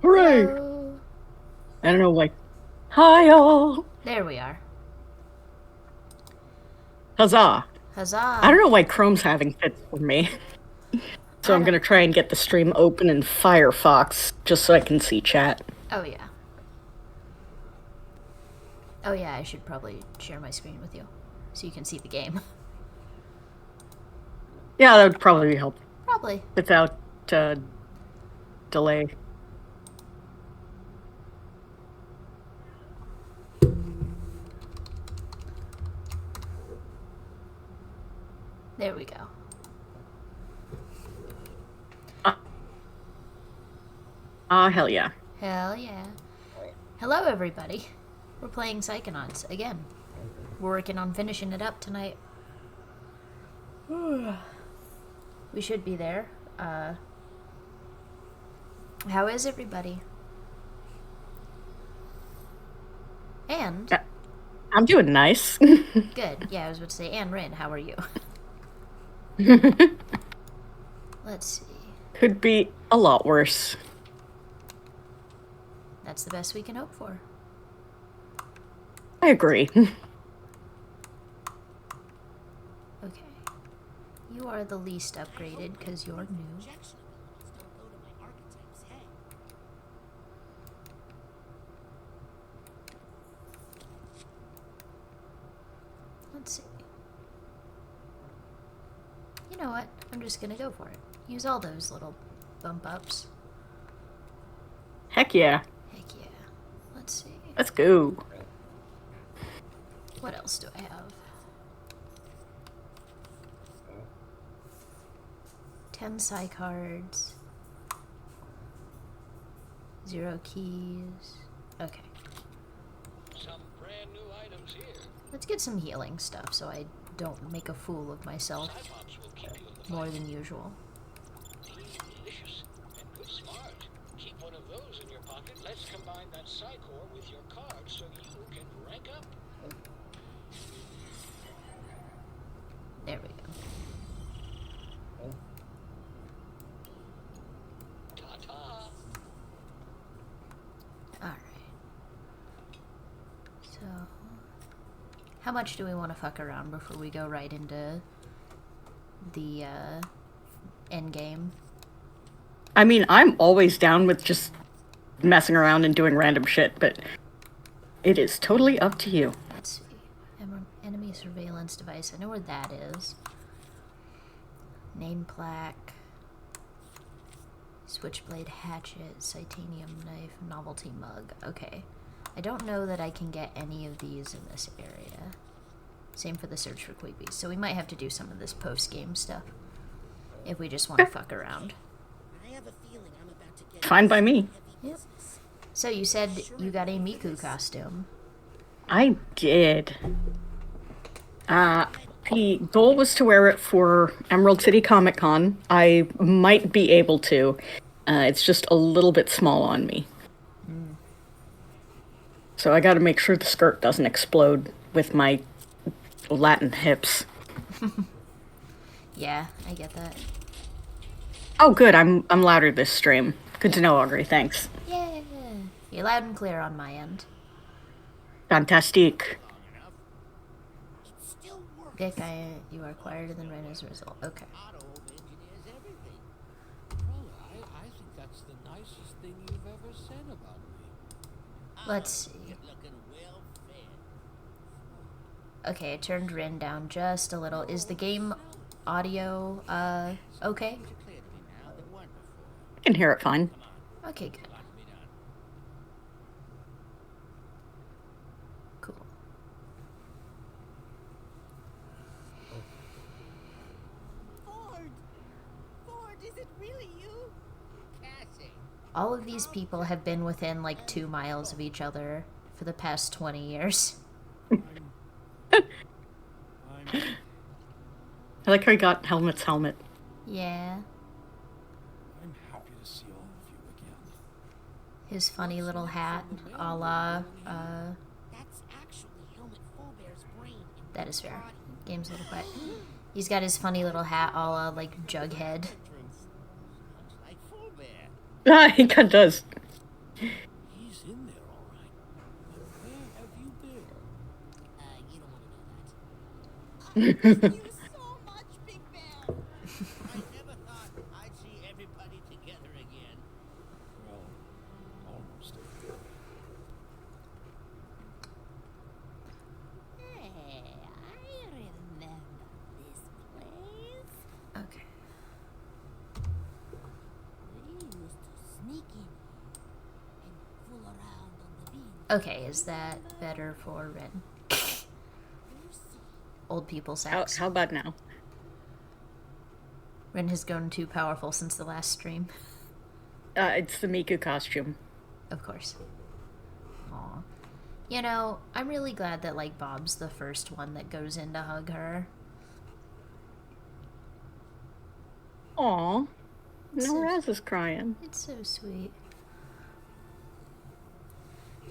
Hooray! Hello. I don't know, like, hi all! There we are. Huzzah! I Huzzah. don't know why Chrome's having fits for me. So I I'm don't. gonna try and get the stream open in Firefox just so I can see chat. Oh, yeah. Oh, yeah, I should probably share my screen with you so you can see the game. Yeah, that would probably be helpful Probably. without uh, delay. There we go. Hell yeah. Hell yeah. Hello, everybody. We're playing Psychonauts again. We're working on finishing it up tonight. We should be there. How is everybody? And I'm doing nice. good. Yeah, I was about to say, and Rin, how are you? Let's see. Could be a lot worse. That's the best we can hope for. I agree. Okay. You are the least upgraded because you're new. Let's see. You know what? I'm just gonna go for it. Use all those little bump ups. Heck yeah. Heck yeah. Let's see. Let's go. What else do I have? 10 psi cards. 0 keys. Okay. Some brand new items here. Let's get some healing stuff so I don't make a fool of myself Psychonauts will keep you in the more fight. than usual. Delicious and good smart. Keep one of those in your pocket. Let's combine that Psycore with your card so you can rank up. There we go. Ta-ta. Alright. So, how much do we want to fuck around before we go right into the end game? I mean, I'm always down with just messing around and doing random shit, but it is totally up to you. Let's see. Enemy surveillance device. I know where that is. Name plaque. Switchblade hatchet. Titanium knife. Novelty mug. Okay. I don't know that I can get any of these in this area. Same for the search for Queepies. So we might have to do some of this post-game stuff. If we just want to fuck around. Fine by me. Yep. So you said you got a Miku costume. I did. The goal was to wear it for Emerald City Comic Con. I might be able to. It's just a little bit small on me. So I gotta make sure the skirt doesn't explode with my Latin hips. Yeah, I get that. Oh, good. I'm louder this stream. Good to know, Augury. Thanks. Yeah. You're loud and clear on my end. Fantastique. Dick, you are quieter than Ren as a result. Okay. I think that's the nicest thing you've ever said about me. Let's see. Okay, I turned Rin down just a little. Is the game audio, okay? I can hear it fine. Okay, good. Cool. Ford, is it really you? Cassie. All of these people have been within like 2 miles of each other for the past 20 years. I like how he got Helmet's helmet. Yeah. I'm happy to see all of you again. His funny little hat, a la, That's actually Helmet Fullbear's brain. that is fair. Game's a little quiet. He's got his funny little hat, a la, like, Jughead. Like Full Bear. Ah, he kind of does. You so much, Big Bear. I never thought I'd see everybody together again. Well, almost. Hey, I remember this place. Okay. We used to sneak in here and fool around on the beach. Okay, is that better for Ren? You see, Old people How, sex. how about now? Ren has grown too powerful since the last stream. It's the Miku costume. Of course. Aw. You know, I'm really glad that, like, Bob's the first one that goes in to hug her. Aw. So- No, Raz is crying. It's so sweet.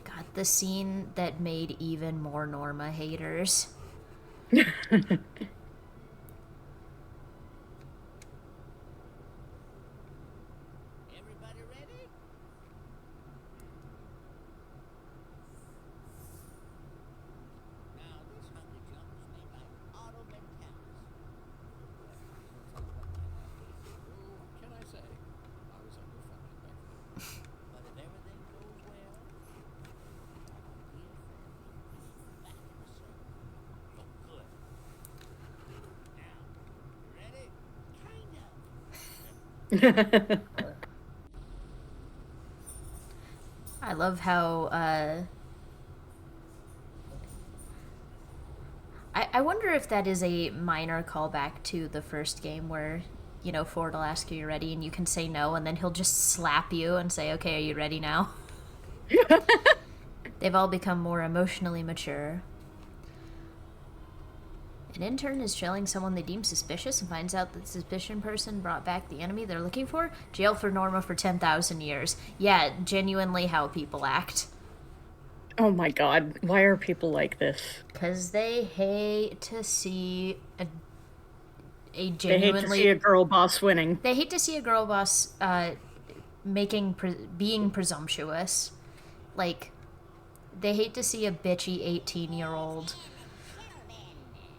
God, the scene that made even more Norma haters. Everybody ready? Now, this hungry junk was made by Auto Mentalis. What can I say? I was underfunded back then. But if everything goes well, our dear friend is back in the circle. For good. Now, you ready? Kind of. I love how, I wonder if that is a minor callback to the first game where, you know, Ford will ask you, "You ready?" and you can say no, and then he'll just slap you and say, "Okay, are you ready now?" They've all become more emotionally mature. An intern is trailing someone they deem suspicious and finds out that the suspicion person brought back the enemy they're looking for. Jail for Norma for 10,000 years. Yeah, genuinely how people act. Oh my god, why are people like this? Because they hate to see a They hate to genuinely... see a girl boss winning. They hate to see a girl boss being presumptuous. Like, they hate to see a bitchy 18-year-old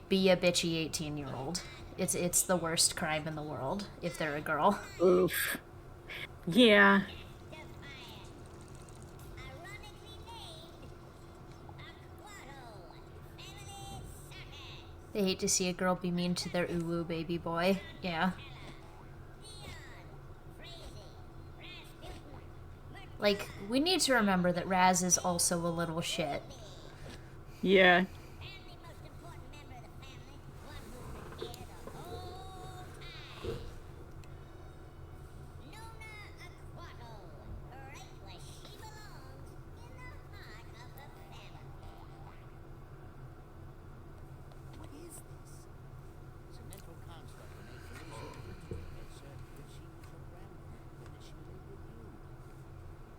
be a bitchy 18-year-old. It's the worst crime in the world if they're a girl. Oof. Yeah. They hate to see a girl be mean to their uwu baby boy. Yeah. Like, we need to remember that Raz is also a little shit. Yeah. What is this? It's a mental construct to make Felicia that said that she was your grandmother and that she lived with you.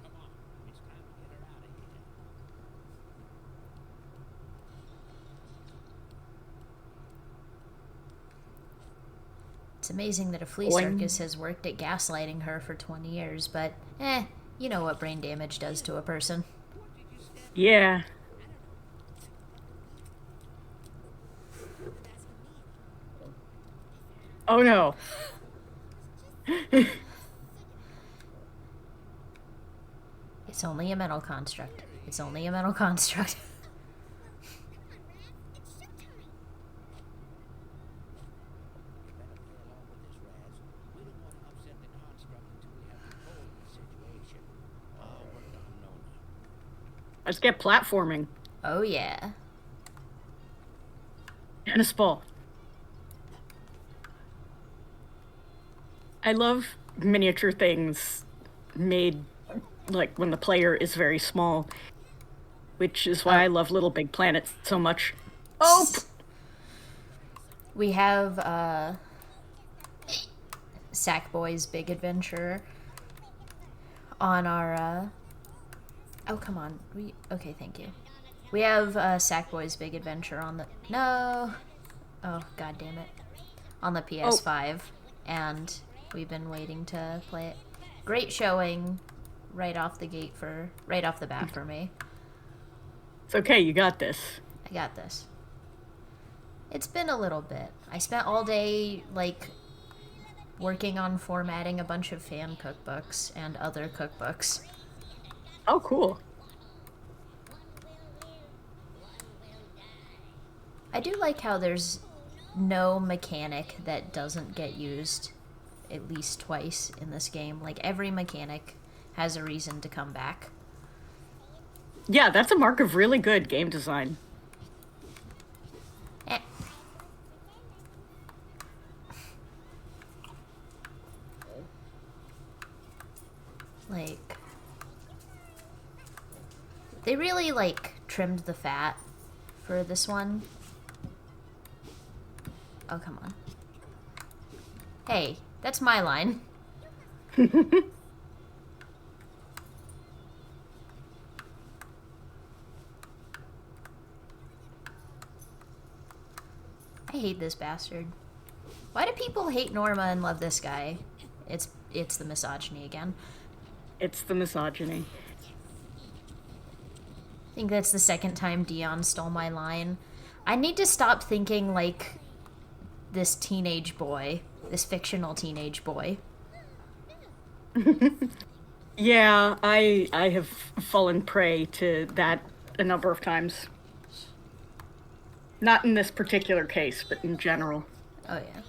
Come on, it's time to get her out of here. It's amazing that a flea Boing. circus has worked at gaslighting her for 20 years, but you know what brain damage does to a person. Yeah. Oh no. It's only a mental construct. It's only a mental construct. Better play along with this, Raz. We don't want to upset the construct until we have control of the situation. I'll work on Nona. Let's get platforming. Oh yeah. Tennis ball. I love miniature things made like when the player is very small, which is why I love Little Big Planet so much. Oh! We have Sackboy's Big Adventure on our oh come on. Okay, thank you. We have Sackboy's Big Adventure on the no. Oh god damn it. On the PS5 and we've been waiting to play it. Great showing right off the bat for me. It's okay, you got this. I got this. It's been a little bit. I spent all day, like, working on formatting a bunch of fan cookbooks and other cookbooks. Oh, cool. I do like how there's no mechanic that doesn't get used at least twice in this game. Like, every mechanic has a reason to come back. Yeah, that's a mark of really good game design. Eh. Like, they really, like, trimmed the fat for this one. Oh, come on. Hey, that's my line. I hate this bastard. Why do people hate Norma and love this guy? It's the misogyny again. It's the misogyny. I think that's the second time Dion stole my line. I need to stop thinking like this teenage boy, this fictional teenage boy. Yeah, I have fallen prey to that a number of times. Not in this particular case, but in general. Oh yeah.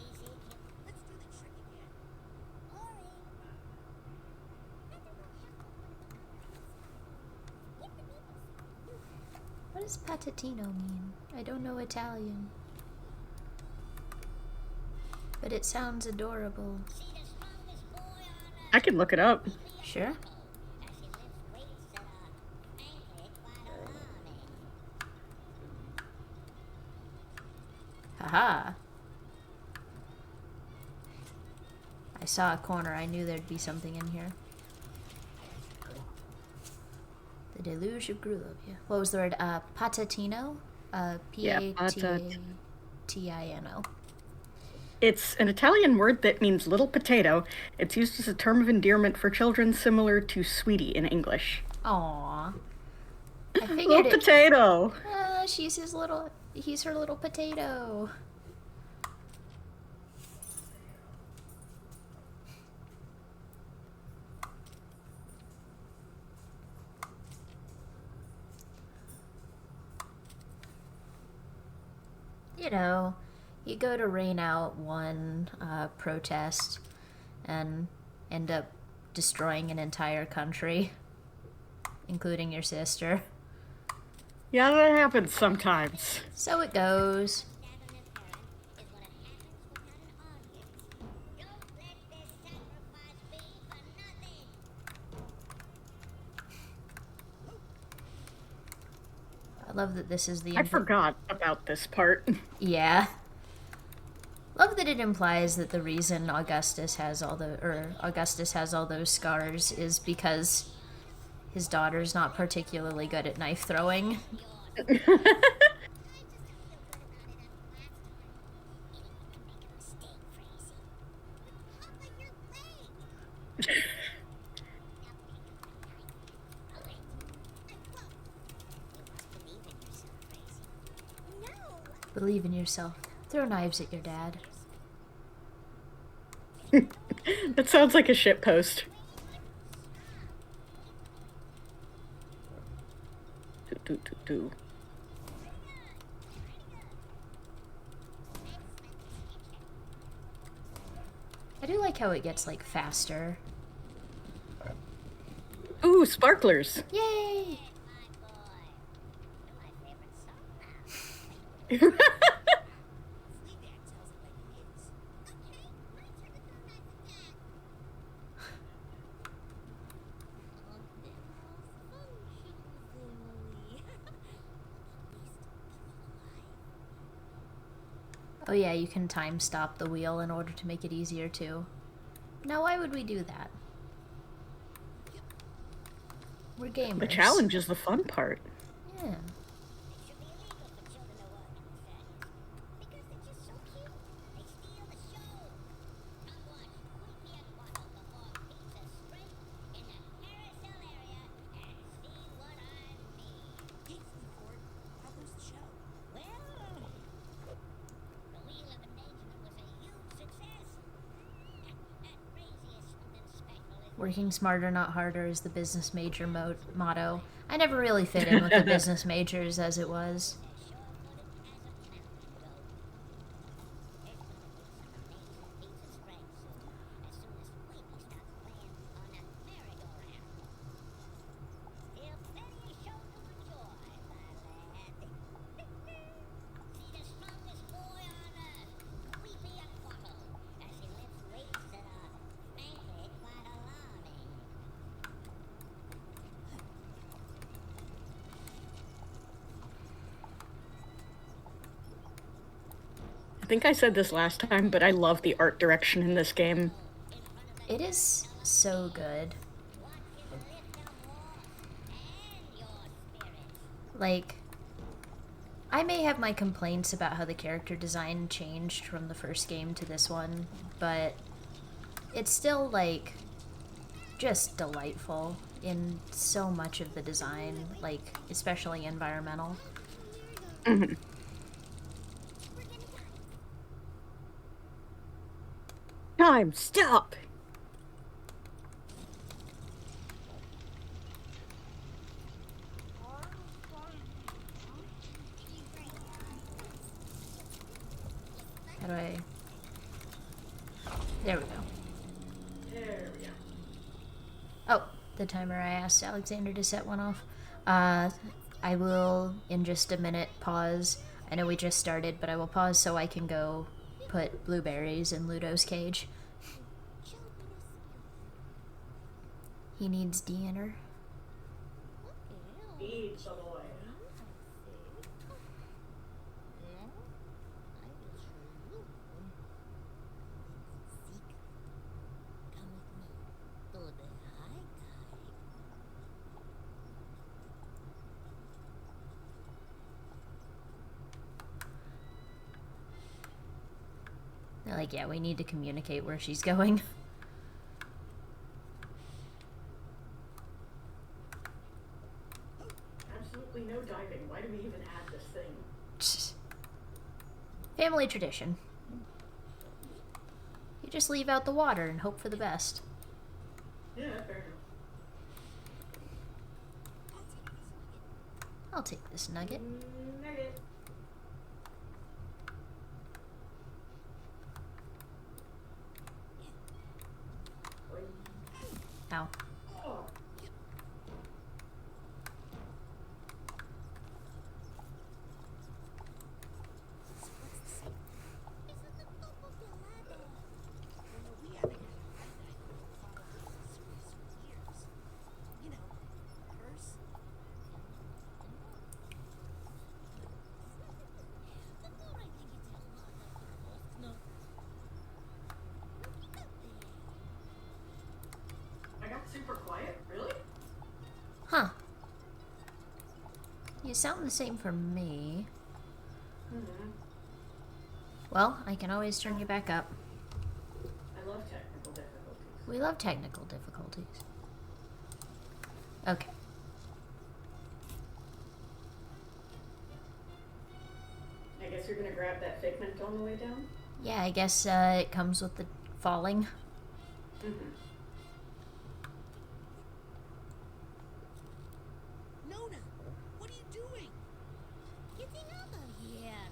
What does patatino mean? I don't know Italian. But it sounds adorable. I can look it up. Sure. Haha. I saw a corner. I knew there'd be something in here. The deluge of Grulovia. What was the word? Patatino? P-A-T-A-T-I-N-O. It's an Italian word that means little potato. It's used as a term of endearment for children similar to sweetie in English. Aww. I figured Little it. potato. He's her little potato. You know, you go to rain out one protest and end up destroying an entire country, including your sister. Yeah, that happens sometimes. So it goes. I love that this is the... I forgot about this part. Yeah. Love that it implies that the reason Augustus has all those scars is because his daughter's not particularly good at knife throwing. Believe in yourself. Throw knives at your dad. That sounds like a shit post. Do. I do like how it gets, like, faster. Ooh, sparklers. Yay! Oh yeah, you can time stop the wheel in order to make it easier too. Now why would we do that? We're gamers. The challenge is the fun part. Yeah. Working smarter, not harder is the business major motto. I never really fit in with the business majors as it was. I think I said this last time, but I love the art direction in this game. It is so good. Like, I may have my complaints about how the character design changed from the first game to this one, but it's still, like, just delightful in so much of the design, like, especially environmental. Mm-hmm. Time, stop! How do I... There we go. There we go. Oh, the timer I asked Alexander to set one off. I will, in just a minute, pause. I know we just started, but I will pause so I can go put blueberries in Ludo's cage. He needs Deanner. Feed the boy. They're like, yeah, we need to communicate where she's going. Absolutely no diving. Why do we even have this thing? Family tradition. You just leave out the water and hope for the best. Yeah, fair enough. I'll take this nugget. Nugget. Ow. Oh. I got super quiet? Really? Huh. You sound the same for me. Mm-hmm. Well, I can always turn you back up. I love technical difficulties. We love technical difficulties. Okay. I guess you're gonna grab that figment on the way down? Yeah, I guess it comes with the falling. Mm-hmm. Nona, what are you doing? Getting out of here.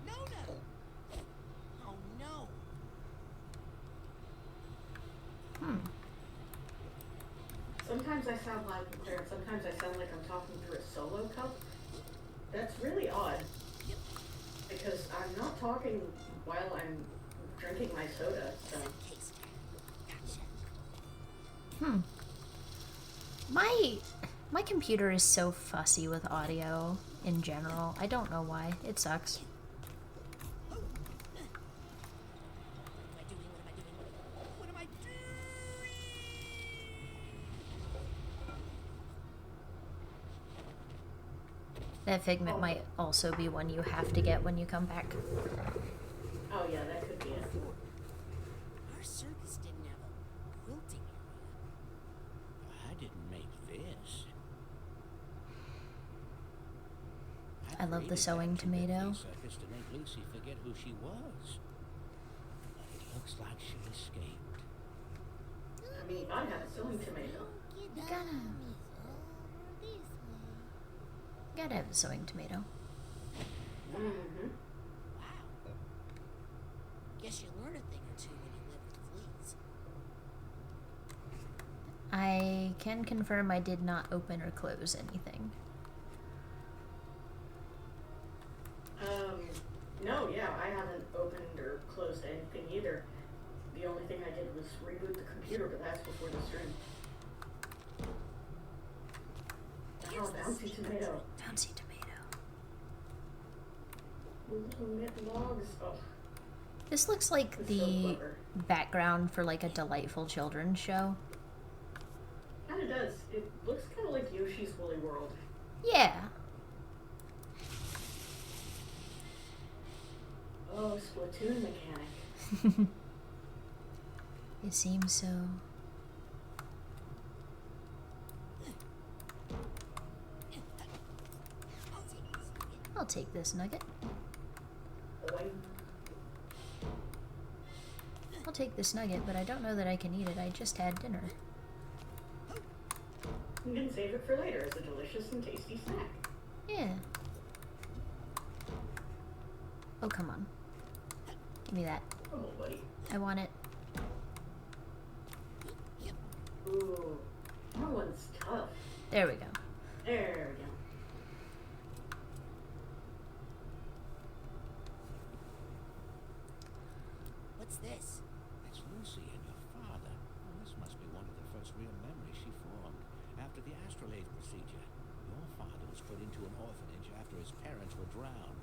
Nona! Oh no. Sometimes I sound loud and clear, and sometimes I sound like I'm talking through a solo cup. That's really odd. Because I'm not talking while I'm drinking my soda, so... Gotcha. My computer is so fussy with audio in general. I don't know why. It sucks. What am I doing? What am I doing? That figment might also be one you have to get when you come back. Oh yeah, that could be it. Our circus didn't have a quilting area. I didn't make this. I love the created sewing that cute tomato. little circus to make Lucy forget who she was. But it looks like she escaped. me, I have a sewing tomato. Get gotta- down, miss. Over this way. Gotta have a sewing tomato. Mm-hmm. Wow. Guess you learn a thing or two when you live with fleas. I can confirm I did not open or close anything. No, yeah, I haven't opened or closed anything either. The only thing I did was reboot the computer, but that's before the stream. Oh, bouncy tomato. Bouncy tomato. Little knit logs. Oh, This looks like it's so the clever. background for like a delightful children's show. Kinda does. It looks kinda like Yoshi's Woolly World. Yeah. Oh, Splatoon mechanic. It seems so. I'll take this nugget. Boing. I'll take this nugget, but I don't know that I can eat it. I just had dinner. You can save it for later as a delicious and tasty snack. Yeah. Oh, come on. Give me that. Oh, buddy. I want it. Ooh, that one's tough. There we go. There we go. What's this? It's Lucy and your father. Well, this must be one of the first real memories she formed. After the astrolabe procedure, your father was put into an orphanage after his parents were drowned.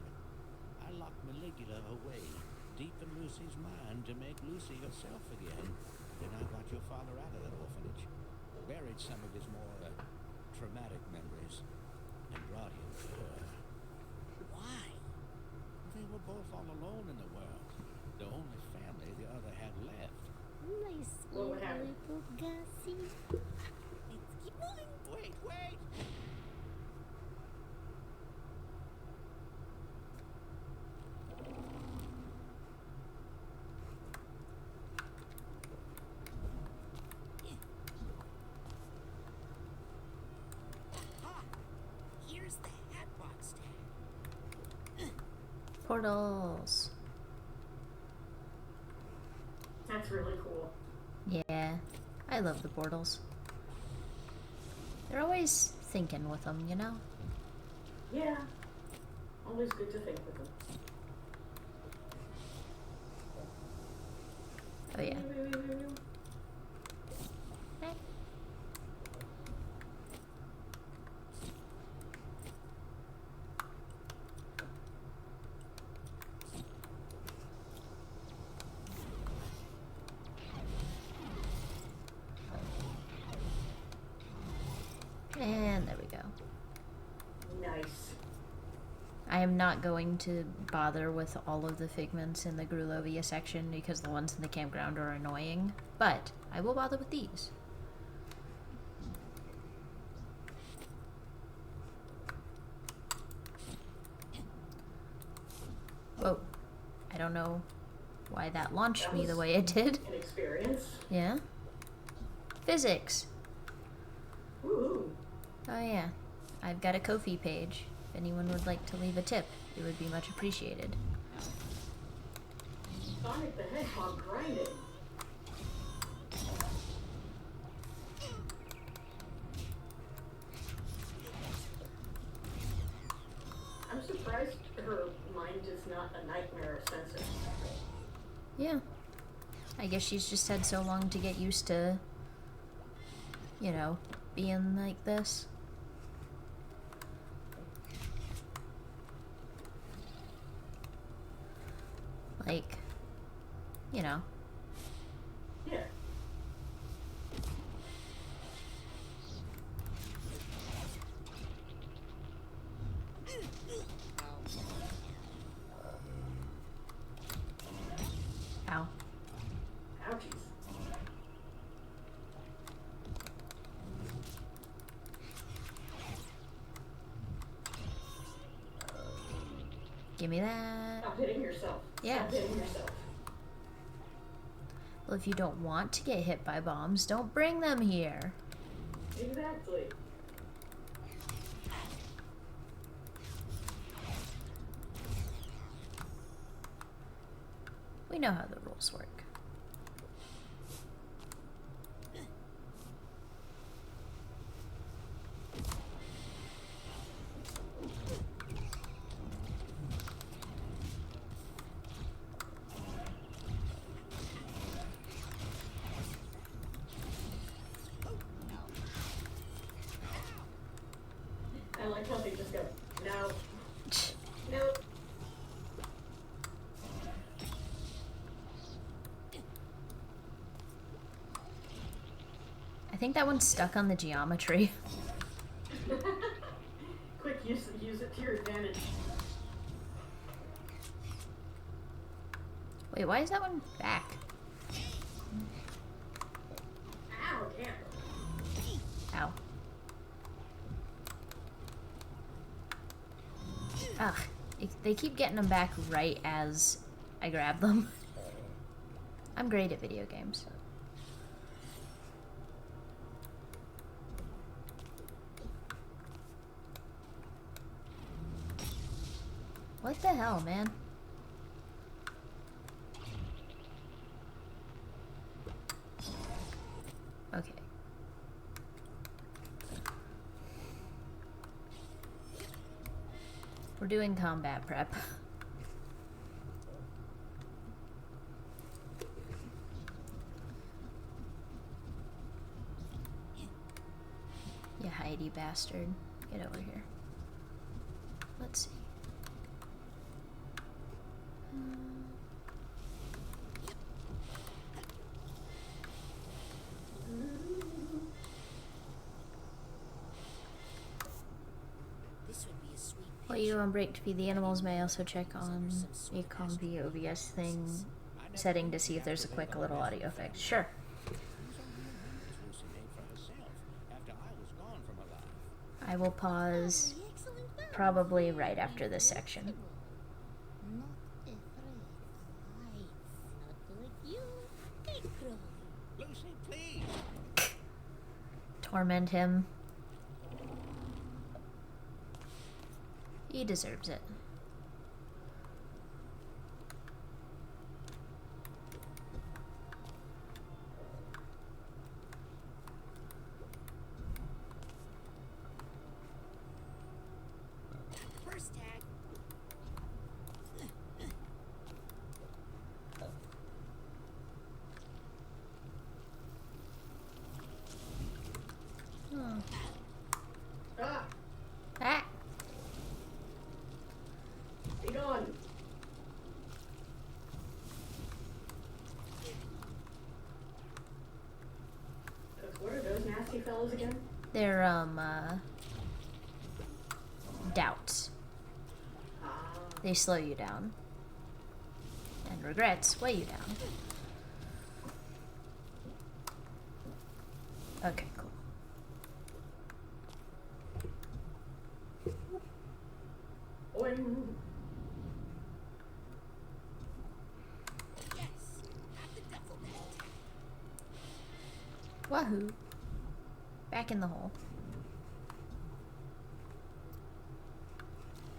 I locked Maligula away, deep in Lucy's mind, to make Lucy herself again. Then I got your father out of that orphanage, buried some of his more traumatic memories, and brought him to her. Why? They were both all alone in the world, the only family the other had left. My What would sweet happen? little Gussie. Let's keep moving. Wait! Aha! Here's the hatbox tag. Portals. That's really cool. Yeah. I love the portals. They're always thinking with them, you know? Yeah. Always good to think with them. Oh, yeah. Wait. Hey. And there we go. Nice. I am not going to bother with all of the figments in the Grulovia section because the ones in the campground are annoying, but I will bother with these. Whoa. I don't know why that launched That me the was- way it did. An experience. Yeah? Physics. Woohoo. Oh yeah. I've got a Ko-fi page. If anyone would like to leave a tip, it would be much appreciated. Sonic the Hedgehog grinding. I'm surprised her mind is not a nightmare of sensors. Yeah. I guess she's just had so long to get used to, you know, being like this. Like, you know. Yeah. Ow. Ouchies. Give me that. Stop hitting yourself. Yeah. Stop hitting yourself. Well, if you don't want to get hit by bombs, don't bring them here. Exactly. We know how the rules work. I like how they just go, no. No. I think that one's stuck on the geometry. Quick, use it to your advantage. Wait, why is that one back? Ow, damn. Ow. Ugh. They keep getting them back right as I grab them. I'm great at video games. What the hell, man? Okay. We're doing combat prep. You Heidi bastard. Get over here. Let's see. This would be a sweet While you on break to feed the animals, may I also check on a combi OBS thing setting to see if there's a quick little audio effect. Sure. Lucy made for herself after I was gone from her life. I will pause excellent bird. probably right after this section. Not afraid of heights. Not like you. Hey, Crowley. Lucy, please. Torment him. He deserves it. First tag. Oh. Ah, Ah! be gone. What are those nasty fellas again? They're, doubts. Ah, They slow you down. And regrets weigh you down. Okay, cool. boing. Yes. At the devil net. Wahoo! Back in the hole.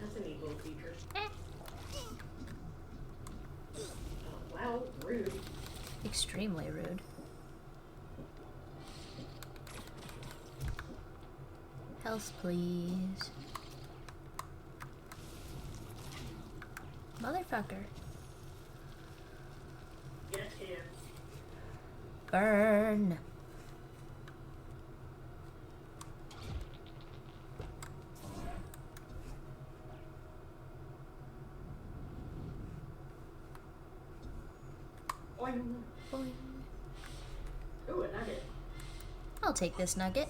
That's a neat little feature. Eh. Oh, wow, rude. Extremely rude. Health, please. Motherfucker. Get him. Burn. Boing. Boing. Ooh, a nugget. I'll take this nugget.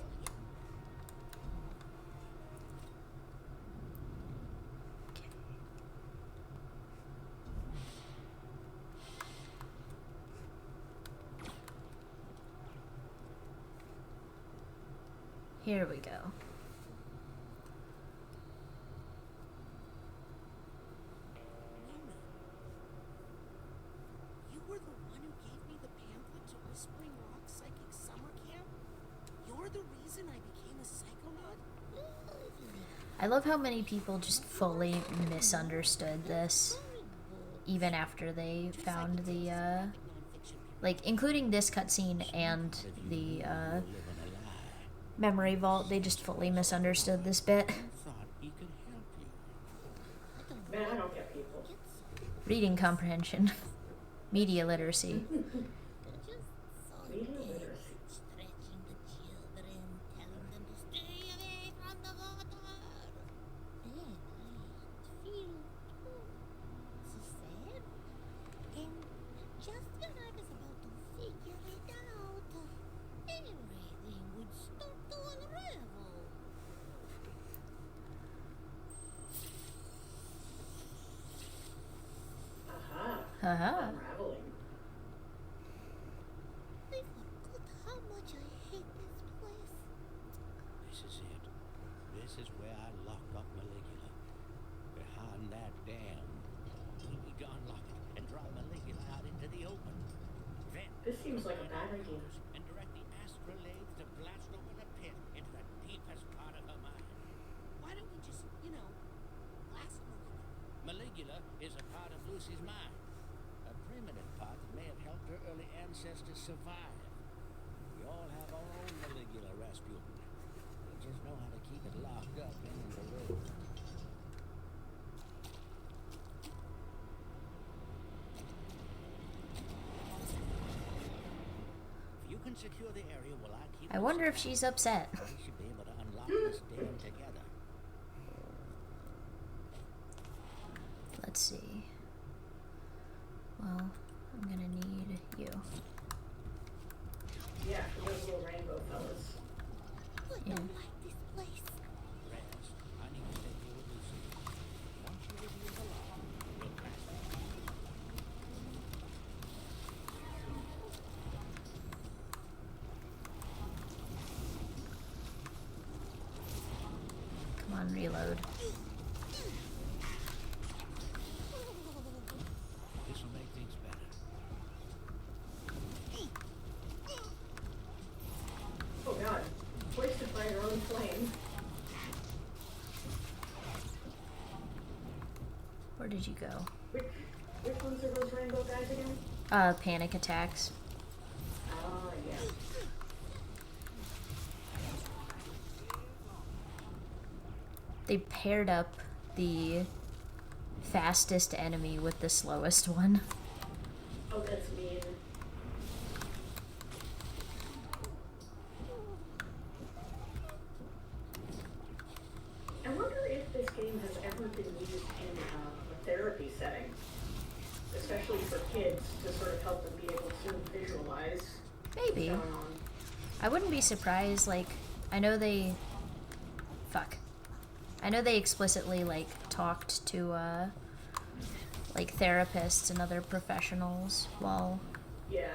Okay. Here we go. You were the one who gave me the pamphlet? I love how many people just fully misunderstood this, even after they found the, like, including this cutscene and the, memory vault, they just fully misunderstood this bit. Thought he could help you. Man, I don't get people. Reading comprehension. Media literacy. They're just so Media big. literacy. Stretching the children, telling them to stay away from the water. Then I feel so sad. And just when I was about to figure it out, everything would start to unravel. Aha. Haha. Unraveling. I forgot how much I hate this place. This is it. This is where I locked up Maligula. Behind that dam. We can unlock it and drive Maligula out into the open. Then This seems like a bad idea. and direct the astrolades to blast open a pit into the deepest part of her mind. Why don't we just, blast Maligula is a part of Lucy's mind. A primitive part that may have helped her early ancestors survive. We all have our own Maligula, Rasputin. We just know how to keep it locked up in the loop. If you can secure the area while I keep I wonder if she's upset. we should be able to unlock this dam together. Let's see. Well, I'm gonna need you. Yeah, for those little rainbow fellas. I don't like this place. Raz, I need to stay here with Lucy. Once you reveal the lock, we'll pass that. Come on, reload. This will make things better. Oh god. Hoisted by your own flame. Where did you go? Which ones are those rainbow guys again? Panic attacks. Ah, yeah. They paired up the fastest enemy with the slowest one. Oh, that's mean. I wonder if this game has ever been used in a therapy setting, especially for kids, to sort of help them be able to visualize what's Maybe. going on. I wouldn't be surprised, like, I know they... Fuck. I know they explicitly, like, talked to, like, therapists and other professionals while... Yeah.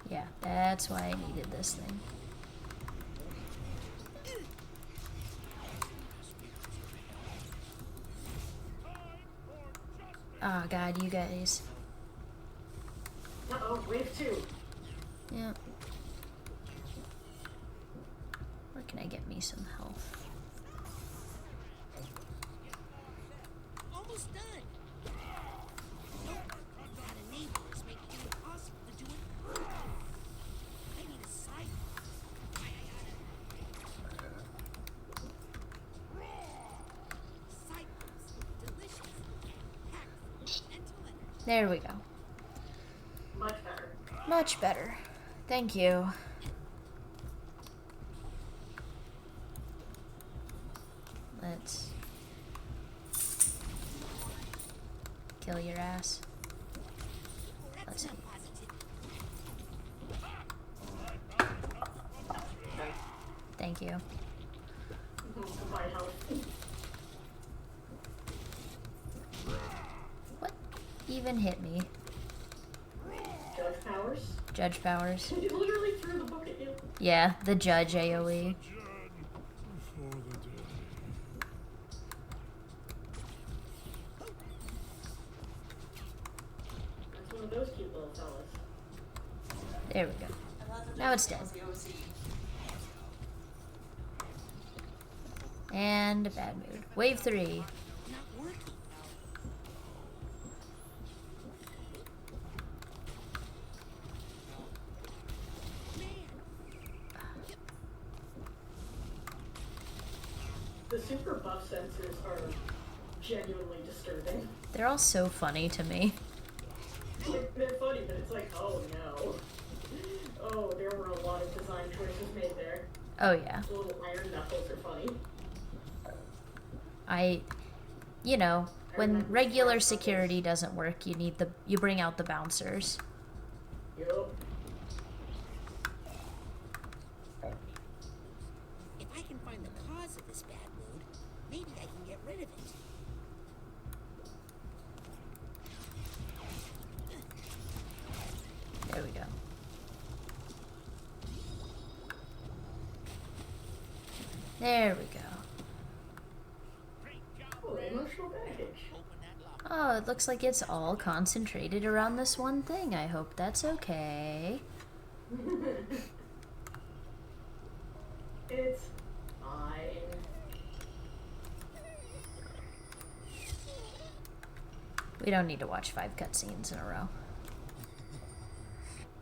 Yeah, that's why I needed this thing. Oh god, you guys. Uh-oh, wave 2. Yeah. Where can I get me some health? Almost done. That enablers make it impossible to do it. I need a sight. Cycles, delicious, packed with mental energy. There we go. Much better. Much better. Thank you. Let's kill your ass. Let's see. Thank you. My health. What even hit me? Judge powers. Judge powers. He literally threw the book at you. Yeah, the judge AoE. That's one of those cute little fellas. There we go. Now it's dead. And a bad mood. Wave 3. Not working. The super buff sensors are genuinely disturbing. They're all so funny to me. Like, they're funny, but it's like, oh no. Oh, there were a lot of design choices made there. Oh yeah. The little iron knuckles are funny. You know, when regular security doesn't work, you bring out the bouncers. Yup. If I can find the cause of this bad mood, maybe I can get rid of it. There we go. There we go. Oh, emotional baggage. Oh, it looks like it's all concentrated around this one thing. I hope that's okay. It's fine. We don't need to watch 5 cutscenes in a row.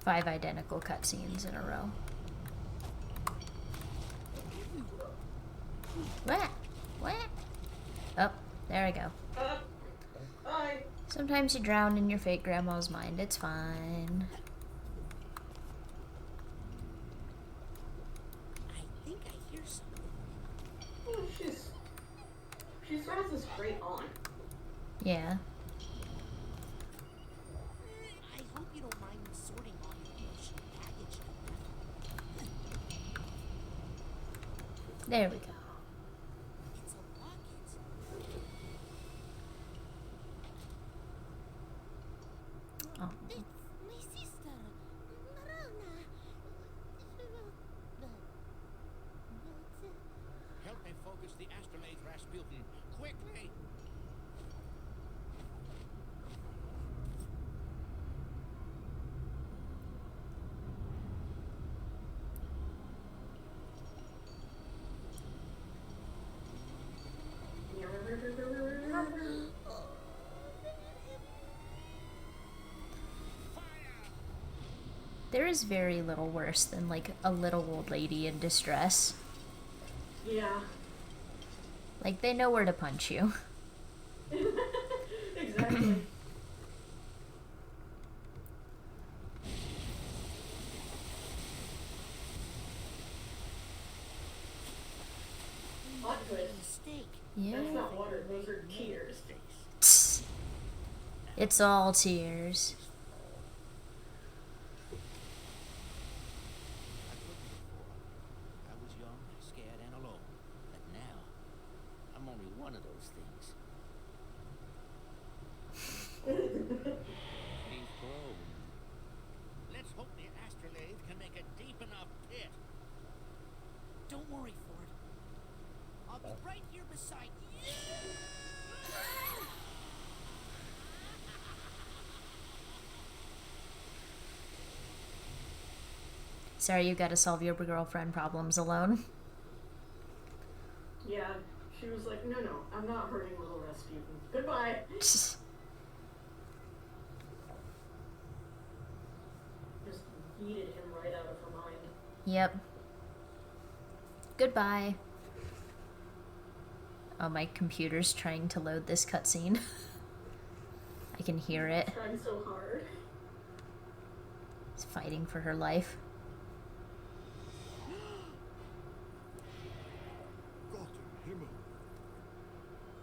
5 identical cutscenes in a row. What? What? Oh, there I go. Bye. Sometimes you drown in your fake grandma's mind. It's fine. I think I hear something. Oh, she's Raz's great aunt. Yeah. I hope you don't mind me sorting all your emotional baggage. There we go. It's a locket. Oh. It's my sister, Marana. Help me focus the astrolabe, Rasputin. Quickly! There is very little worse than, like, a little old lady in distress. Yeah. Like, they know where to punch you. Exactly. Plot twist. Mistake. Yeah. That's not water, those are tears. It's all tears. I was young, scared, and alone. But now, I'm only one of those things. He's grown. Let's hope the astrolabe can make a deep enough pit. Don't worry, Ford. I'll be right here beside you. Sorry, you gotta solve your girlfriend problems alone. Yeah, she was like, no, I'm not hurting little Rasputin. Goodbye. Just yeeted him right out of her mind. Yep. Goodbye. Oh, my computer's trying to load this cutscene. I can hear it. Trying so hard. It's fighting for her life.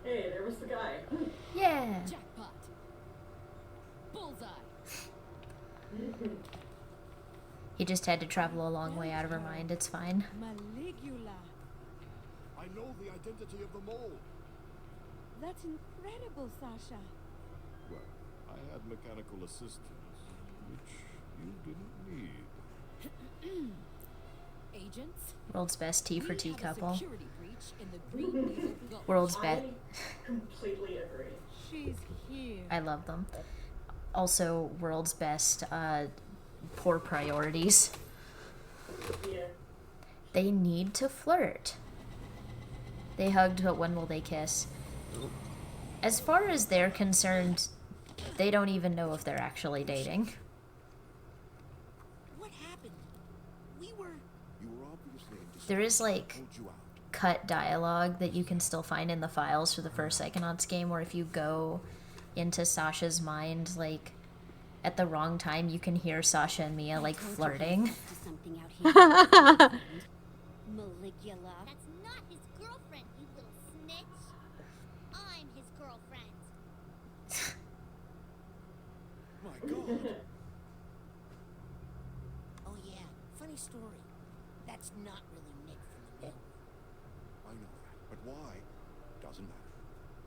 Hey, there was the guy. Yeah. Jackpot. Bullseye. He just had to travel a long way out of her mind. It's fine. Maligula. I know the identity of the mole. That's incredible, Sasha. Well, I had mechanical assistance, which you didn't need. Agents? World's best tea for tea we have a couple. security breach in the Green Needle Gulch. World's best. I completely agree. She's here. I love them. Also, world's best poor priorities. Yeah. They need to flirt. They hugged, but when will they kiss? As far as they're concerned, they don't even know if they're actually dating. What happened? We were. You were obviously indecisive. There is, like, I pulled you out. cut dialogue that you can still find in the files for the first Psychonauts game, where if you go into Sasha's mind, like, at the wrong time, you can hear Sasha and Mia, like, flirting. To something out here. Maligula. That's not his girlfriend, you little snitch. I'm his girlfriend. My God. Oh yeah, funny story. That's not really Nick from the mail. I know that. But why? Doesn't matter.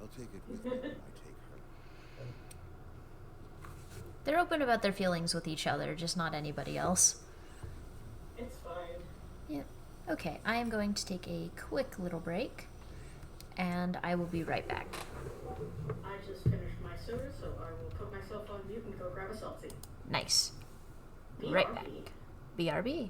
I'll take it with me when I take her. They're open about their feelings with each other, just not anybody else. It's fine. Yep. Okay, I am going to take a quick little break, and I will be right back. I just finished my soda, so I will put myself on mute and go grab a selfie. Nice. Right back. BRB.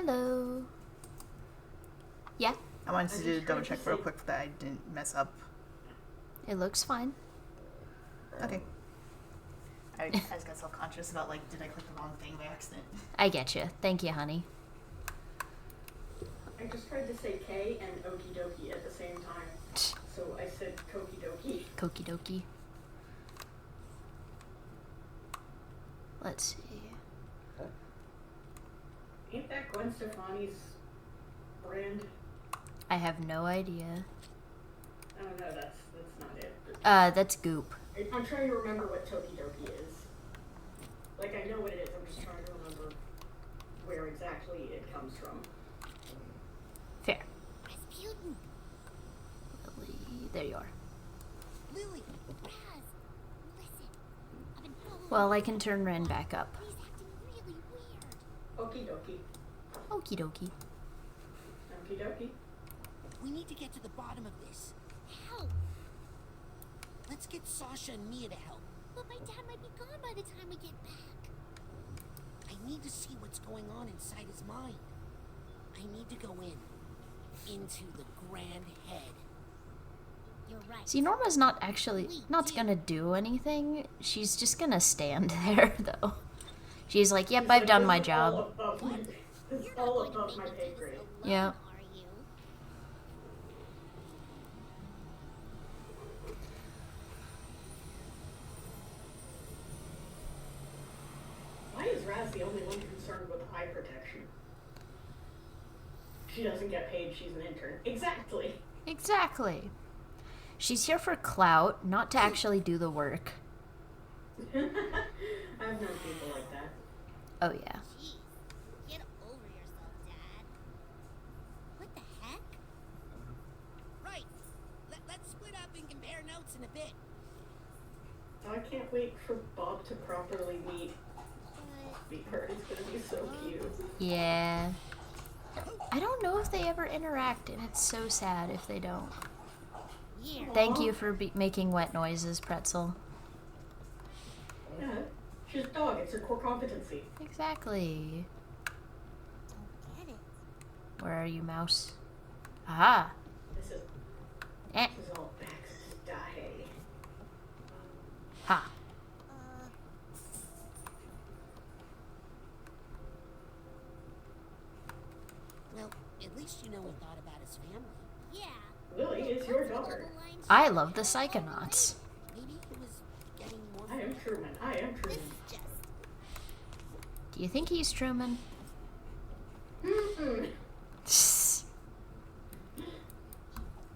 Hello. Yeah, I wanted I to just double tried to check real say- quick that I didn't mess up. it looks fine. Okay. I just got self-conscious about, like, did I click the wrong thing by accident? I get you. Thank you, honey. I just tried to say K and okie dokie at the same time. So I said koki dokie. Koki dokie. Let's see. Ain't that Gwen Stefani's brand? I have no idea. Oh no, that's not it. But That's Goop. I'm trying to remember what Toki Doki is. Like, I know what it is, I'm just trying to remember where exactly it comes from. Fair. Rasputin. Lily, there you are. Lily. Raz. Listen. I've been following. Well, I can turn Ren back up. He's acting really weird. Okie dokie. Okie dokie. Okie dokie. We need to get to the bottom of this. How? Let's get Sasha and Mia to help. But my dad might be gone by the time we get back. I need to see what's going on inside his mind. I need to go into the Grand Head. You're right. See, Norma's not gonna do anything. She's just gonna stand there, though. She's like, yep, He's I've like, done "This my is job. all above my- This is You're not all going to above make my it pay do this grade. alone, Yeah. are you? Why is Raz the only one concerned with eye protection? She doesn't get paid, she's an intern. Exactly. Exactly. She's here for clout, not to actually do the work. I've known people like that. Oh, yeah. Jeez. Get over yourself, Dad. What the heck? Right. Let's split up and compare notes in a bit. I can't wait for Bob to properly meet But her. It's gonna be so cute. Yeah. I don't know if they ever interact, and it's so sad if they don't. here. Thank you for making wet noises, Pretzel. Yeah, she's a dog. It's her core competency. Exactly. Don't get it. Where are you, mouse? Aha! This is Eh. all backstage. Ha! Well, at least you know he thought about his family. Yeah. Lily is your daughter. I love the Psychonauts. Maybe he was getting more. I am Truman. I am This Truman. is just. Do you think he's Truman? Mm-mm.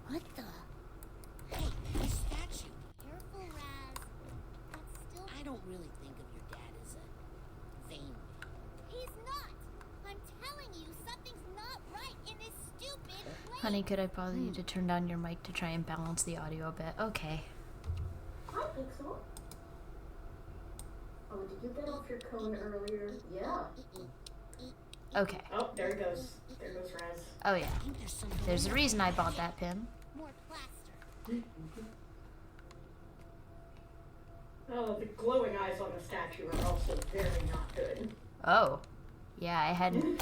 What the? Hey, the statue. Careful, Raz. That's still. I don't really think of your dad as a vain man. He's not. I'm telling you, something's not right in this stupid place. Honey, could I bother you to turn down your mic to try and balance the audio a bit? Okay. I think so. Oh, did you get off your cone earlier? Yeah. Okay. Oh, there it goes. There goes Raz. Oh, yeah. I think there's something. There's a reason I bought that pin. More plaster. Oh, the glowing eyes on the statue are also very not good. Oh. Yeah, I hadn't...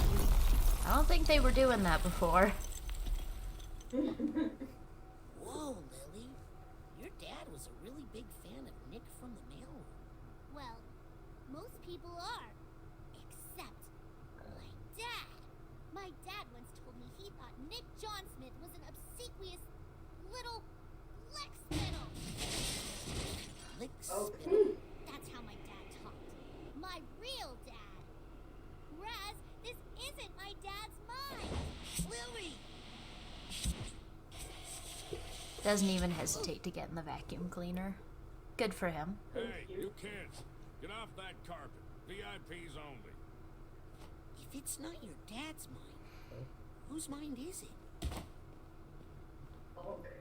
I don't think they were doing that before. Whoa, Lily. Your dad was a really big fan of Nick from the mailroom. Well, most people are. Except my dad. My dad once told me he thought Nick John Smith was an obsequious little Lex Spittle. Licks. Oh, That's how my dad talked. My real dad. Raz, this isn't my dad's mind. Lily! Doesn't even hesitate to get in the vacuum cleaner. Good for him. Hey, you kids, get off that carpet. VIPs only. If it's not your dad's mind, whose mind is it?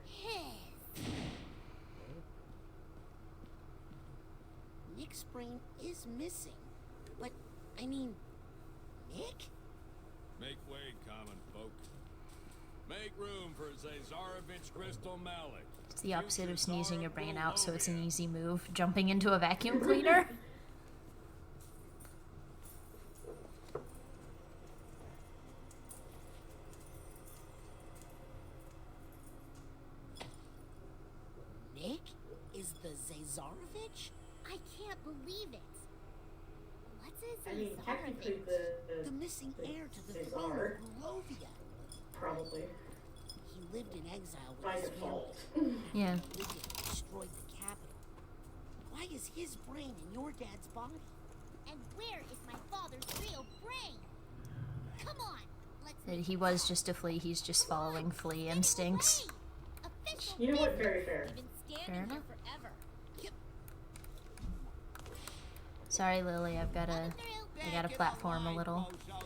His. Nick's brain is missing. But, I mean, Nick? Make way, common folk. Make room for Zazarovich Crystal Malik. It's the opposite of sneezing your brain out, so it's an easy move. Jumping into a vacuum cleaner? Oh. Zarovich? I can't believe it. What's a I mean, technically Zarovich? The missing the heir to the they throne are. of Barovia. Probably. He lived in exile with By his default. family. Yeah. Lydia destroyed the capital. Why is his brain in your dad's body? And where is my father's real brain? Come on, let's That make he was just a flea, he's just following flea instincts. official You know what? business. Very fair. We've been standing Fair here enough. forever. Sorry, Lily, I gotta Back in platform a line, little. bozos.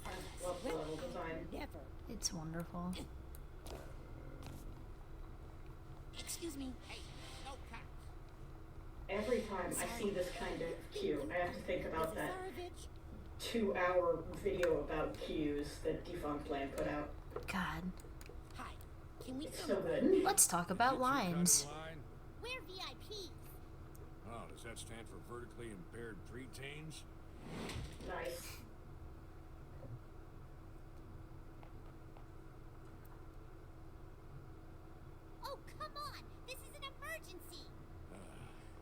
I love the level design. Never. It's wonderful. Excuse me. Hey, no cut. Every time I see this kind of queue, I have to think about that Zarovich. 2-hour video about queues that Defunct Land put out. God. Hi. Can we It's film so good. Let's talk about lines. Line? We're VIPs. Oh, does that stand for vertically impaired preteens? Nice. Oh, come on. This is an emergency.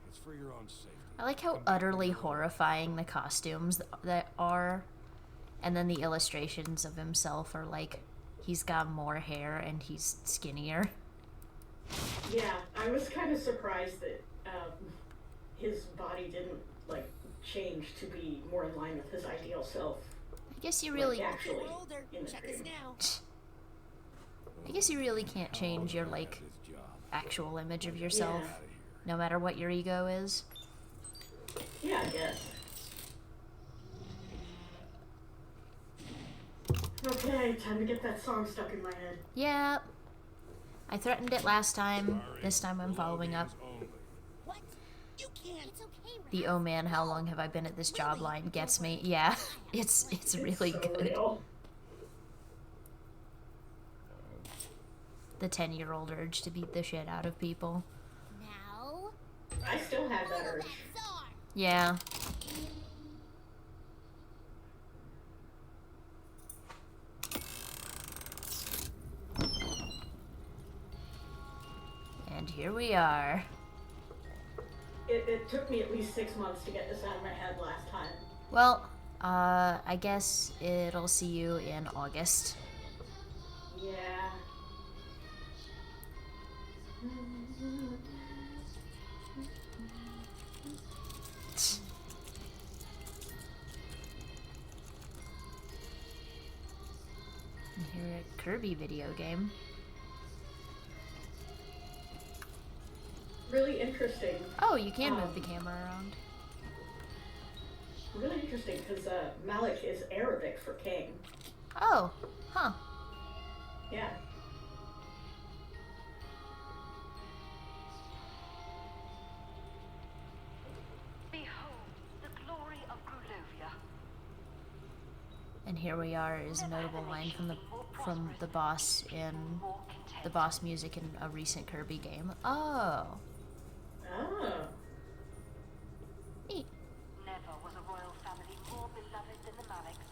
It's for your own safety. I like how utterly horrifying the costumes that are, and then the illustrations of himself are like, he's got more hair and he's skinnier. Yeah, I was kind of surprised that his body didn't, like, change to be more in line with his ideal self. I guess you really, Like, actually, We're older. in the Check us dream. now. I guess you really can't change your like This job. actual image of yourself, Yeah. Outta here. no matter what your ego is. Yeah, I guess. Okay, time to get that song stuck in my head. Yeah. I threatened it last time. Sorry, This time I'm following up. Peruvians only. What? You can't. It's okay, Ralph. The oh man, how long have I been at this job line gets me. Yeah, it's really so good. real. The 10-year-old urge to beat the shit out of people. Now, I still have that follow urge. that czar. Yeah. And here we are. It took me at least 6 months to get this out of my head last time. Well, I guess it'll see you in August. Yeah. And here a Kirby video game. Really interesting. Oh, you can move the camera around. Really interesting because Malik is Arabic for king. Oh, huh. Yeah. Behold the glory of Grulovia. And here we are is a notable line from the boss in the boss music in a recent Kirby game. Oh, Ah. neat. Never was a royal family more beloved than the Maliks,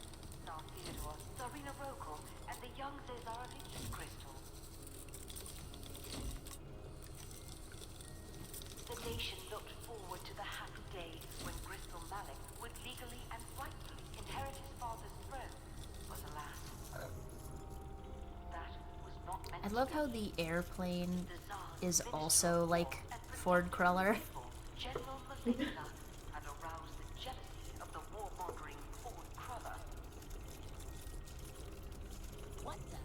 Tsar Theodore, Tsarina Rokal, and the young Zarovich Crystal. The nation looked forward to the happy day when Crystal Malik would legally and rightfully inherit his father's throne, but alas, that was not meant I to love be. how the airplane The Tsar's is Minister also of like War and Ford Cruller. General Maligula and aroused the jealousy of the warmongering Ford Cruller. What the?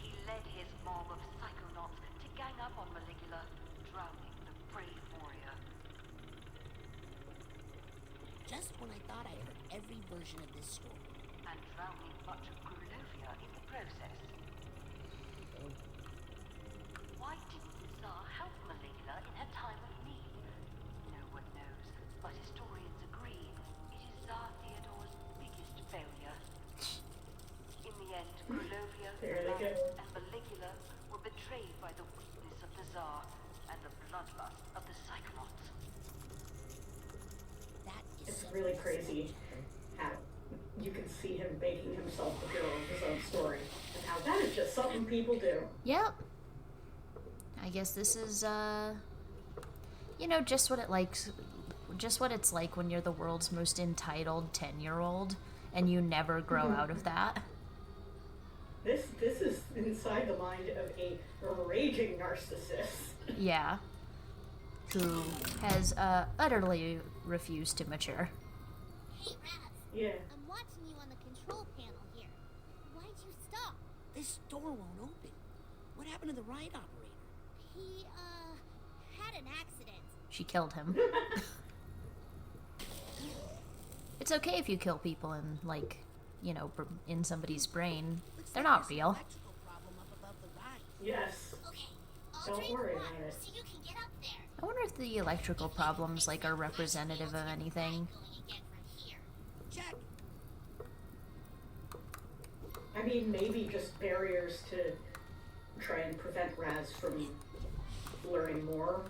He led his mob of Psychonauts to gang up on Maligula, drowning the brave warrior. Just when I thought I heard every version of this story. And drowning much of Grulovia in the process. Why didn't the Tsar help Maligula in her time of need? No one knows, but historians agree it is Tsar Theodore's biggest failure. In the end, Grulovia, There they Malik, go. and Maligula were betrayed by the weakness of the Tsar and the bloodlust of the Psychonauts. That is It's so really crazy how you can see him making himself the hero of his own story, and how that is It's just something people do. Yep. I guess this is, you know, just what it's like when you're the world's most entitled 10-year-old and you never grow out of that. This is inside the mind of a raging narcissist. Yeah. Who has utterly refused to mature. Hey, Raz. Yeah. I'm watching you on the control panel here. Why'd you stop? This door won't open. What happened to the ride operator? He, had an accident. She killed him. It's okay if you kill people in, like, you know, in somebody's brain. They're not real. Electrical problem up above the ride. Yes. Okay, I'll Don't drain worry the water about it. so you can get up there. I wonder if the electrical problems, like, are representative of anything. Going again from here. Check. I mean, maybe just barriers to try and prevent Raz from learning more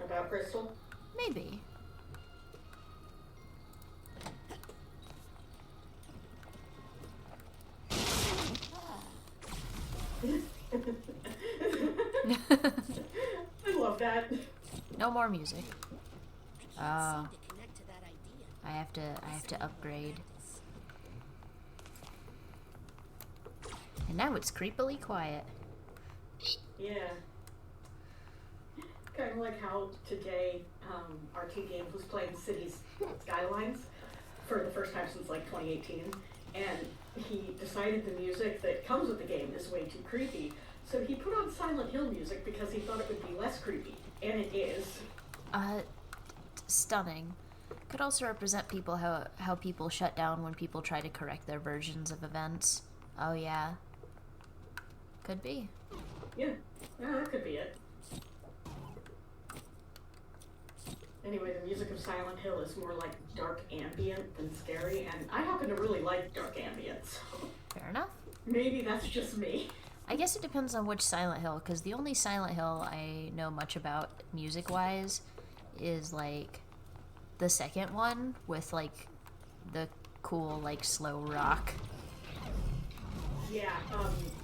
about Crystal. Maybe. I love that. No more music. Oh, To connect to that idea. I have to upgrade. And now it's creepily quiet. Yeah. Kind of like how today RT Games was playing Cities Skylines for the first time since like 2018, and he decided the music that comes with the game is way too creepy, so he put on Silent Hill music because he thought it would be less creepy, and it is. Stunning. Could also represent people how people shut down when people try to correct their versions of events. Oh yeah. Could be. Yeah, that could be it. Anyway, the music of Silent Hill is more like dark ambient than scary, and I happen to really like dark ambient, so Fair enough. maybe that's just me. I guess it depends on which Silent Hill, because the only Silent Hill I know much about music-wise is, like, the second one with, like, the cool, like, slow rock. Yeah,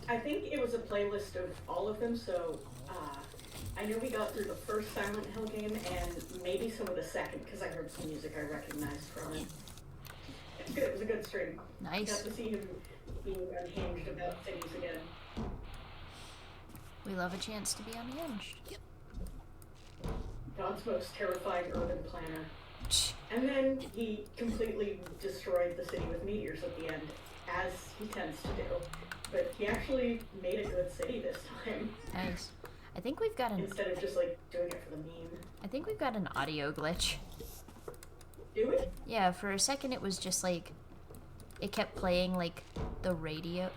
I think it was a playlist of all of them, so I know we got through the first Silent Hill game and maybe some of the second, because I heard some music I recognized from it. It's good. It was a good stream. Nice. Got to see him being unhinged about cities again. We love a chance to be unhinged. God's most terrifying urban planner. And then he completely destroyed the city with meteors at the end, as he tends to do. But he actually made a good city this time, Nice. I think we've got instead of just like doing it for the meme. I think we've got an audio glitch. Do we? Yeah, for a second it was just like it kept playing like the radio.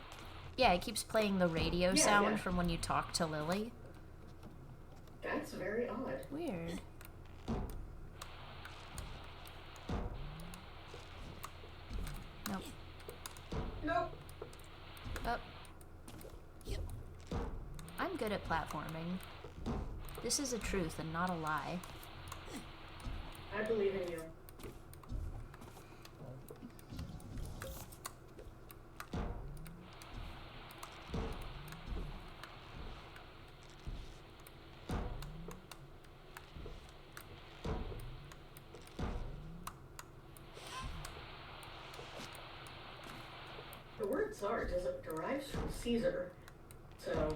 Yeah, it keeps playing the radio sound yeah. from when you talk to Lily. That's very odd. Weird. Nope. Nope. Oh. I'm good at platforming. This is a truth and not a lie. I believe in you. The word Tsar derives from Caesar, so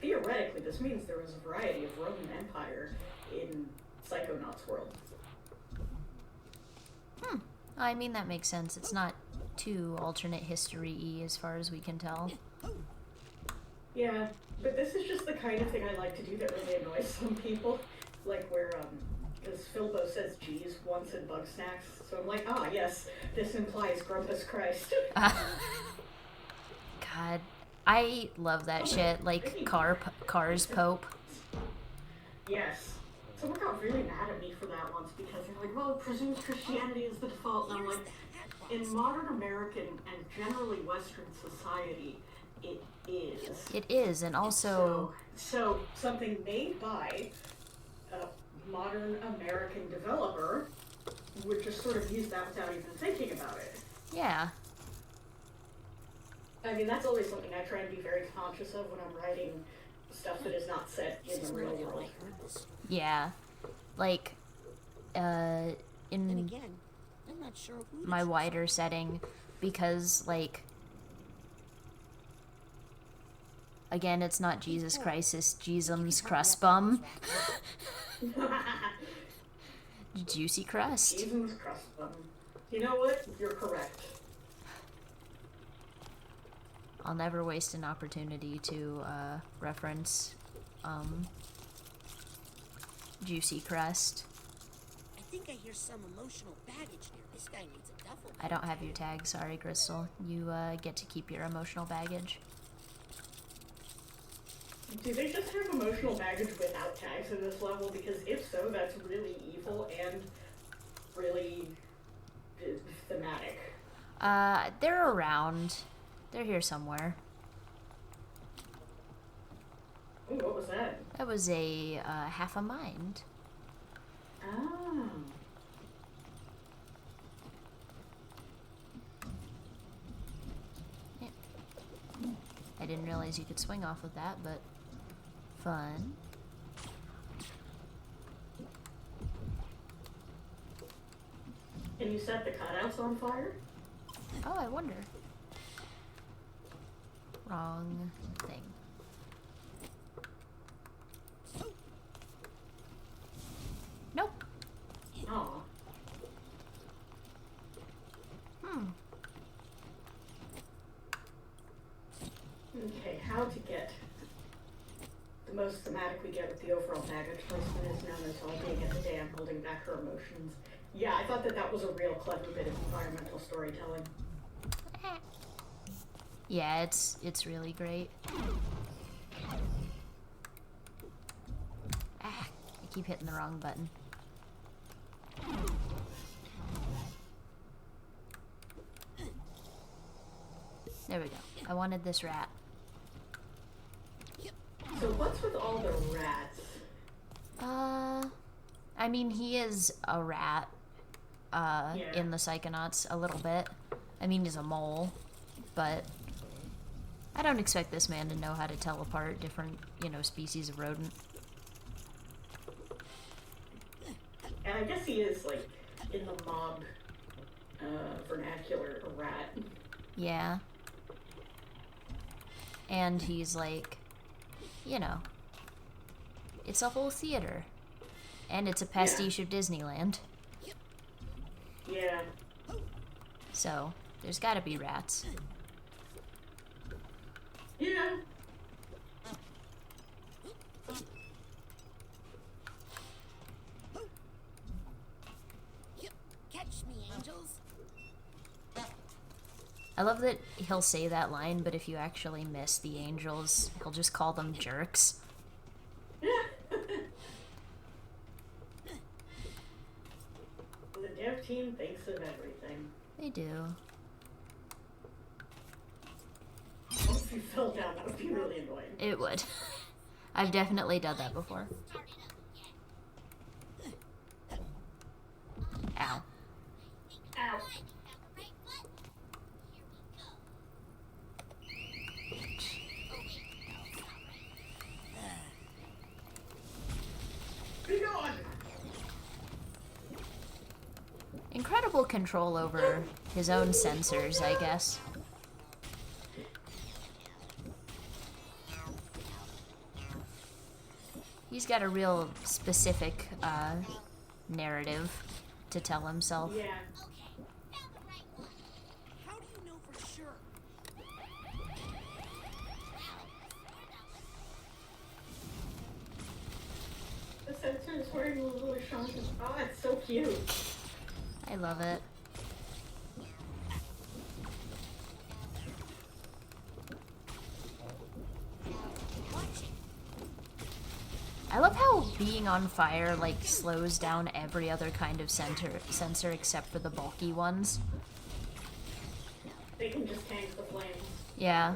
theoretically this means there was a variety of Roman Empire in Psychonauts world. I mean, that makes sense. It's not too alternate history-y as far as we can tell. Yeah, but this is just the kind of thing I like to do that really annoys some people. Like where, because Philbo says geez once in Bug Snacks, so I'm like, ah, yes, this implies Grumpus Christ. God, I love that shit. Like, Cars Pope. Yes. Someone got really mad at me for that once because they're like, well, it presumes Christianity is the default. And I'm like, in modern American and generally Western society, it is. It is, and also... So something made by a modern American developer would just sort of use that without even thinking about it. Yeah. I mean, that's always something I try and be very conscious of when I'm writing stuff that is not set in the real world. Yeah. Like, Then in again, I'm not sure who to my choose. wider setting, because, like, again, it's not Jesus Christ, it's Jesus's crust bum. Juicy crust. Season's crust button. You know what? You're correct. I'll never waste an opportunity to reference Juicy Crust. I think I hear some emotional baggage there. This guy needs a duffel. I don't have your tag, sorry, Crystal. You get to keep your emotional baggage. Do they just have emotional baggage without tags in this level? Because if so, that's really evil and really thematic. They're around. They're here somewhere. Ooh, what was that? That was a half a mind. Ah. Yeah. I didn't realize you could swing off with that, but fun. Can you set the cutouts on fire? Oh, I wonder. Wrong thing. Nope. Aw. Okay, how to get the most thematic we get with the overall baggage placement is known as all being at the dam holding back her emotions. Yeah, I thought that was a real clever bit of environmental storytelling. Yeah, it's really great. Ah, I keep hitting the wrong button. There we go. I wanted this rat. So what's with all the rats? I mean, he is a rat, Yeah. in the Psychonauts a little bit. I mean, he's a mole, but I don't expect this man to know how to tell apart different, species of rodent. And I guess he is, like, in the mob vernacular, a rat. Yeah. And he's like, it's a whole theater. And it's a pastiche of Disneyland. Yeah. So, there's gotta be rats. Yeah. Catch me, angels. I love that he'll say that line, but if you actually miss the angels, he'll just call them jerks. The dev team thinks of everything. They do. If you fell down, that would be really annoying. It would. I've definitely done that before. Ow. Ow. Be gone! Incredible control over his own sensors, I guess. He's got a real specific narrative to tell himself. Yeah. How do you know for sure? The sensor is wearing a little Shonda. Oh, it's so cute. I love it. I love how being on fire, like, slows down every other kind of sensor except for the bulky ones. They can just tank the flames. Yeah.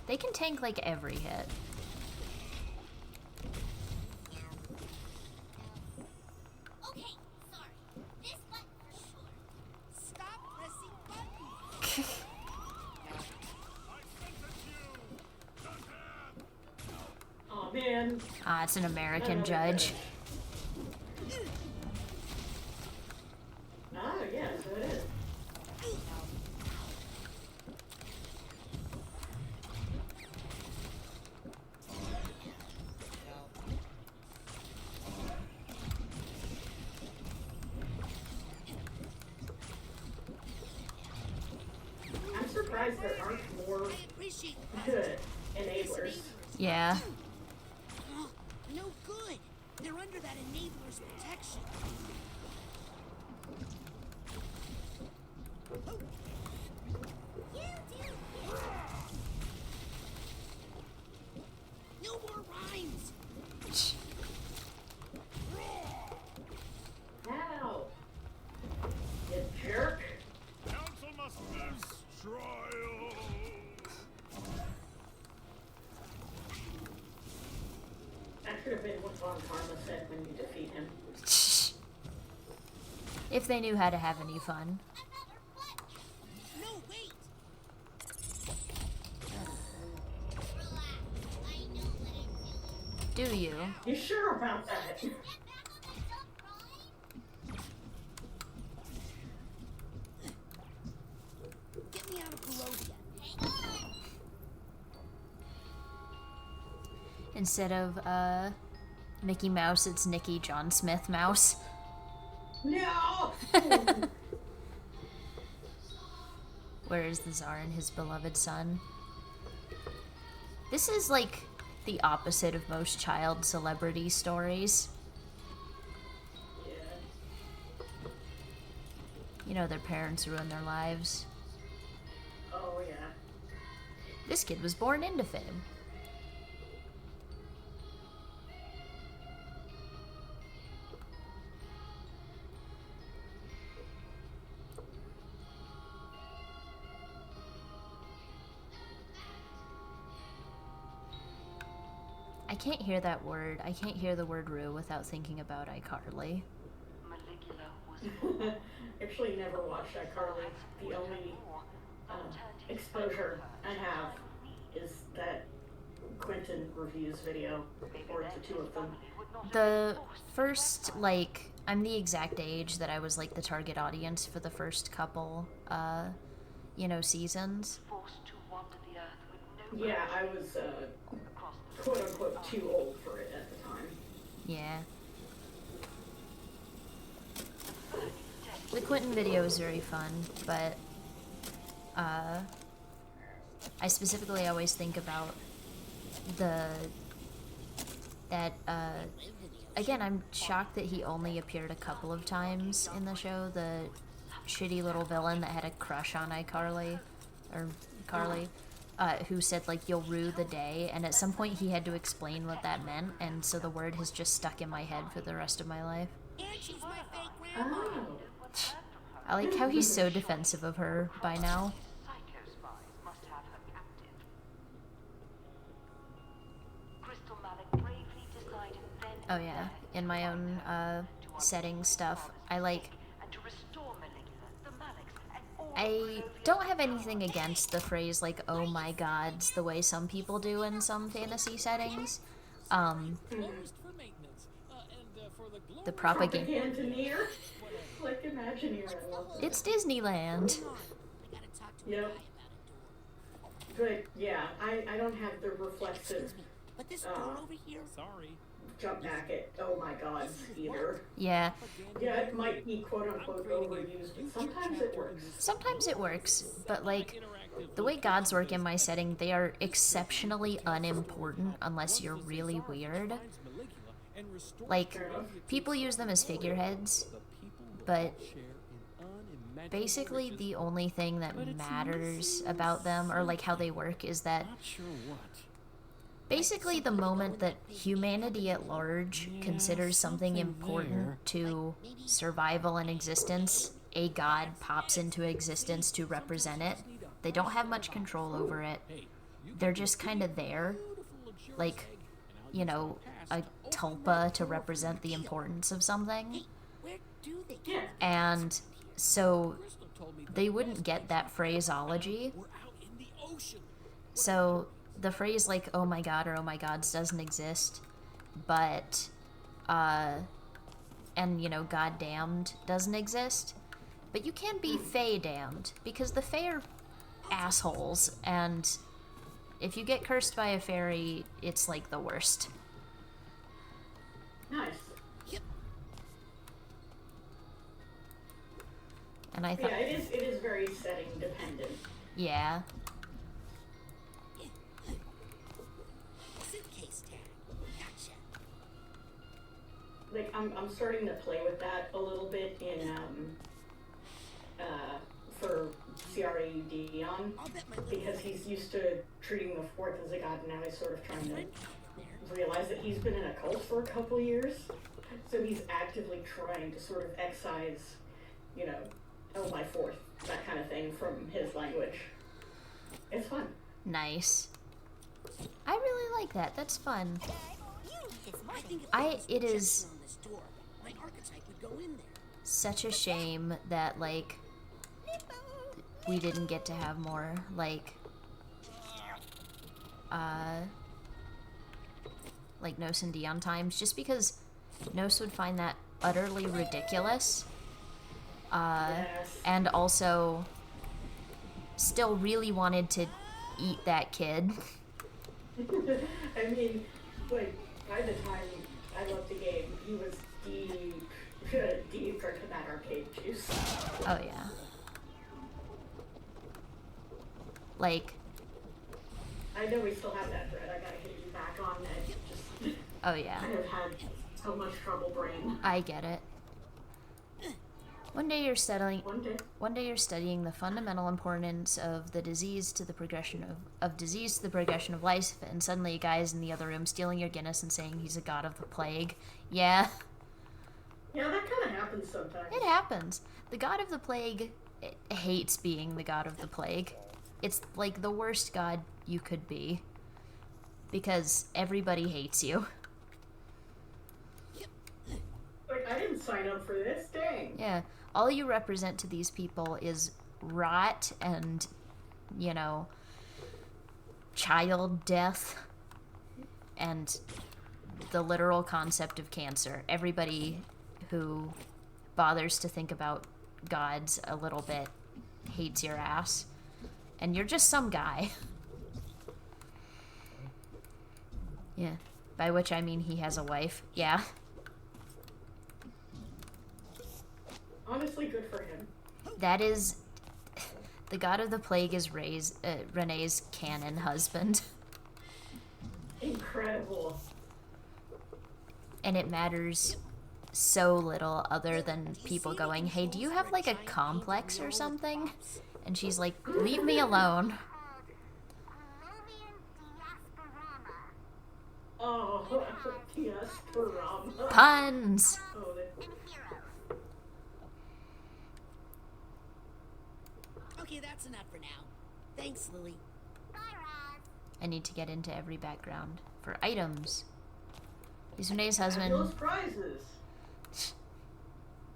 They can tank, like, every hit. American. Ah, it's an American judge. Ah, yeah, so it is. I'm surprised there aren't more good enablers. Yeah. No good. They're under that enabler's protection. No more rhymes. Ow! You jerk! Council must trial. That should have been what Von Karma said when you defeat him. If they knew how to have any fun. No, wait. Do you? You sure about that? Get me out of Barovia. Instead of, Mickey Mouse, it's Nicky John Smith Mouse. No! Where is the Tsar and his beloved son? This is like the opposite of most child celebrity stories. Yeah. You know, their parents ruin their lives. Oh, yeah. This kid was born into fame. I can't hear that word. I can't hear the word Rue without thinking about iCarly. Maligula was Actually, never watched iCarly. The only exposure I have is that Quentin reviews video, or the two of them. The first, like, I'm the exact age that I was, like, the target audience for the first couple, seasons. forced to wander the earth with no Yeah, I was, quote unquote, too old for it at the time. Yeah. The Quentin video is very fun, but, I specifically always think about again, I'm shocked that he only appeared a couple of times in the show, the shitty little villain that had a crush on iCarly, or Carly, who said, like, you'll rue the day, and at some point he had to explain what that meant, and so the word has just stuck in my head for the rest of my life. And she's my fake grandma. Oh. I like how he's so defensive of her by now. Psycho spies must have her captive. Crystal Malik bravely decided then Oh and yeah, there in my own, setting stuff, I like... and to restore Maligula, the Maliks, and all I don't have anything against the phrase, like, oh my gods, the way some people do in some fantasy settings. Closed for maintenance. And for the glory. The propaganda... Propagandaneer? Like Imagineer, I love that. It's Disneyland. I gotta talk to a Yep. guy about But, yeah, I don't have the reflexive it. But this door over here. Sorry. jump back at, oh my god, either. Yeah, Yeah, it might be quote unquote overused, but sometimes it works. sometimes it works, but, like, the way gods work in my setting, they are exceptionally unimportant unless you're really weird. Like, people use them as figureheads, but basically the only thing that matters about them, or like how they work, is that basically the moment that humanity at large considers something important to survival and existence, a god pops into existence to represent it. They don't have much control over it. They're just kind of there, like, you know, a tulpa to represent the importance of something. Where do they Yeah. And so they wouldn't get that phraseology. We're out in the ocean. So the phrase like, oh my god or oh my gods doesn't exist. but, and, you know, God damned doesn't exist. But you can be Fae damned, because the Fae are assholes, and if you get cursed by a fairy, it's like the worst. Nice. And I thought, Yeah, it is very setting dependent. yeah. Suitcase tag. Gotcha. Like I'm starting to play with that a little bit in for CRA Dion, because he's used to treating the fourth as a god, and now he's sort of trying to realize that he's been in a cult for a couple years, so he's actively trying to sort of excise, you know, oh my fourth, that kind of thing from his language. It's fun. Nice. I really like that. That's fun. I think if It is on this door, my archetype would go in there. such a shame that, like, we didn't get to have more, like Nos and Dion times, just because Nos would find that utterly ridiculous, Yes. and also still really wanted to eat that kid. I mean, like, by the time I left the game, he was deep drinking that arcade juice. Oh yeah. Like, I know we still have that thread. I gotta get you back on it. Just oh yeah. I have had so much trouble brain. I get it. One day you're One day. you're studying the fundamental importance of the disease to the progression of disease to the progression of life, and suddenly a guy is in the other room stealing your Guinness and saying he's a god of the plague. Yeah, Yeah, that kind of happens sometimes. it happens. The god of the plague hates being the god of the plague. It's like the worst god you could be, because everybody hates you. Like, I didn't sign up for this. Dang. Yeah, all you represent to these people is rot and, you know, child death and the literal concept of cancer. Everybody who bothers to think about gods a little bit hates your ass. And you're just some guy. Yeah, by which I mean he has a wife. Yeah. Honestly, good for him. That is... The god of the plague is Renee's canon husband. Incredible. And it matters so little other than people going, hey, do you have like a complex or something? And she's like, leave me alone. Oh, yes, Parama. Puns! Oh, Okay, that's enough for now. Thanks, Lily. I need to get into every background for items. He's Renee's those husband. prizes.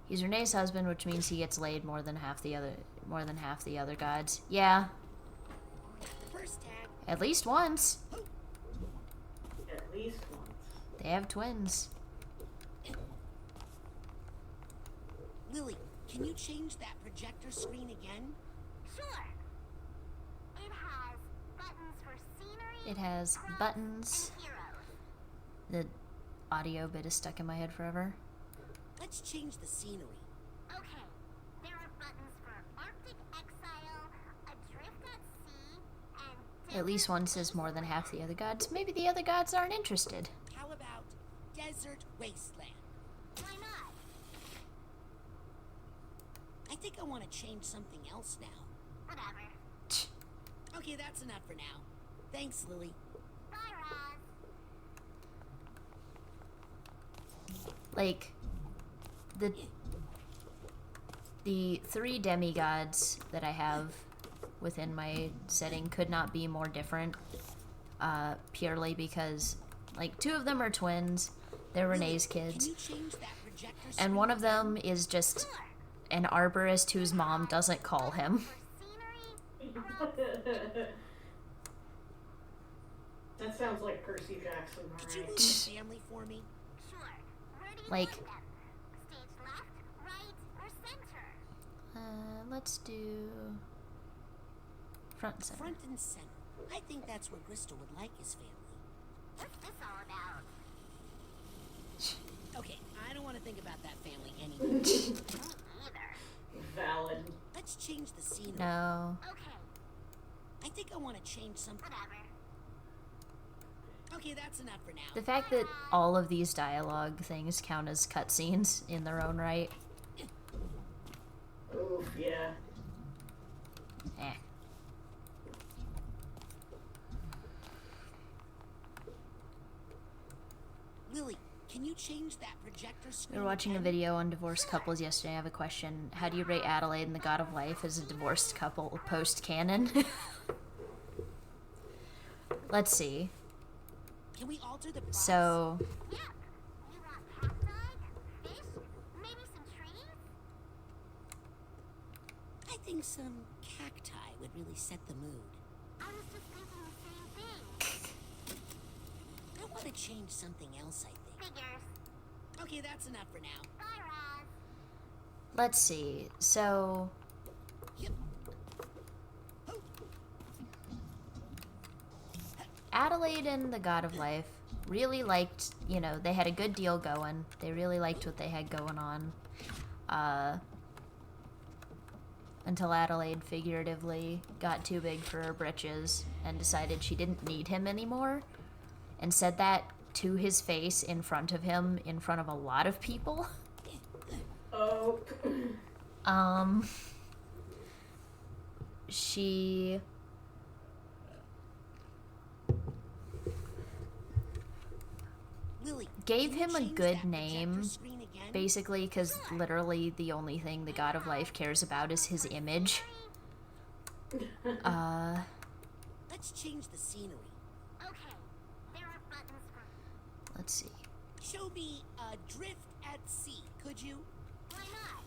He's Renee's husband, which means he gets laid more than half the other gods. Yeah, First tag. at least once. At least once. They have twins. Lily, can you change that projector screen again? Sure. It has buttons for scenery. It has props, buttons. and heroes. The audio bit is stuck in my head forever. Let's change the scenery. Okay. There are buttons for Arctic exile, adrift at sea, and At least one says more than half the other gods. Maybe the other gods aren't interested. How about desert wasteland? why not? I think I want to change something else now. Whatever. Okay, that's enough for now. Thanks, Lily. Bye, Raz. Like, the three demigods that I have within my setting could not be more different, purely because, like, two of them are twins. They're Renee's kids. Can you change that projector And screen one of again? them is just an arborist whose mom doesn't call him. For scenery, That sounds like Percy Jackson, Could you alright. move the family for me? Sure. Where do you Like- want them? Stage left, right, or center? Let's do front and center. Front and center. I think that's where Bristol would like his family. What's this all about? Okay, I don't want to think about that family anymore. Me either. Valid. Let's change the scenery. No. Okay, I think I want to change something. whatever. Okay, that's enough for now. The fact that all of these dialogue things count as cutscenes in their own right. Oof, yeah. Eh. Lily, can you change that projector screen? We were watching a again? video on divorced couples yesterday. I have a question. How do you rate Adelaide and the God of Life as a divorced couple post-canon? Let's see. Can we alter the props? So, Yep. You want cacti, fish, maybe some trees? I think some cacti would really set the mood. I was just thinking the same thing. I want to change something else, I think. Figures. Okay, that's enough for now. Bye, Raz. let's see. So, Yep. Adelaide and the God of Life really liked, you know, they had a good deal going. They really liked what they had going on. Until Adelaide figuratively got too big for her britches and decided she didn't need him anymore. And said that to his face in front of him, in front of a lot of people. Oh. She Lily, gave can you change him a that good projector name, screen again? basically, because literally the only thing the God of Life cares about is his image. Let's change the scenery. Okay, there are buttons for... Let's see. Show me Drift at Sea, could you? Why not?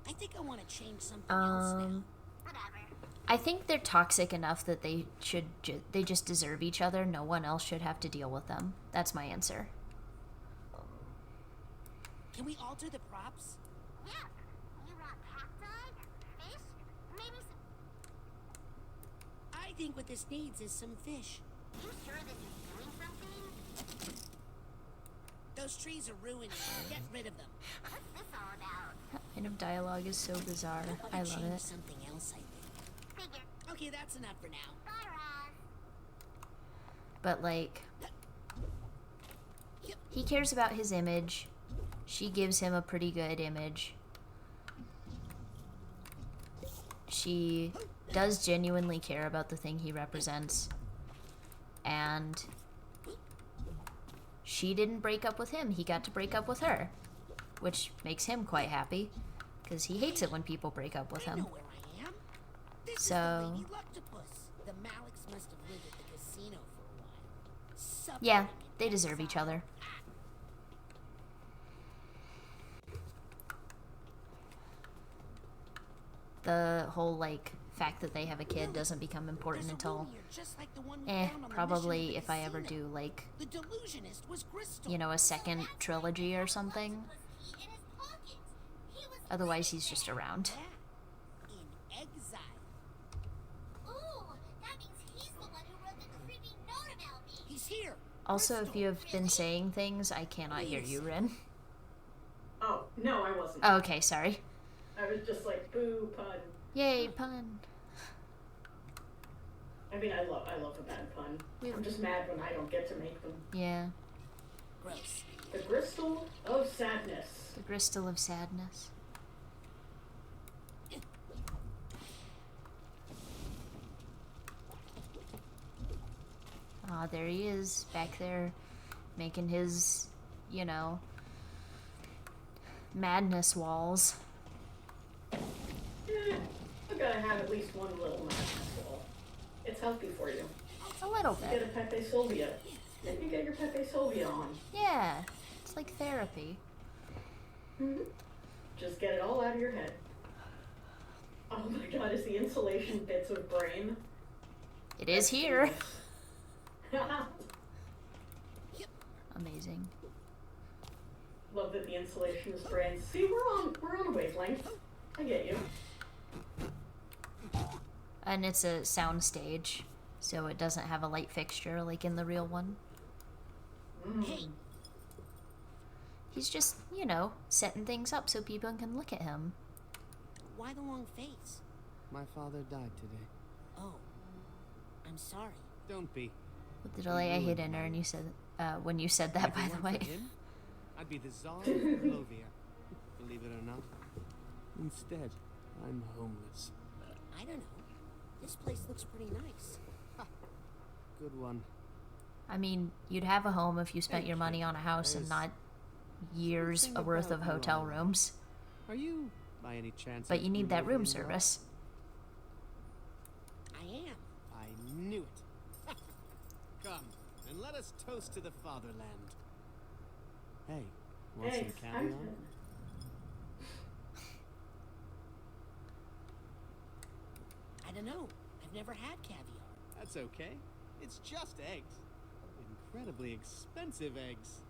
I think I want to change something else now. Whatever. I think they're toxic enough that they should they just deserve each other. No one else should have to deal with them. That's my answer. Can we alter the props? Yep. You want cacti, fish, maybe some... I think what this needs is some fish. You sure this is doing something? Those trees are ruining it. Get rid of them. What's this all about? That kind of dialogue is so bizarre. want I to love change it. something else, I think. Figure. Okay, that's enough for now. Bye, Raz. But like, he cares about his image. She gives him a pretty good image. She does genuinely care about the thing he represents. And she didn't break up with him. He got to break up with her. Which makes him quite happy. Because he hates it when people break up with I him. know where I am. This is So- the Lady Luctopus. The Maliks must have lived at the casino for a while. Suffering Yeah, in they deserve each exile. other. The whole, like, fact that they have a kid doesn't become important There's a until, room here just like the one we found on the probably mission to the if I ever casino. do, like, The delusionist was Crystal. you know, a second trilogy or something. Was he in his pocket? He was... Otherwise, he's just around. Yeah, in exile. Ooh, that means he's the one who wrote the creepy note about me. He's here. Also, if Crystal. you have been saying things, I cannot hear you, Rin. Oh, no, I wasn't. Oh, okay, sorry. I was just like, boo, pun. Yay, pun. I mean, I love a bad pun. I'm just mad when I don't get to make them. Yeah. Gross. The Bristol of Sadness. The Bristol of Sadness. Ah, there he is, back there, making his, you know, madness walls. You gotta have at least one little madness wall. It's healthy for you. A little Get bit. a Pepe Sylvia. Then you get your Pepe Sylvia on. Yeah, it's like therapy. Just get it all out of your head. Oh my god, is the insulation bits of brain? It is here. Yes. Amazing. Love that the insulation is brain. See, we're on a wavelength. I get you. And it's a sound stage, so it doesn't have a light fixture like in the real one. Hey, He's just, you know, setting things up so people can look at him. why the long face? My father died today. Oh, I'm sorry. Don't be. With the delay, I hit enter, and you said, when you said that, by If it the weren't way. for him, I'd be the Tsar of Barovia. Believe it or not. Instead, I'm homeless. I don't know. This place looks pretty nice. Good one. I mean, you'd have a home if you spent Hey, your money on a house and there's not years something worth of about you hotel all. rooms. Are you, by any chance, But a you need that room Barovian service. I am. I knew it. Come, and let us toast to the fatherland. Hey, want Thanks. some caviar? I don't know. I've never had caviar. That's okay. It's just eggs. Incredibly expensive eggs.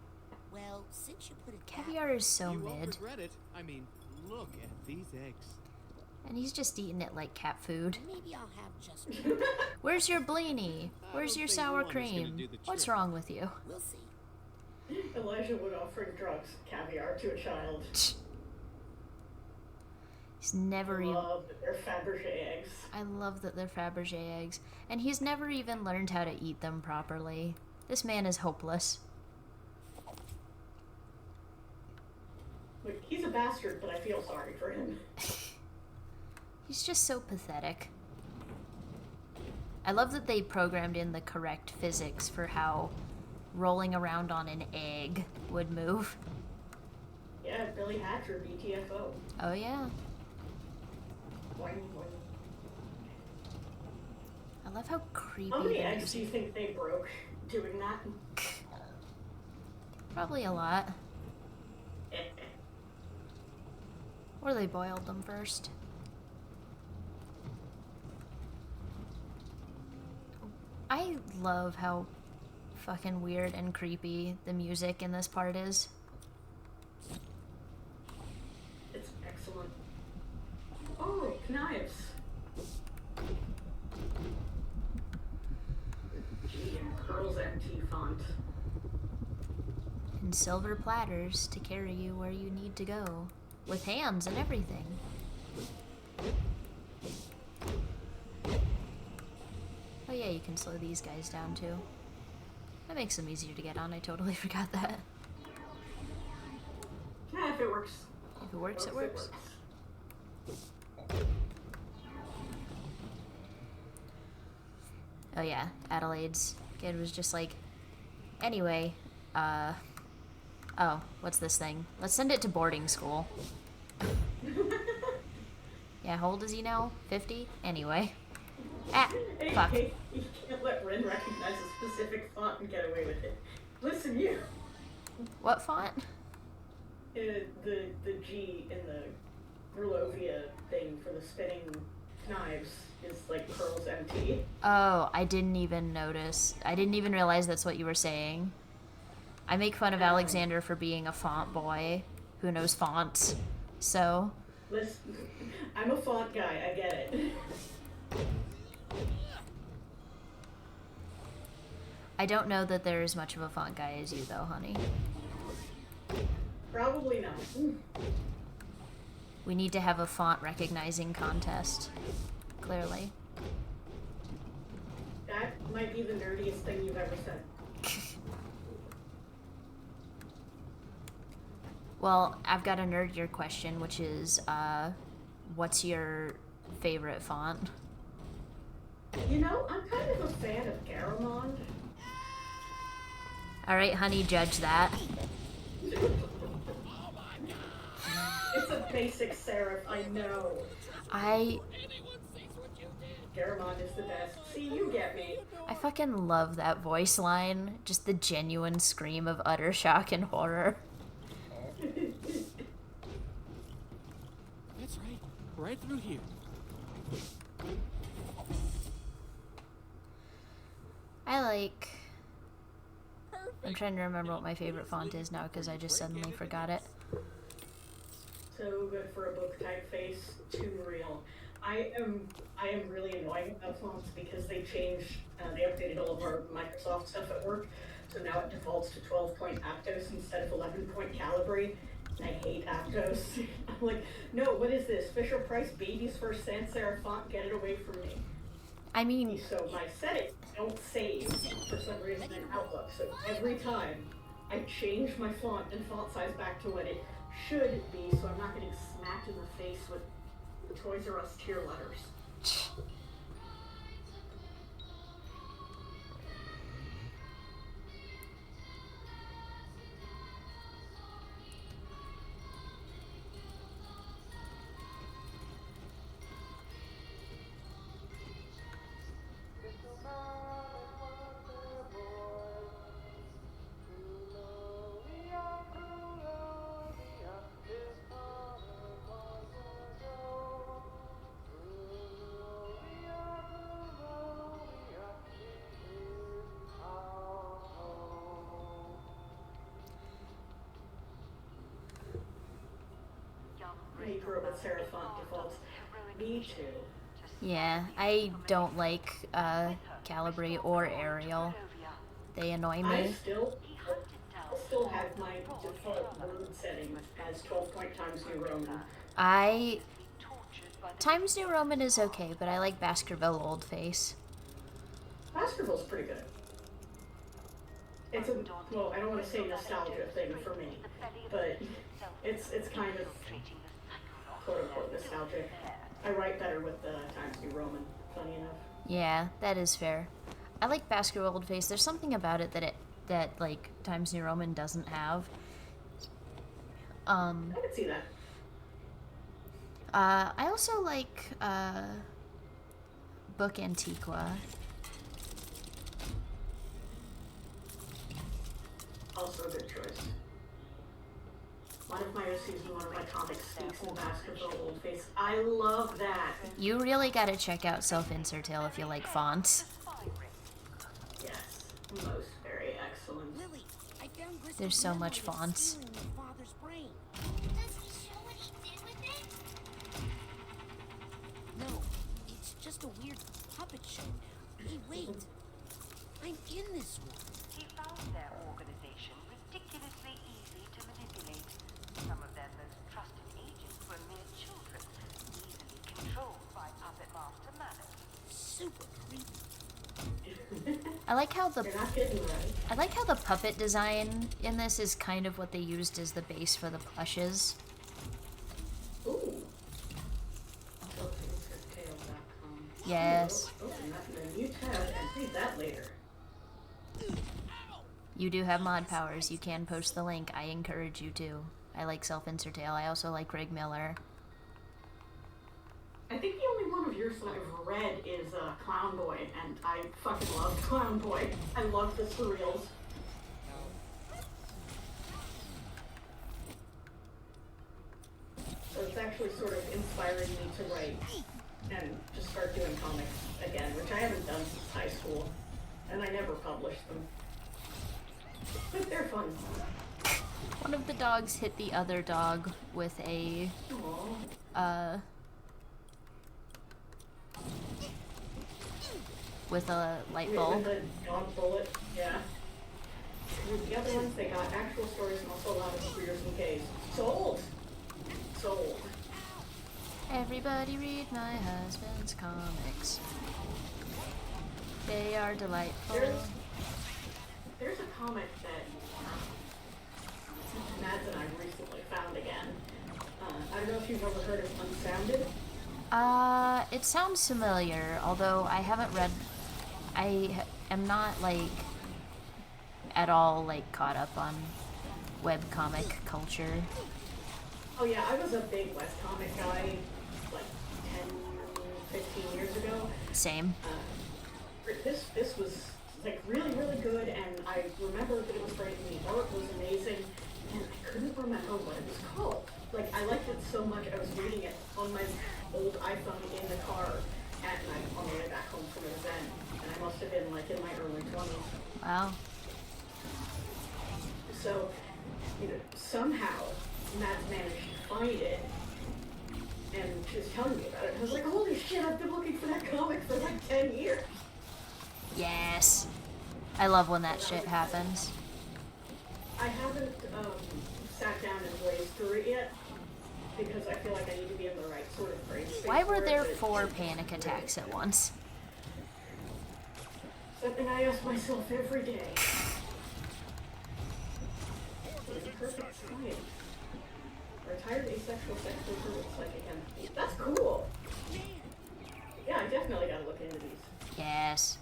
Well, since you put it that Caviar is so you won't mid. regret it. I mean, look at these eggs. And he's just eating it like cat food. maybe I'll have just Where's your blini? Where's don't your think sour one is gonna cream? do the What's trick. wrong with you? We'll see. Elijah Wood offering drugs, caviar to a child. He's never even... Love that they're Fabergé eggs. I love that they're Fabergé eggs. And he's never even learned how to eat them properly. This man is hopeless. Like, he's a bastard, but I feel sorry for him. He's just so pathetic. I love that they programmed in the correct physics for how rolling around on an egg would move. Yeah, Billy Hatcher, BTFO. Oh yeah. Boing, boing. I love how creepy How many the eggs do you music. think they broke doing that? Probably a lot. Or they boiled them first. I love how fucking weird and creepy the music in this part is. It's excellent. Oh, knives. Gee, and Pearl's MT font. And silver platters to carry you where you need to go. With hands and everything. Oh yeah, you can slow these guys down too. That makes them easier to get on. I totally forgot that. Yeah, if it works. If it works, it works. Oh yeah, Adelaide's kid was just like, anyway, oh, what's this thing? Let's send it to boarding school. Yeah, how old is he now? 50? Anyway. Ah, fuck. Hey, you can't let Ren recognize a specific font and get away with it. Listen, you. What font? The G in the Grulovia thing for the spinning knives is like Pearl's MT. Oh, I didn't even notice. I didn't even realize that's what you were saying. I make fun of Alexander for being a font boy who knows fonts. So, Listen, I'm a font guy, I get it. I don't know that they're as much of a font guy as you though, honey. Probably not. We need to have a font recognizing contest. Clearly. That might be the nerdiest thing you've ever said. Well, I've got a nerdier question, which is, what's your favorite font? You know, I'm kind of a fan of Garamond. Alright, honey, judge that. It's a basic serif, I know. Garamond is the best. See, you get me. I fucking love that voice line. Just the genuine scream of utter shock and horror. That's right. Right through here. I like... I'm trying to remember what my favorite font is now because I just suddenly forgot it. So good for a book typeface, too real. I am really annoyed about fonts because they changed, they updated all of our Microsoft stuff at work, so now it defaults to 12-point Aptos instead of 11-point Calibri. And I hate Aptos. I'm like, no, what is this? Fisher-Price Baby's First Sans Serif font? Get it away from me. I mean... So my settings don't save for some reason in Outlook, so every time I change my font and font size back to what it should be, so I'm not getting smacked in the face with the Toys R Us tier letters. Me grew up with serif font defaults. Me too. Yeah, I don't like Calibri or Arial. They annoy I me. still have my default word settings as 12-point Times New Roman. Times New Roman is okay, but I like Baskerville Old Face. Baskerville's pretty good. It's a, well, I don't want to say nostalgia thing for me, but it's kind of quote-unquote nostalgic. I write better with the Times New Roman, funny enough. Yeah, that is fair. I like Baskerville Old Face. There's something about it that like Times New Roman doesn't have. I can see that. I also like Book Antiqua. Also a good choice. One of my OCs and one of my comics speaks in Baskerville Old Face. I love that. You really gotta check out Self-Insert Tale if you like fonts. Yes, most very excellent. Lily, I found There's so much fonts. in your father's brain. Does he show what he did with it? No, it's just a weird puppet show. Hey, wait. I'm in this one. He found their organization ridiculously easy to manipulate. Some of their most trusted agents were mere children, easily controlled by Puppet Master Manners. Super creepy. I like how You're not getting right. I like how the puppet design in this is kind of what they used as the base for the plushes. Ooh. Self-inserttale.com. Yes. Open that in a new tab and read that later. You do have mod powers. You can post the link. I encourage you to. I like Self-Insert Tale. I also like Greg Miller. I think the only one of yours that I've read is Clown Boy, and I fucking love Clown Boy. I love the surreals. So it's actually sort of inspiring me to write and just start doing comics again, which I haven't done since high school, and I never published them. But they're fun. One of the dogs hit the other dog with a with a light bulb. With a dog bullet, yeah. With the other ones, they got actual stories and also a lot of readers and Ks. Sold! Sold. Everybody read my husband's comics. They are delightful. There's a comic that Mads and I recently found again. I don't know if you've ever heard of Unsounded. It sounds familiar, although I haven't read. I am not like at all like caught up on webcomic culture. Oh yeah, I was a big webcomic guy like 10, 15 years ago. Same. This was like really, really good, and I remember that it was great, and the art was amazing, and I couldn't remember what it was called. Like, I liked it so much, I was reading it on my old iPhone in the car, at night on the way back home from an event, and I must have been like in my early 20s. Wow. So, somehow Matt managed to find it, and she was telling me about it. I was like, holy shit, I've been looking for that comic for like 10 years. Yes. I love when that shit happens. I haven't sat down and blazed through it yet, because I feel like I need to be in the right sort of brain space. Why were for it, there but 4 panic attacks at once? Something I ask myself every day. It's a perfect science. Retired asexual sex worker with psychic empathy. That's cool. Yeah, I definitely gotta look into these. Yes.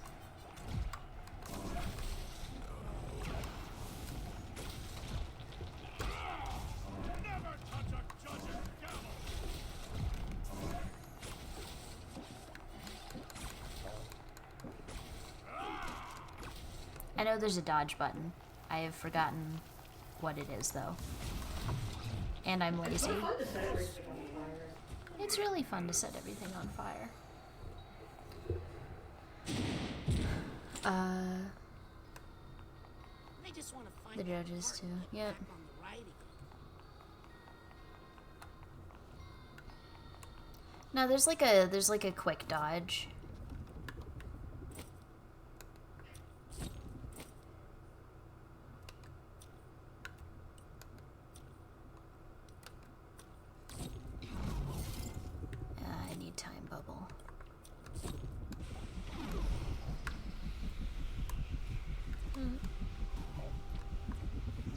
I know there's a dodge button. I have forgotten what it is, though. And I'm It's lazy. not fun to set everything on fire. It's really fun to set everything on fire. I just want to find The that judges, part too. and get Yep. back on the ride again. No, there's like a quick dodge. I need time bubble.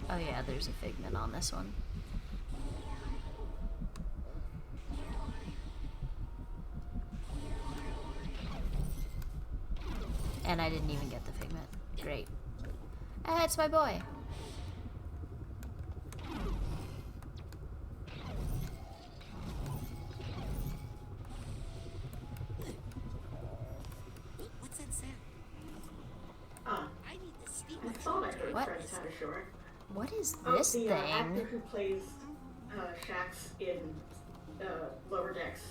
Oh yeah, there's a figment on this one. And I didn't even get the figment. Great. Ah, it's my boy. What's that sound? Ah, I need the steam. I thought I heard What? Fred Shore. What is Oh, this the actor thing? who plays Shax in Lower Decks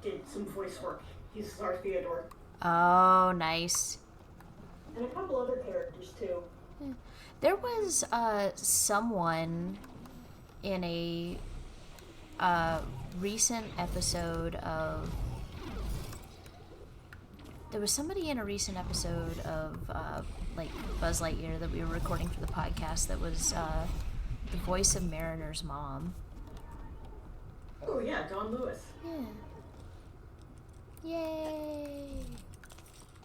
did some voice work. He's Czar Theodore. Oh, nice. And a couple other characters, too. There was someone in a recent episode of... There was somebody in a recent episode of like Buzz Lightyear that we were recording for the podcast that was the voice of Mariner's mom. Oh, yeah, Don Lewis. Yeah. Yay!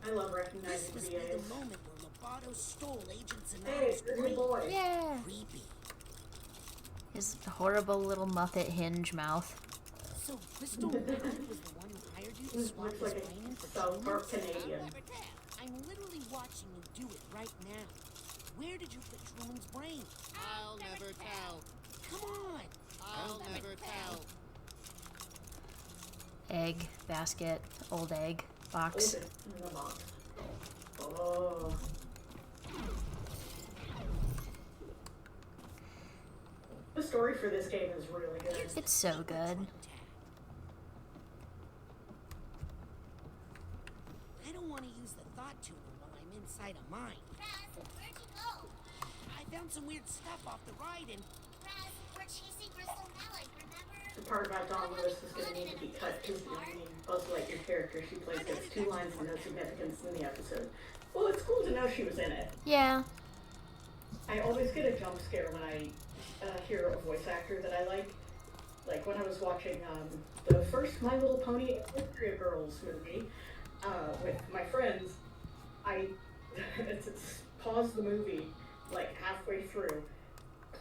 I love This recognizing must be the VAs. moment where Lobato stole Agent Hey, Zanotto's good brain. boy. Yeah. Creepy. His horrible little Muppet hinge mouth. So Crystal Method was the one who hired you to This swap looks his like brain in for a South Park Truman's? Canadian. I'm literally watching you do it right now. Where did you put Truman's brain? I'll never tell. Come on. I'll never tell. Egg, basket, old egg, box. Open in the box. Oh. The story for this game is really good. It's so good. I don't want to use the thought tuner while I'm inside a mine. Raz, where'd you go? I found some weird stuff off the ride and Raz, we're chasing Crystal Mallet, remember? The part about Dawn Lewis is going to need to be cut because the only Buzz Lightyear character she plays gets 2 lines and no significance in the episode. Well, it's cool to know she was in it. Yeah. I always get a jump scare when I hear a voice actor that I like. Like when I was watching the first My Little Pony Area Girls movie with my friends, I paused the movie like halfway through,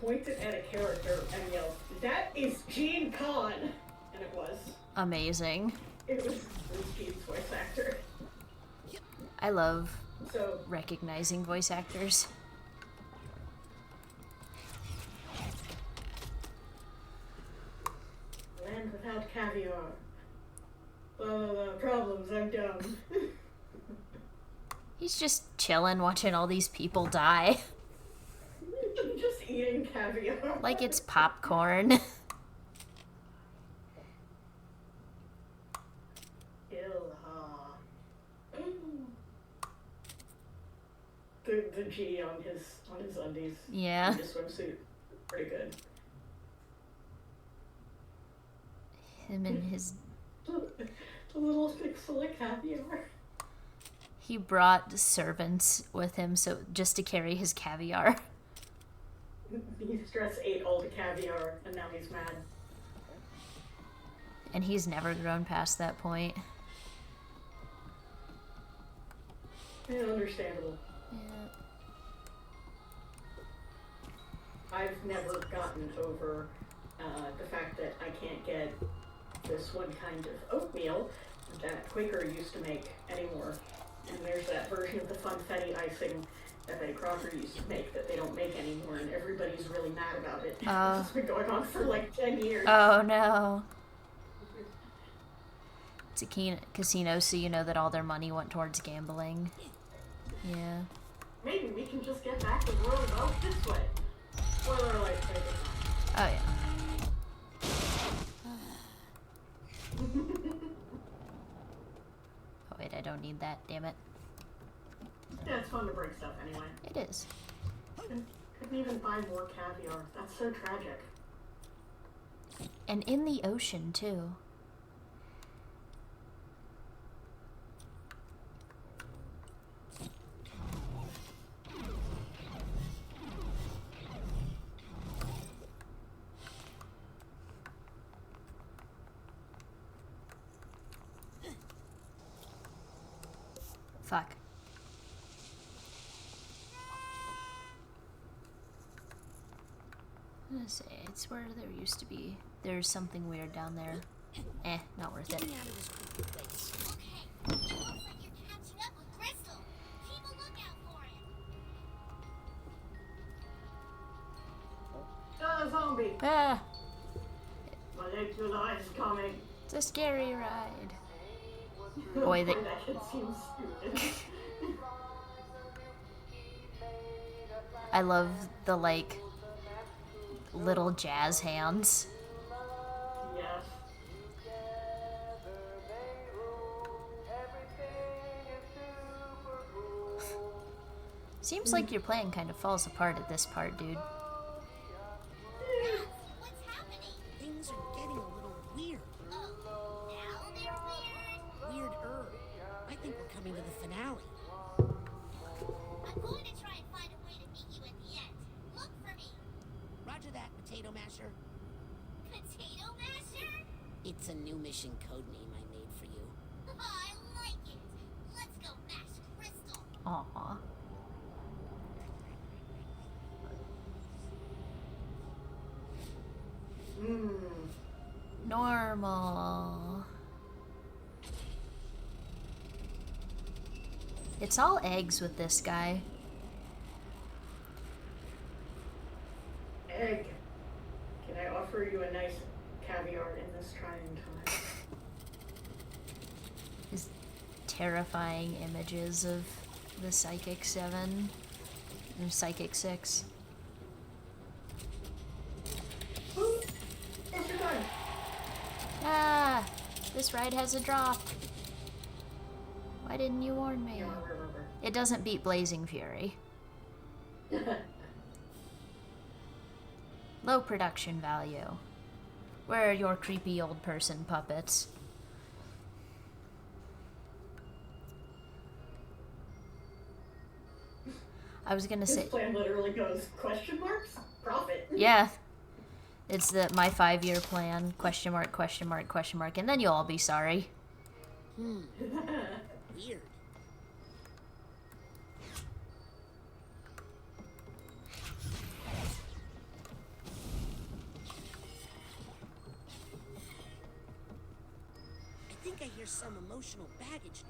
pointed at a character and yelled, "That is Gene Khan!" And it was. Amazing. It was Gene's voice actor. I love So, recognizing voice actors. land without caviar. Blah, blah, blah. Problems, I'm dumb. He's just chilling watching all these people die. Just eating caviar. Like it's popcorn. Ill The G on his undies. Yeah. And his swimsuit. Pretty good. Him and his... The little thing full of caviar. He brought servants with him so just to carry his caviar. He stress ate all the caviar, and now he's mad. And he's never grown past that point. Yeah, understandable. Yeah. I've never gotten over the fact that I can't get this one kind of oatmeal that Quaker used to make anymore. And there's that version of the funfetti icing that Betty Crocker used to make that they don't make anymore, and everybody's really mad about it. It's been going on for like 10 years. Oh no. It's a casino, so you know that all their money went towards gambling. Yeah. Maybe we can just get back the world out this way. Spoiler alert, Oh yeah. Oh wait, I don't need that, damn it. Yeah, it's fun to break stuff anyway. It is. Couldn't even buy more caviar. That's so tragic. And in the ocean, too. Fuck. I'm gonna say, it's where there used to be. There's something weird down there. Not worth it. Okay, it looks like you're catching up with Crystal. Keep a lookout for him. Zombie! Ah! My leg to the eyes is coming. It's a scary ride. Boy, that shit seems stupid. I love the, like, little jazz hands. Yes. Seems like your plan kind of falls apart at this part, dude. What's happening? Things are getting a little weird. Oh, now they're weird? Weirder. I think we're coming to the finale. I'm going to try and find a way to meet you at the end. Look for me. Roger that, Potato Masher. Potato Masher? It's a new mission code name I made for you. I like it. Let's go mash Crystal. Aww. Normal. It's all eggs with this guy. Egg. Can I offer you a nice caviar in this trying time? His terrifying images of the Psychic 7 and Psychic 6. Ooh, it's your time. Ah! This ride has a drop. Why didn't you warn me? Yeah, I remember. It doesn't beat Blazing Fury. Low production value. Where are your creepy old person puppets? I was gonna His say... plan literally goes, question marks? Profit. Yeah. It's my 5-year plan. Question mark, question mark, question mark. And then you'll all be sorry. Weird. I think I hear some emotional baggage.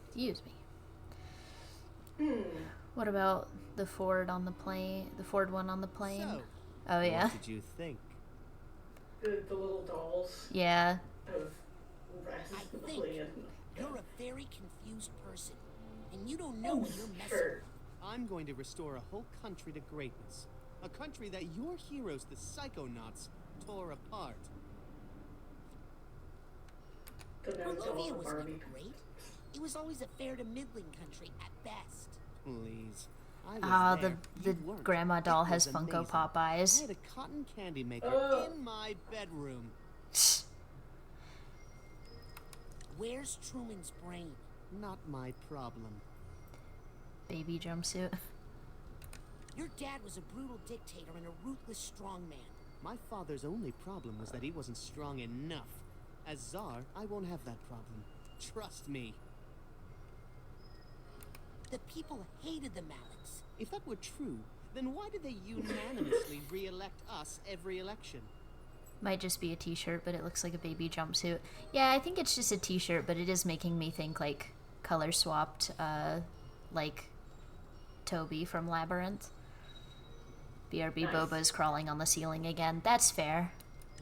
Excuse me. What about the Ford on the plane? The Ford one on the plane? So, Oh, yeah? what did you think? The little dolls Yeah. of I Wesley and... You're a very confused person, and you don't know what you're messing Sure. with. I'm going to restore a whole country to greatness. A country that your heroes, the Psychonauts, tore apart. The no Barovia dolls of was never Barbie. great. It was always a fair to middling country at best. Please. I was Ah, there. the You weren't. grandma doll It has was Funko amazing. Pop I eyes. had a cotton candy maker in my bedroom. Where's Truman's brain? Not my problem. Baby jumpsuit. Your dad was a brutal dictator and a ruthless strongman. My father's only problem was that he wasn't strong enough. As Tsar, I won't have that problem. Trust me. The people hated the Maliks. If that were true, then why did they unanimously re-elect us every election? Might just be a t-shirt, but it looks like a baby jumpsuit. Yeah, I think it's just a t-shirt, but it is making me think, like, color swapped, like Toby from Labyrinth. BRB Nice. Boba is crawling on the ceiling again. That's fair.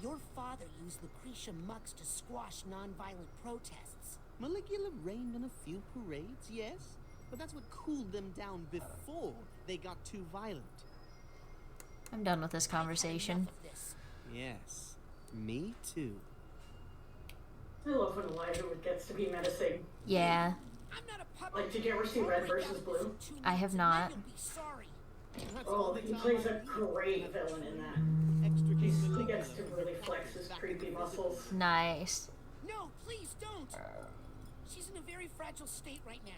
Your father used Lucretia mugs to squash nonviolent protests. Maligula rained on a few parades, yes? But that's what cooled them down before they got too violent. I'm done with this conversation. Enough of this. Yes, me too. I love when Elijah gets to be menacing. Yeah, I'm not a puppet. Like, did you ever see Red vs. Blue? I have not. You'll be sorry. That's Oh, all the he time plays I a need. great villain in that. Extricate He Maligula gets to from really the flex his back of creepy the muscles. Nice. No, please don't. She's in a very fragile state right now.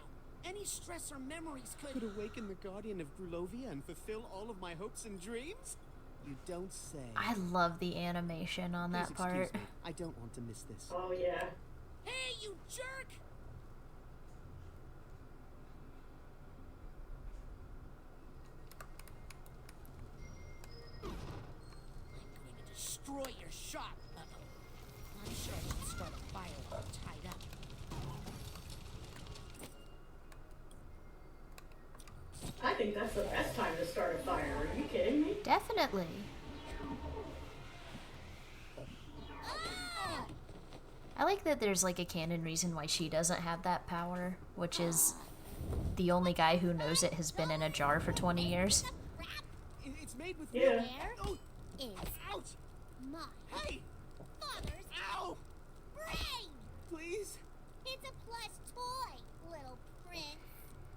Any stress or memories Could awaken the guardian of Grulovia and fulfill all of my hopes and dreams? You don't say. I love the animation on Please that part. excuse me. I don't want to miss this. Oh, yeah. Hey, you jerk! I'm going to destroy your shop. Uh-oh. I'm sure I should start a fire while I'm tied up. I think that's the best time to start a fire. Are you kidding me? Definitely. I like that there's like a canon reason why she doesn't have that power, which is the only guy who knows it has been in a jar for 20 years. It's made with Yeah. real- Oh, Is ouch! my Hey! father's Ow! brain! Please? It's a plush toy, little prince.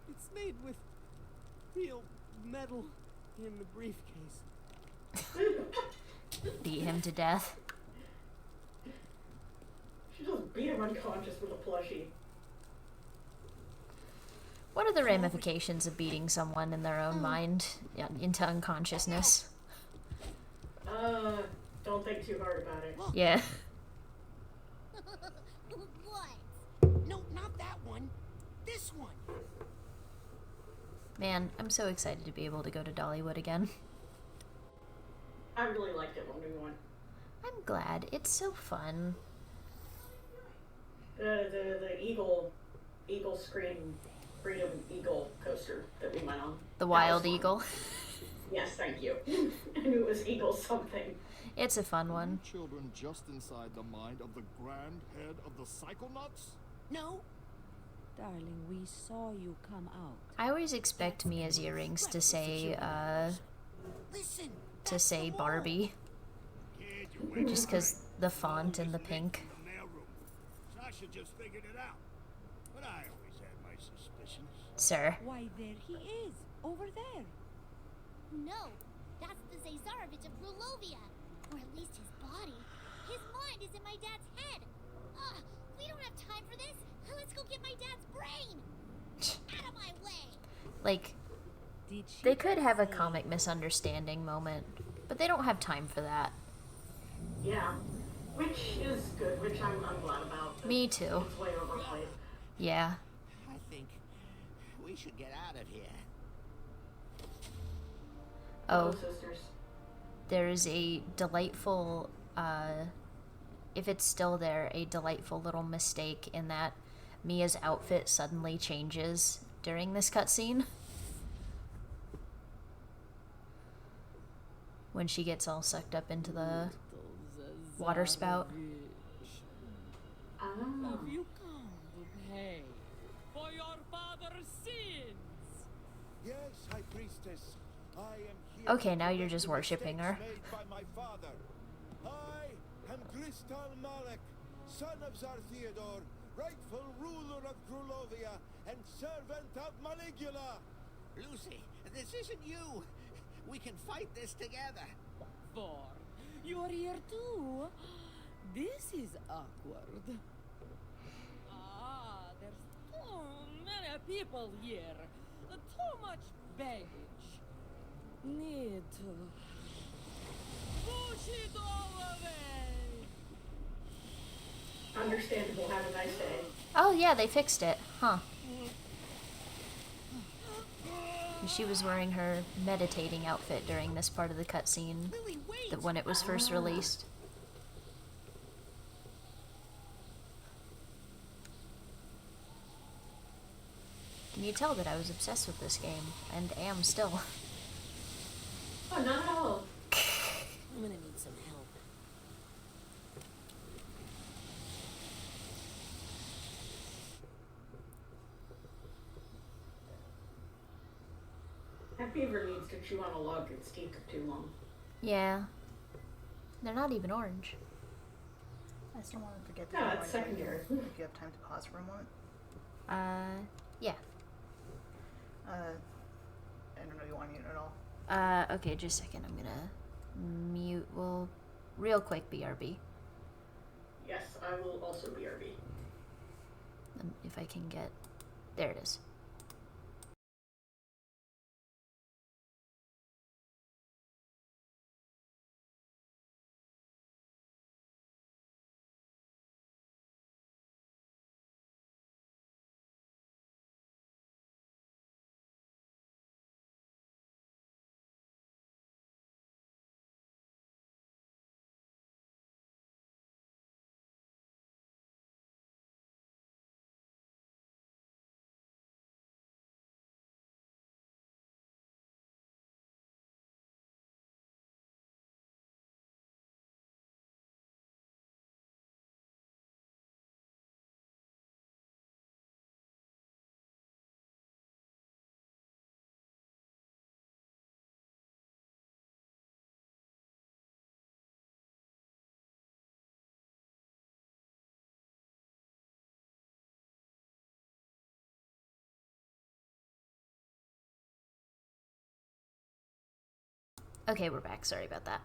It's made with real metal in the briefcase. Beat him to death. She just beat him unconscious with a plushie. What are the ramifications of beating someone in their own mind into unconsciousness? Don't think too hard about it. Yeah. What? No, not that one. This one. Man, I'm so excited to be able to go to Dollywood again. I really liked it when we went. I'm glad. It's so fun. The Eagle Scream Freedom Eagle coaster that we went on. The That Wild was fun. Eagle. Yes, thank you. I knew it was Eagle something. It's a fun one. Children just inside the mind of the grand head of the Psychonauts? No. Darling, we saw you come out. I always expect Mia's earrings to say, Listen. to say Barbie. Kid, you're waking Just because the font and the pink. from the mailroom. Sasha just figured it out. But I always had my suspicions. Sir. Why, there he is, over there. No, that's the Zazarovich of Grulovia. Or at least his body. His mind is in my dad's head. We don't have time for this. Let's go get my dad's brain. Out of my way. Like, Did she they could have a say- comic misunderstanding moment, but they don't have time for that. Yeah. Which is good, which I'm glad about. Me too. It's way overplayed. Yeah. I think we should get out of here. Oh, Sisters. there's a delightful, if it's still there, a delightful little mistake in that Mia's outfit suddenly changes during this cutscene. When she gets all sucked up into the water spout. Ah. Have you come to pay for your father's sins? Yes, High Priestess. I am here. Okay, to now you're correct just the worshipping her. mistakes made by my father. I am Gristal Malek, son of Tsar Theodore, rightful ruler of Grulovia and servant of Maligula. Lucy, this isn't you. We can fight this together. For you're here too. This is awkward. Ah, there's too many people here. Too much baggage. Need to push it all away. Understandable. Have a nice day. Oh yeah, they fixed it. Huh. And she was wearing her meditating outfit during this part of the cutscene when it was first released. Can you tell that I was obsessed with this game, and am still? Oh, not at all. I'm gonna need some help. That beaver needs to chew on a log. Its teeth are too long. Yeah. They're not even orange. I still want to forget No, that. it's secondary. Do you have time to pause for a moment? Yeah. I don't know if you want to mute at all. Okay, just a second. I'm gonna mute. Well, real quick, BRB. Yes, I will also BRB. If I can get... There it is. Okay, we're back. Sorry about that.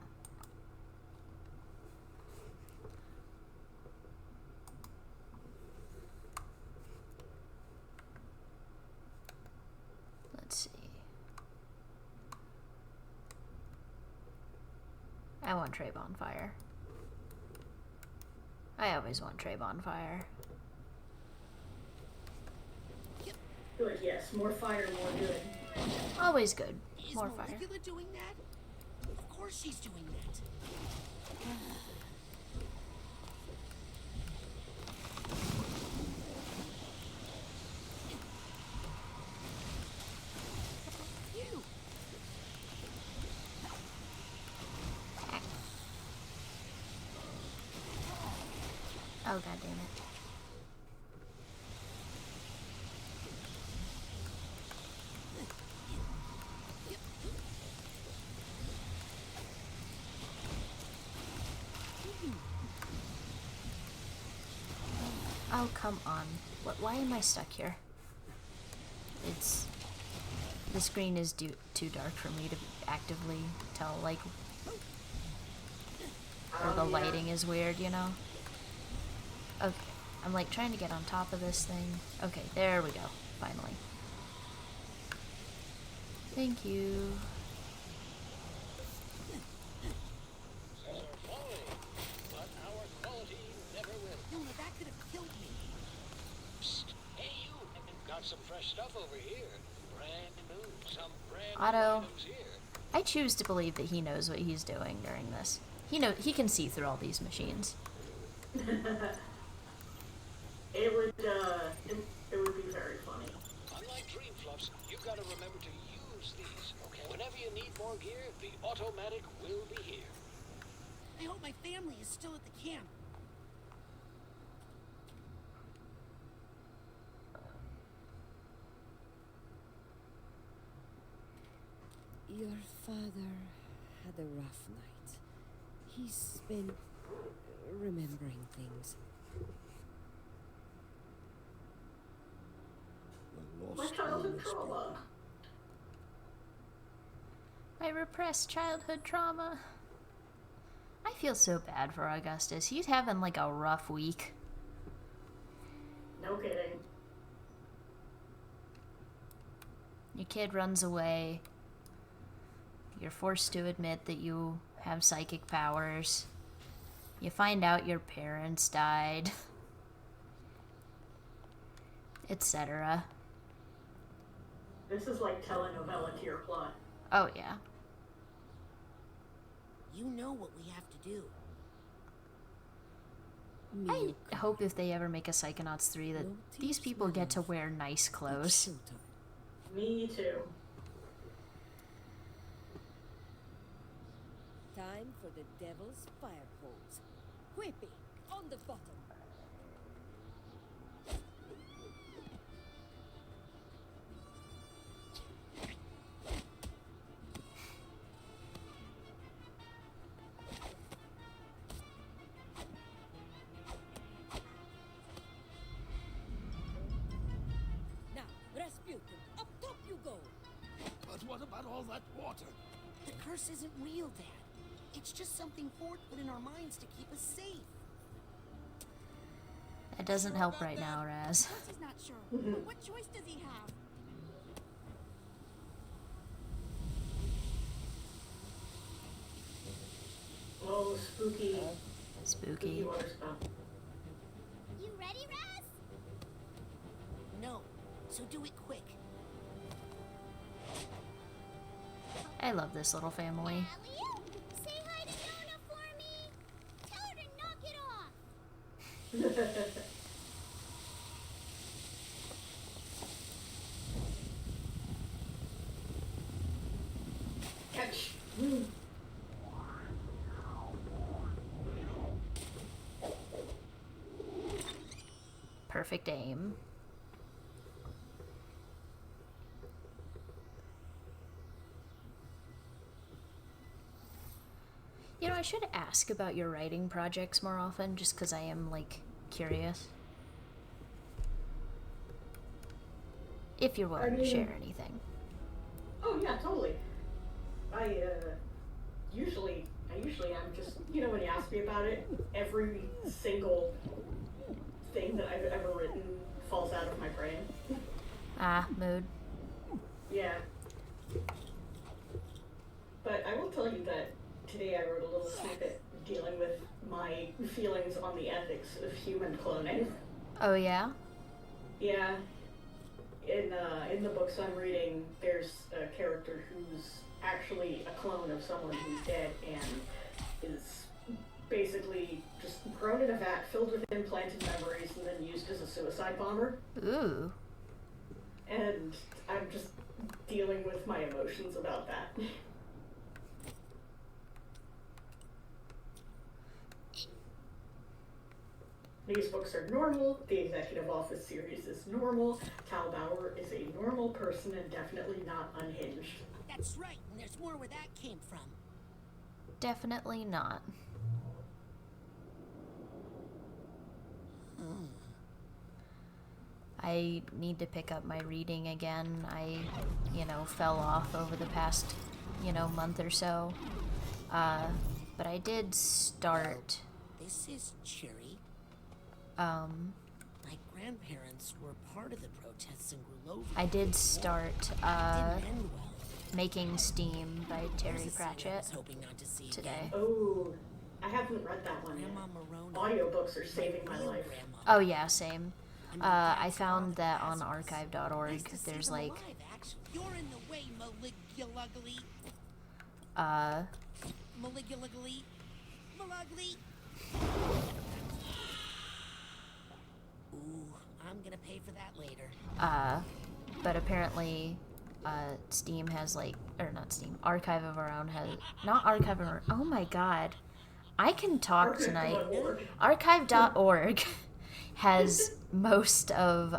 Let's see. I want Trey Bonfire. I always want Trey Bonfire. Good, yes. More fire, more good. Always good. Is More fire. Molecular doing that? Of course she's doing that. You. Oh, god damn it. Oh, come on. Why am I stuck here? The screen is too dark for me to actively tell, like, or the lighting is weird, you know? Okay, I'm like trying to get on top of this thing. Okay, there we go, finally. Thank you. That could have killed me. Psst. Hey, you. Got some fresh stuff over here. Brand new. Some brand Otto. new items here. I choose to believe that he knows what he's doing during this. He can see through all these machines. It would be very funny. Unlike Dream Fluffs, you gotta remember to use these, okay? Whenever you need more gear, the automatic will be here. I hope my family is still at the camp. Your father had a rough night. He's been remembering things. The My lost childhood moments trauma. I repressed childhood trauma. I feel so bad for Augustus. He's having like a rough week. No kidding. Your kid runs away. You're forced to admit that you have psychic powers. You find out your parents died. Etc. This is like telenovela tier plot. Oh, yeah. You know what we have to do. I hope if they ever make a Psychonauts 3 that these people get to wear nice clothes. Me too. Time for the devil's fire hose. Quippy, on the bottom. Now, Rasputin, up top you go. But what about all that water? The curse isn't real, Dad. It's just something Ford put in our minds to keep us safe. That doesn't help right now, Raz. He's not sure. But what choice does he have? Oh, spooky. Spooky. Water spout. You ready, Raz? No, so do it quick. I love this little family. Alley-oop! Say hi to Nona for me. Tell her to knock it off. Catch. Perfect aim. You know, I should ask about your writing projects more often, just because I am, like, curious. If you're willing to share anything. Oh yeah, totally. I usually am just, you know, when you ask me about it, every single thing that I've ever written falls out of my brain. Ah, mood. Yeah. But I will tell you that today I wrote a little snippet dealing with my feelings on the ethics of human cloning. Oh, yeah? Yeah. In the books I'm reading, there's a character who's actually a clone of someone who's dead and is basically just grown in a vat filled with implanted memories and then used as a suicide bomber. Ooh. And I'm just dealing with my emotions about that. These books are normal. The Executive Office series is normal. Cal Bauer is a normal person and definitely not unhinged. That's right, and there's more where that came from. Definitely not. I need to pick up my reading again. I, fell off over the past, month or so. But I did start. This is Cherry. My grandparents were part of the protests in Grulovia. I did start Didn't end well. Making Steam by Terry There's a scene I Pratchett was hoping not to see today. again. Oh, I haven't read that one yet. Grandma Moroni. Audiobooks are saving my life. Grandma. Oh yeah, same. I found that on archive.org. Nice to see There's them like, alive, actually. You're in the way, Maligulugly. Maligulugly. Malugly. Ooh, I'm gonna pay for that later. but apparently, Steam has like, or not Steam, Archive of Our Own has, not Archive of Our oh my god, I can talk tonight. Archive.org has most of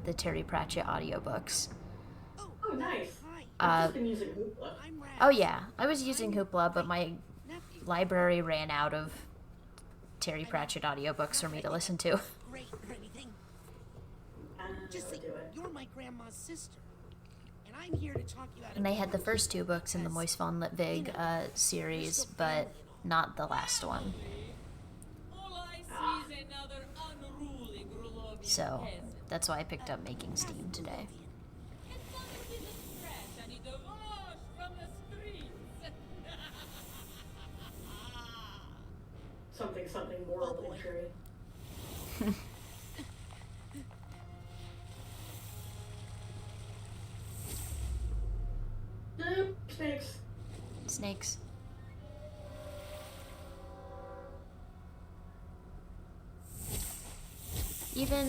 the Terry Pratchett audiobooks. Oh, nice. Hi. I've just been using Hoopla. I'm Raz. Oh yeah, I was using Hoopla, but my Nephew. library ran out of Terry Pratchett audiobooks for me to listen to. Great or anything. I'm Just gonna say do it. you're my grandma's sister, and I'm here to talk you out And they had the first 2 books in the Moist von Litvig series, but not the last one. All I see is another unruly Grulovian So peasant. that's why I picked up making Steam today. Confined in the trash and he divorced from the streets. Something moral injury. Snakes. Snakes. Even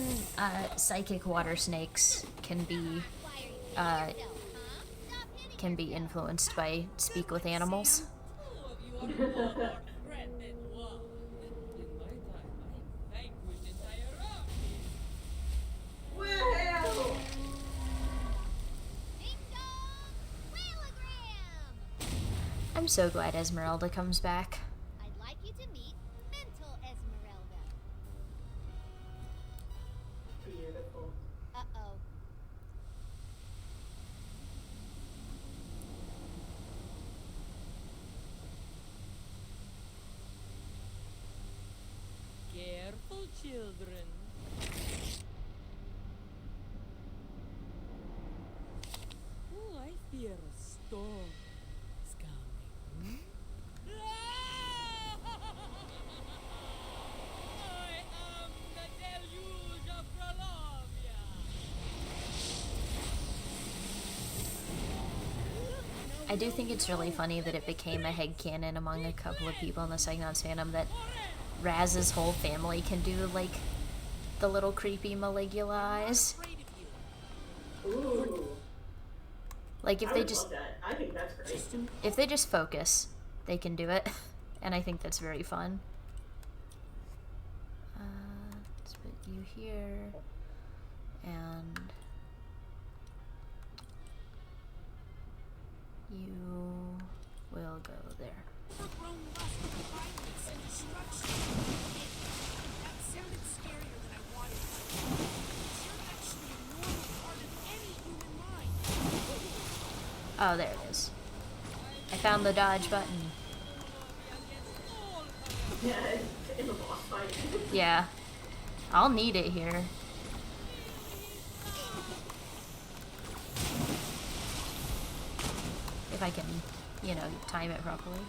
psychic water snakes can be influenced by speak with animals. Two of you are more our friend than one. In my time, I have vanquished entire armies. Wow! Ding dong! Whaleogram! I'm so glad Esmeralda comes back. I'd like you to meet Mental Esmeralda. Beautiful. Uh-oh. Careful, children. Oh, I fear a storm is coming. I am the deluge of Grolovia. I do think it's really funny that it became a headcanon among a couple of people in the Psychonauts fandom that Raz's whole family can do, like, the little creepy Maligula eyes. Ooh. Like, if I they would just... love that. I think that's great. If they just focus, they can do it. And I think that's very fun. Let's put you here. And... you will go there. Overgrown lust for violence and destruction. That sounded scarier than I wanted it to. You're actually a normal part of any human mind. Oh, there it is. I found the dodge button. Yeah, it's in the boss fight. Yeah. I'll need it here. If I can, you know, time it properly.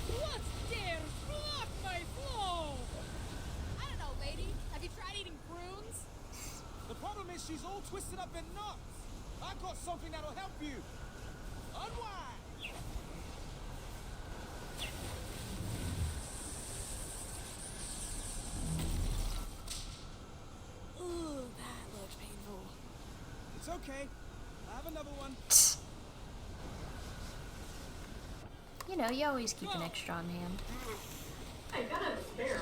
What dares block my flow? I don't know, lady. Have you tried eating prunes? The problem is she's all twisted up in knots. I've got something that'll help you. Unwind. Ooh, that looked painful. It's okay. I have another one. You know, you always keep an extra on hand. I gotta have a spare.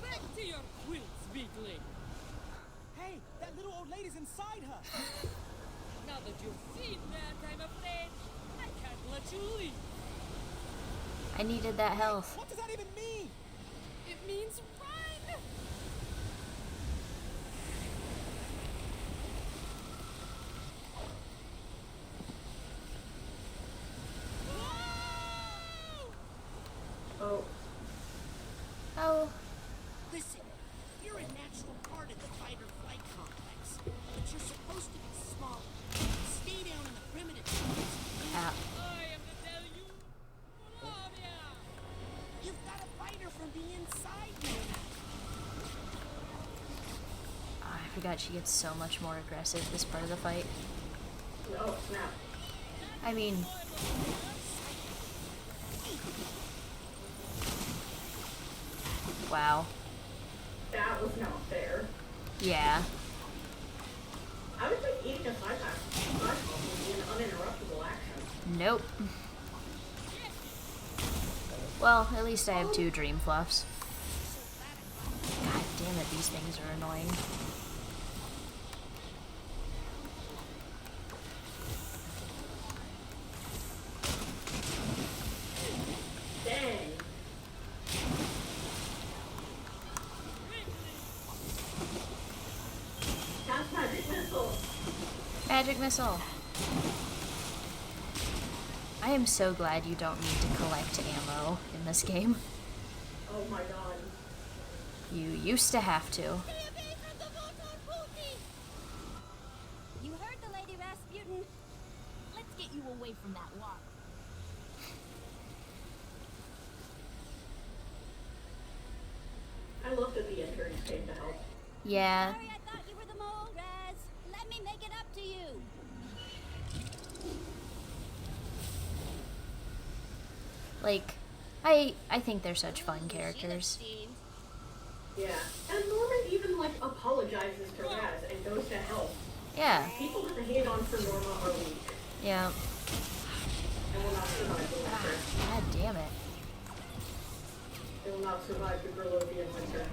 Back to your quilts, big lady. Hey, that little old lady's inside her. Now that you've seen that, I'm afraid I can't let you leave. I needed that health. What does that even mean? It means run! Oh. Oh. Listen, you're a natural part of the fight-or-flight complex, but you're supposed to be smaller. Stay down in the primitive times. Ah. I am the deluge of Grolovia. You've got to fight her from the inside now. Oh, I forgot she gets so much more aggressive this part of the fight. No, snap. I mean... wow. That was not fair. Yeah. I would think eating a side pack would be an uninterruptible action. Nope. Well, at least I have 2 dream fluffs. God damn it, these things are annoying. Dang. Cast magic missile. Magic missile. I am so glad you don't need to collect ammo in this game. Oh my god. You used to have to. You heard the Lady Rasputin. Let's get you away from that water. I love that the interns came to help. Yeah. Sorry, I thought you were the mole, Raz. Let me make it up to you. Like, I think they're such fun characters. Yeah. And Norman even, like, apologizes to Raz and goes to help. Yeah. People that hate on for Norma are weak. Yeah. And will not survive the winter. God damn it. They will not survive the Berlovian winter.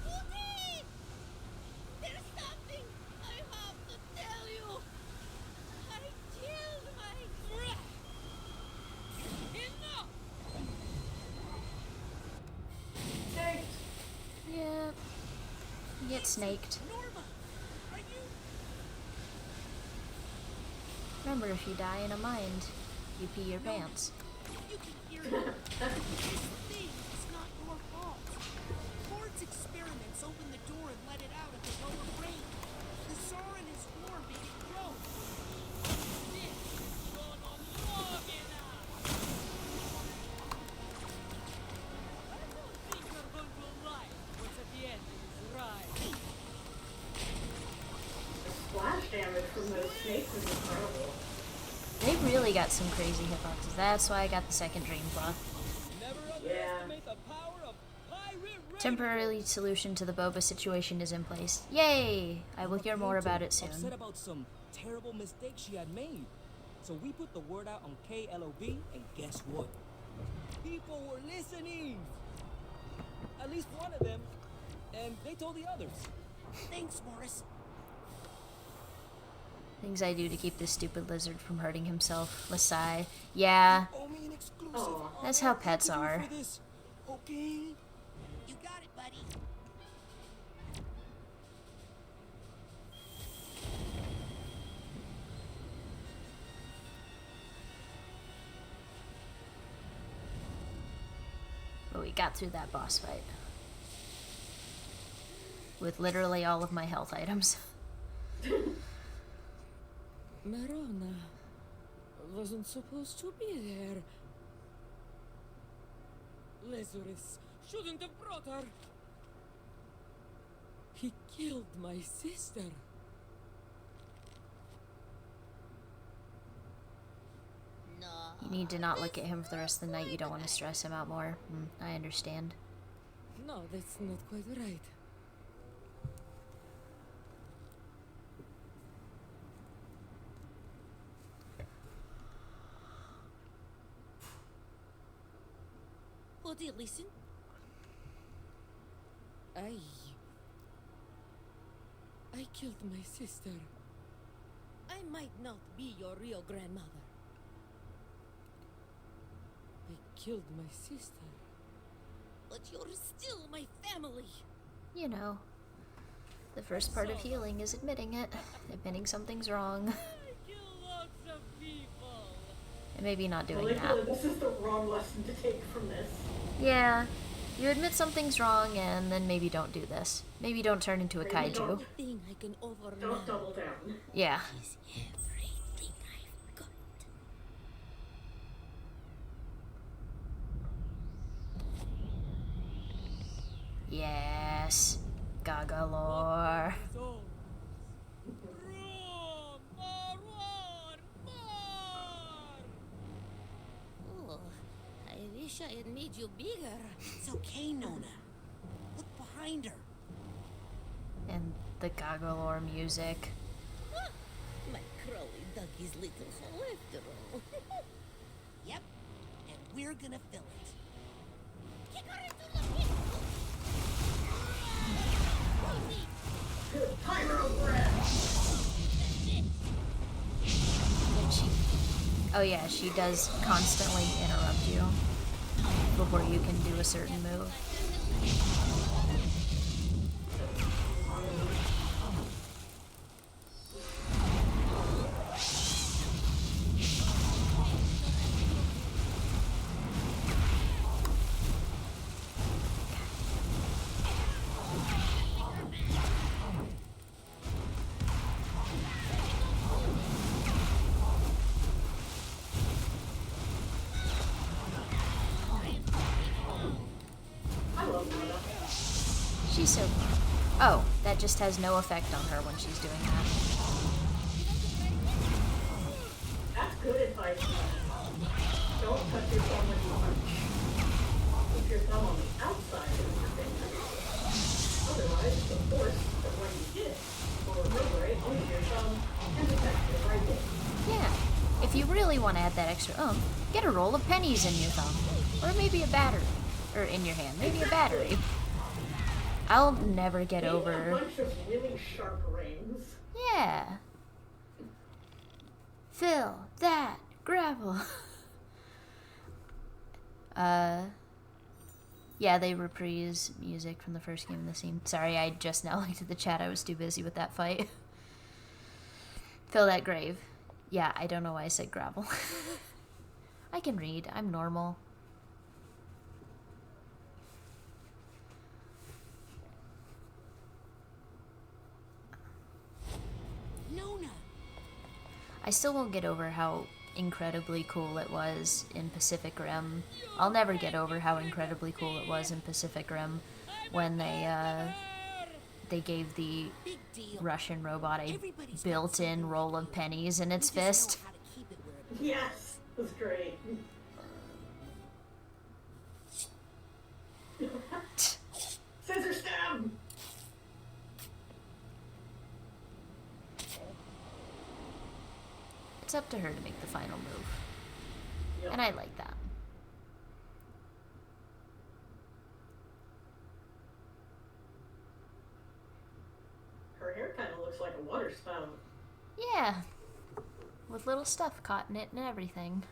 Pookie! There's something I have to tell you. I killed my friend. Enough! Thanks. Yeah. You get snaked. Norma, are you? Remember, if you die in a mind, you pee your pants. You can hear me. This thing is not your fault. Ford's experiments opened the door and let it out at the lower range. The Tsar and his war made it grow. This is going on long enough! I don't think you're going to like what's at the end of this ride. The splash damage from those snakes is incredible. They really got some crazy hitboxes. That's why I got the second dream fluff. Never Yeah. underestimate the power of pirate radio. Temporary solution to the boba situation is in place. Yay! I will hear more about it soon. Upset about some terrible mistake she had made. So we put the word out on KLOB, and guess what? People were listening. At least one of them. And they told the others. Thanks, Morris. Things I do to keep this stupid lizard from hurting himself. Lasai. Yeah, Owe me an exclusive. Oh. that's how pets Thank you are. for this, okay? You got it, buddy. But we got through that boss fight. With literally all of my health items. Marona wasn't supposed to be there. Lazarus shouldn't have brought her. He killed my sister. No. You need to not look at him for the rest of the night. You don't want to stress him out more. I understand. No, that's not quite right. Woody, listen. I killed my sister. I might not be your real grandmother. I killed my sister. But you're still my family. You know, the first part of healing is admitting it. Admitting something's wrong. I kill lots of people. And maybe not doing Well, that. this is the wrong lesson to take from this. Yeah, you admit something's wrong and then maybe don't do this. Maybe don't turn into a Maybe kaiju. don't. Thing I can override Don't double down. Yeah. is everything I've got. Yes. Gaga lore. Rome, forward, march! wish I had made you bigger. It's okay, Nona. Look behind her. And the goggle music. Ah, my Crowley dug his little hole after all. Yep. And we're gonna fill it. Kick her into the pit! Pyro breath! And oh yeah, she does constantly interrupt you before you can do a certain move. She's so... Oh, that just has no effect on her when she's doing that. That's good advice. Don't touch your thumb when you punch. Keep your thumb on the outside of your finger. Otherwise, of course, when you hit or reverberate, only your thumb and the texture right there. Yeah. If you really want to add that extra get a roll of pennies in your thumb. Or maybe a battery. Or in your hand. Maybe a battery. I'll never get over... a bunch of really sharp rings. Yeah. Fill that gravel. Yeah, they reprise music from the first game of the scene. Sorry, I just now looked at the chat. I was too busy with that fight. Fill that grave. Yeah, I don't know why I said gravel. I can read. I'm normal. Nona! I still won't get over how incredibly cool it was in Pacific Rim. I'll never get over how incredibly cool it was in Pacific Rim when they gave the Russian robot a built-in roll of pennies in its fist. Yes, it was great. Scissor stab! It's up to her to make the final move. Yep. And I like that. Her hair kind of looks like a water spout. Yeah. With little stuff caught in it and everything.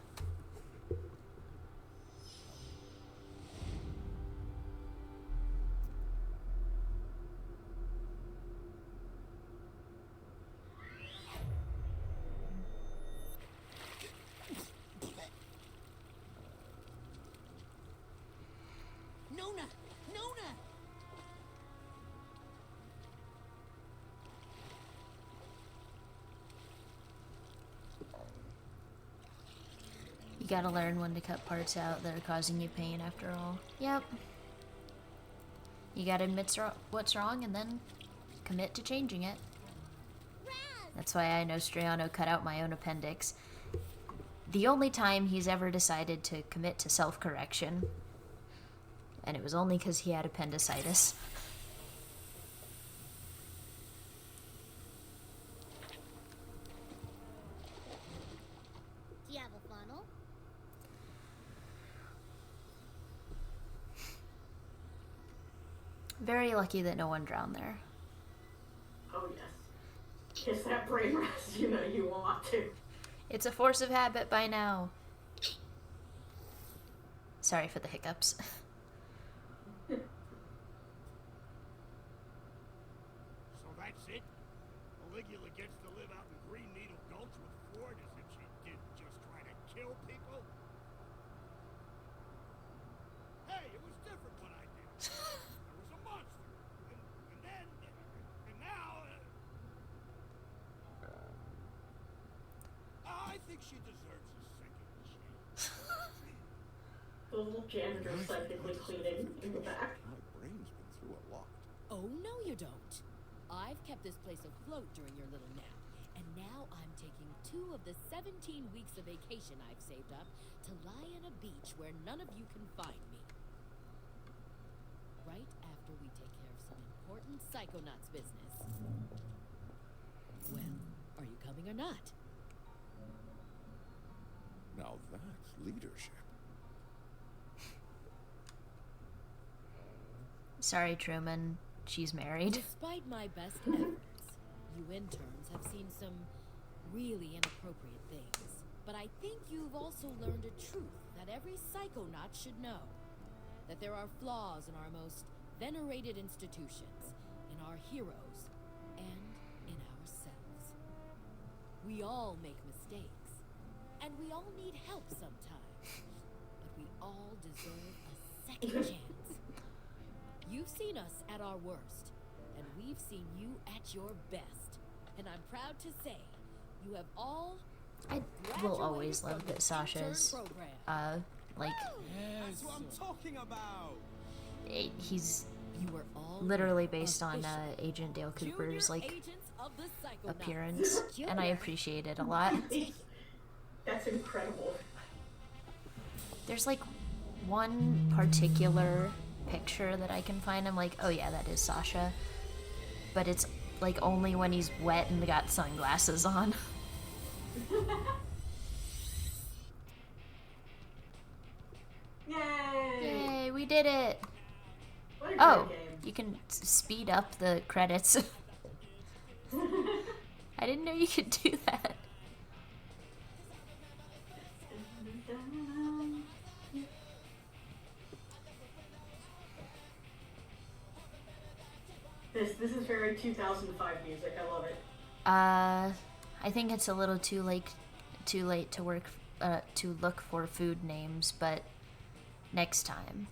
Nona! Nona! You gotta learn when to cut parts out that are causing you pain after all. Yep. You gotta admit what's wrong and then commit to changing it. That's why I know Strayano cut out my own appendix. The only time he's ever decided to commit to self-correction. And it was only because he had appendicitis. Do you have a funnel? Very lucky that no one drowned there. Oh yes. Kiss that brain rest, you know you want to. It's a force of habit by now. Sorry for the hiccups. So that's it? Caligula gets to live out in Green Needle Gulch with Ford as if she didn't just try to kill people? Hey, it was different when I did. There was a monster. And then... And now... I think she deserves a second chance. The little janitor psychically cleaning in the back. My brain's been through a lot. Oh, no you don't. I've kept this place afloat during your little nap, And now I'm taking 2 of the 17 weeks of vacation I've saved up to lie on a beach where none of you can find me. Right after we take care of some important Psychonauts business. Well, are you coming or not? Now that's leadership. Sorry, Truman. She's married. Despite my best efforts, you interns have seen some really inappropriate things. But I think you've also learned a truth that every psychonaut should know. That there are flaws in our most venerated institutions, in our heroes, and in ourselves. We all make mistakes, and we all need help sometimes. But we all deserve a second chance. You've seen us at our worst, and we've seen you at your best. And I'm proud to say, you have all I will always love that Sasha's, like, That's what I'm talking about. he's you were all literally based on Agent Dale Cooper's, like, appearance, and I appreciate it a lot. That's incredible. There's, like, one particular picture that I can find. I'm like, oh yeah, that is Sasha. But it's, like, only when he's wet and got sunglasses on. Yay! Yay, we did it! What a Oh, great game. you can speed up the credits. I didn't know you could do that. This is very 2005 music. I love it. I think it's a little too late to work to look for food names, but next time,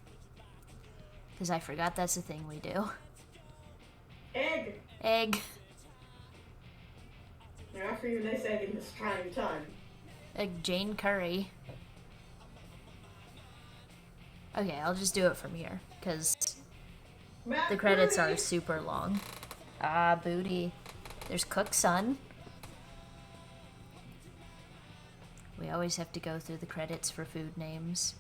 because I forgot that's the thing we do. Egg. Egg. Now after your nice egg in this trying time. Jane Curry. Okay, I'll just do it from here, because the credits are super long. Ah, booty. There's Cook's son. We always have to go through the credits for food names.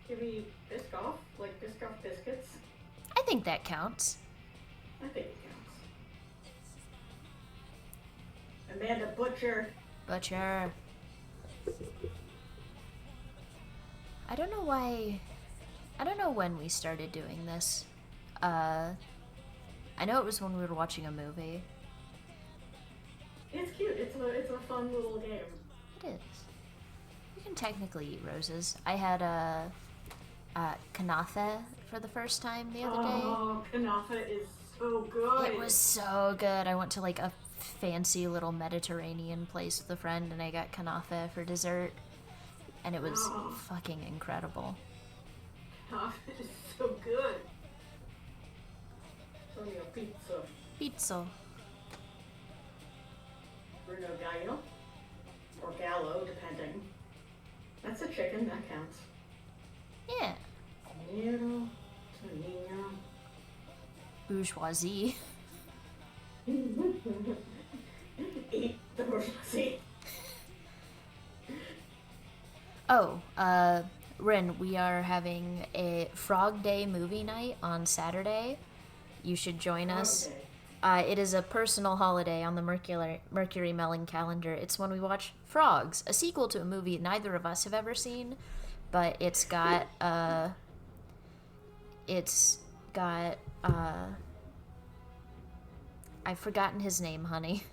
Give me Biscoff, like Biscoff biscuits. I think that counts. I think it counts. Amanda Butcher. Butcher. I don't know why. I don't know when we started doing this. I know it was when we were watching a movie. It's cute. It's a fun little game. It is. You can technically eat roses. I had a kanafe for the first time the other day. Oh, kanafe is so good. It was so good. I went to like a fancy little Mediterranean place with a friend, and I got kanafe for dessert, and it was fucking incredible. Kanafe is so good. Show me a pizza. Pizza. Bruno Gallo. Or Gallo, depending. That's a chicken, that counts. Yeah. Nero, Tonino. Bourgeoisie. Eat the bourgeoisie. Oh, Rin, we are having a Frog Day movie night on Saturday. You should join us. It is a personal holiday on the Mercury Melon calendar. It's when we watch Frogs, a sequel to a movie neither of us have ever seen, but it's got I've forgotten his name, honey.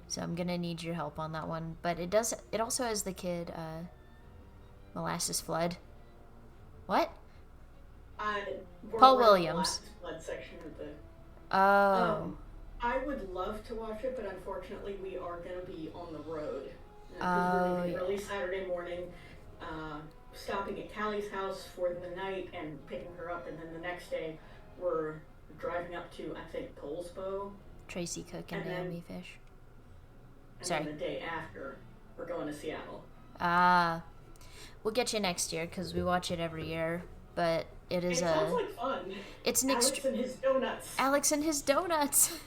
So I'm gonna need your help on that one. But it also has the kid, Molasses Flood. What? Paul Williams. Blood section of the. Oh. I would love to watch it, but unfortunately we are gonna be on the road. Oh, yeah. Early Saturday morning, stopping at Callie's house for the night and picking her up, and then the next day we're driving up to, I think, Polsbo. Tracy Cook and And then- Naomi Fish. And Sorry. then the day after, we're going to Seattle. Ah. We'll get you next year because we watch it every year. But it is It sounds like fun. It's an Alex and his donuts. Alex and his donuts.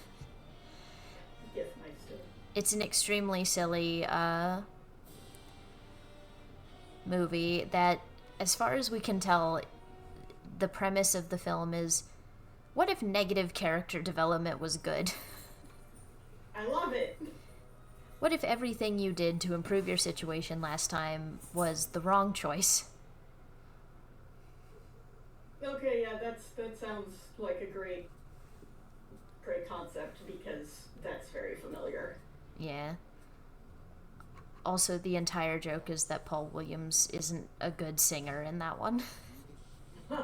Yes, nice too. It's an extremely silly movie that, as far as we can tell, the premise of the film is, what if negative character development was good? I love it. What if everything you did to improve your situation last time was the wrong choice? Okay, yeah, that sounds like a great concept because that's very familiar. Yeah. Also, the entire joke is that Paul Williams isn't a good singer in that one. Nice.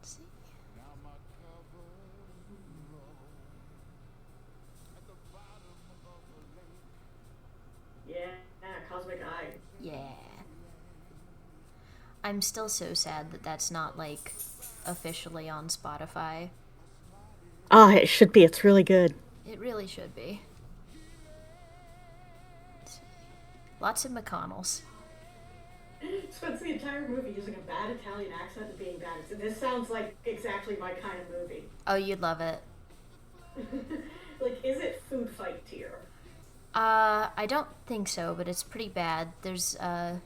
Let's see. Yeah, Cosmic Eye. Yeah. I'm still so sad that that's not, like, officially on Spotify. Oh, it should be. It's really good. It really should be. Lots of McConnells. Spends the entire movie using a bad Italian accent and being bad. This sounds like exactly my kind of movie. Oh, you'd love it. Like, is it food fight tier? I don't think so, but it's pretty bad. There's, Love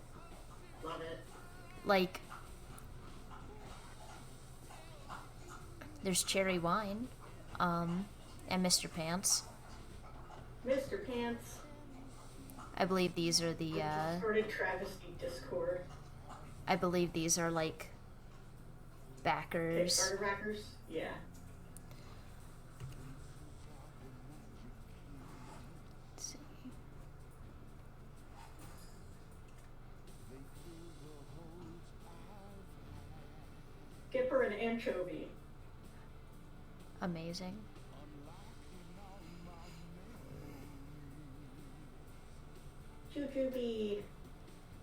it. like... There's Cherry Wine, and Mr. Pants. Mr. Pants. I believe these are the, Started travesty Discord. I believe these are, like, backers. Kickstarter backers? Yeah. Let's see. Skipper and Anchovy. Amazing. Jujubee.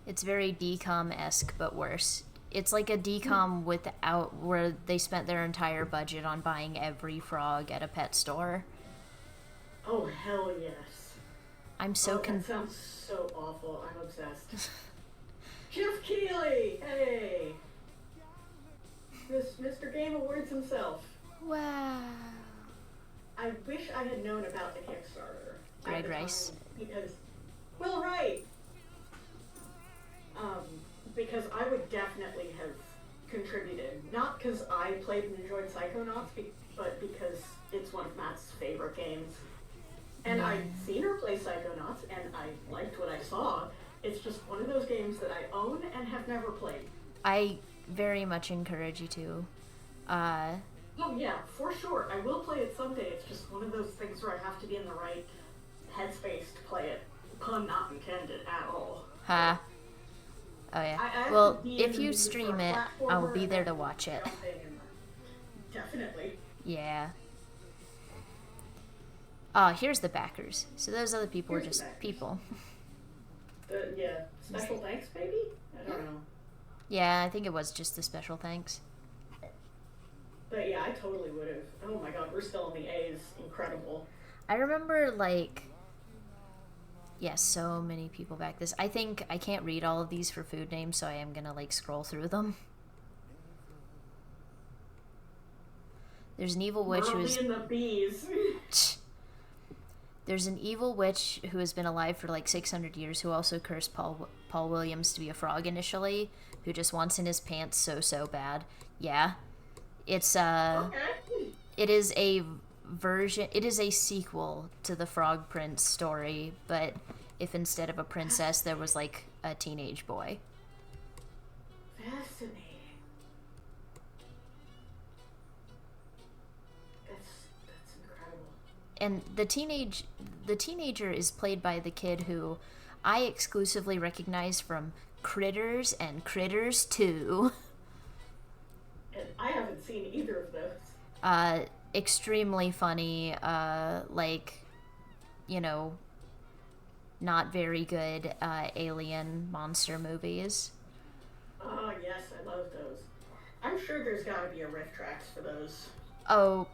It's very DCOM-esque, but worse. It's like a DCOM without, where they spent their entire budget on buying every frog at a pet store. Oh, hell yes. I'm so that sounds so awful. I'm obsessed. Jeff Keighley! Hey! Mr. Game Awards himself. Wow. I wish I had known about the Kickstarter. Greg at the Rice. time, because, well, right. Because I would definitely have contributed. Not because I played and enjoyed Psychonauts, but because it's one of Matt's favorite games. And I'd seen her play Psychonauts, and I liked what I saw. It's just one of those games that I own and have never played. I very much encourage you to. Oh yeah, for sure. I will play it someday. It's just one of those things where I have to be in the right headspace to play it. Pun not intended at all. Ha. Oh yeah. I have Well, to be if in you the stream sort of it, platformer I'll be and there to then watch it. jumping and- Definitely. Yeah. Here's the backers. So those other people Here's were the just backers. people. Yeah, special thanks, baby? I don't know. Yeah, I think it was just the special thanks. But yeah, I totally would have. Oh my god, we're still in the A's. Incredible. I remember, like... Yeah, so many people back this. I think I can't read all of these for food names, so I am gonna, like, scroll through them. There's an evil witch who is... Merlin and the bees. There's an evil witch who has been alive for like 600 years who also cursed Paul Williams to be a frog initially, who just wants in his pants so bad. Yeah. It's it is a version, it is a sequel to the Frog Prince story, but if instead of a princess there was like a teenage boy. Fascinating. That's incredible. And the teenager is played by the kid who I exclusively recognize from Critters and Critters 2. And I haven't seen either of those. Extremely funny, like, you know, not very good alien monster movies. Oh, yes, I love those. I'm sure there's gotta be a riff tracks for those. Oh,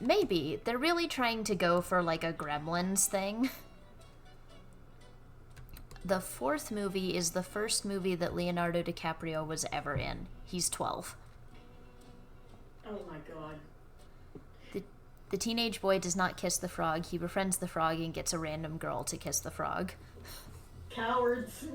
maybe. They're really trying to go for like a Gremlins thing. The fourth movie is the first movie that Leonardo DiCaprio was ever in. He's 12. Oh my god. The teenage boy does not kiss the frog. He befriends the frog and gets a random girl to kiss the frog. Cowards.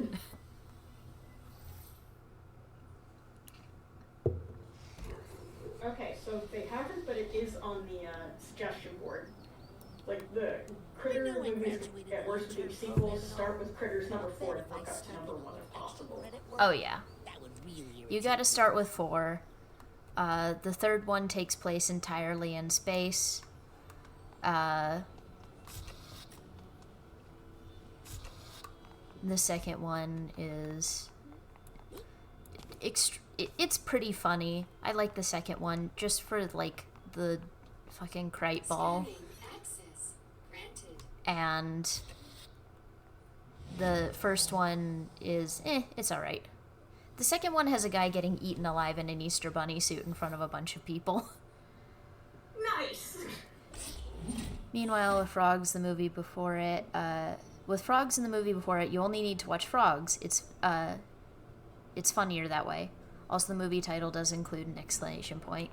Okay, so they haven't, but it is on the suggestion board. Like, the Critter movies at worst would be sequels, start with Critters number 4 and work up to number 1 if possible. Oh yeah. You gotta start with 4. The third one takes place entirely in space. The second one is... It's pretty funny. I like the second one just for, like, the fucking kite ball. And the first one is, it's alright. The second one has a guy getting eaten alive in an Easter Bunny suit in front of a bunch of people. Nice! Meanwhile, with Frogs, the movie before it, with Frogs in the movie before it, you only need to watch Frogs. It's funnier that way. Also, the movie title does include an exclamation point.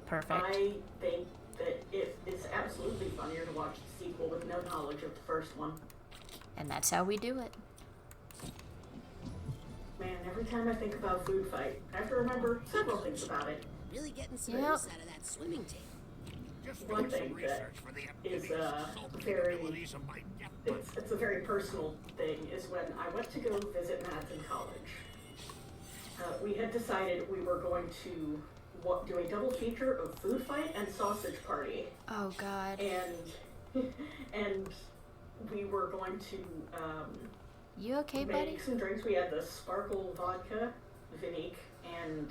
Perfect. I think that it's absolutely funnier to watch the sequel with no knowledge of the first one. And that's how we do it. Man, every time I think about Food Fight, I have to remember several things about it. Really getting some Yep. use out of that swimming team. One thing that is very, it's a very personal thing, is when I went to go visit Mads in college. We had decided we were going to do a double feature of Food Fight and Sausage Party. Oh god. And we were going to You okay, make buddy? some drinks. We had the sparkle vodka, Vinique, and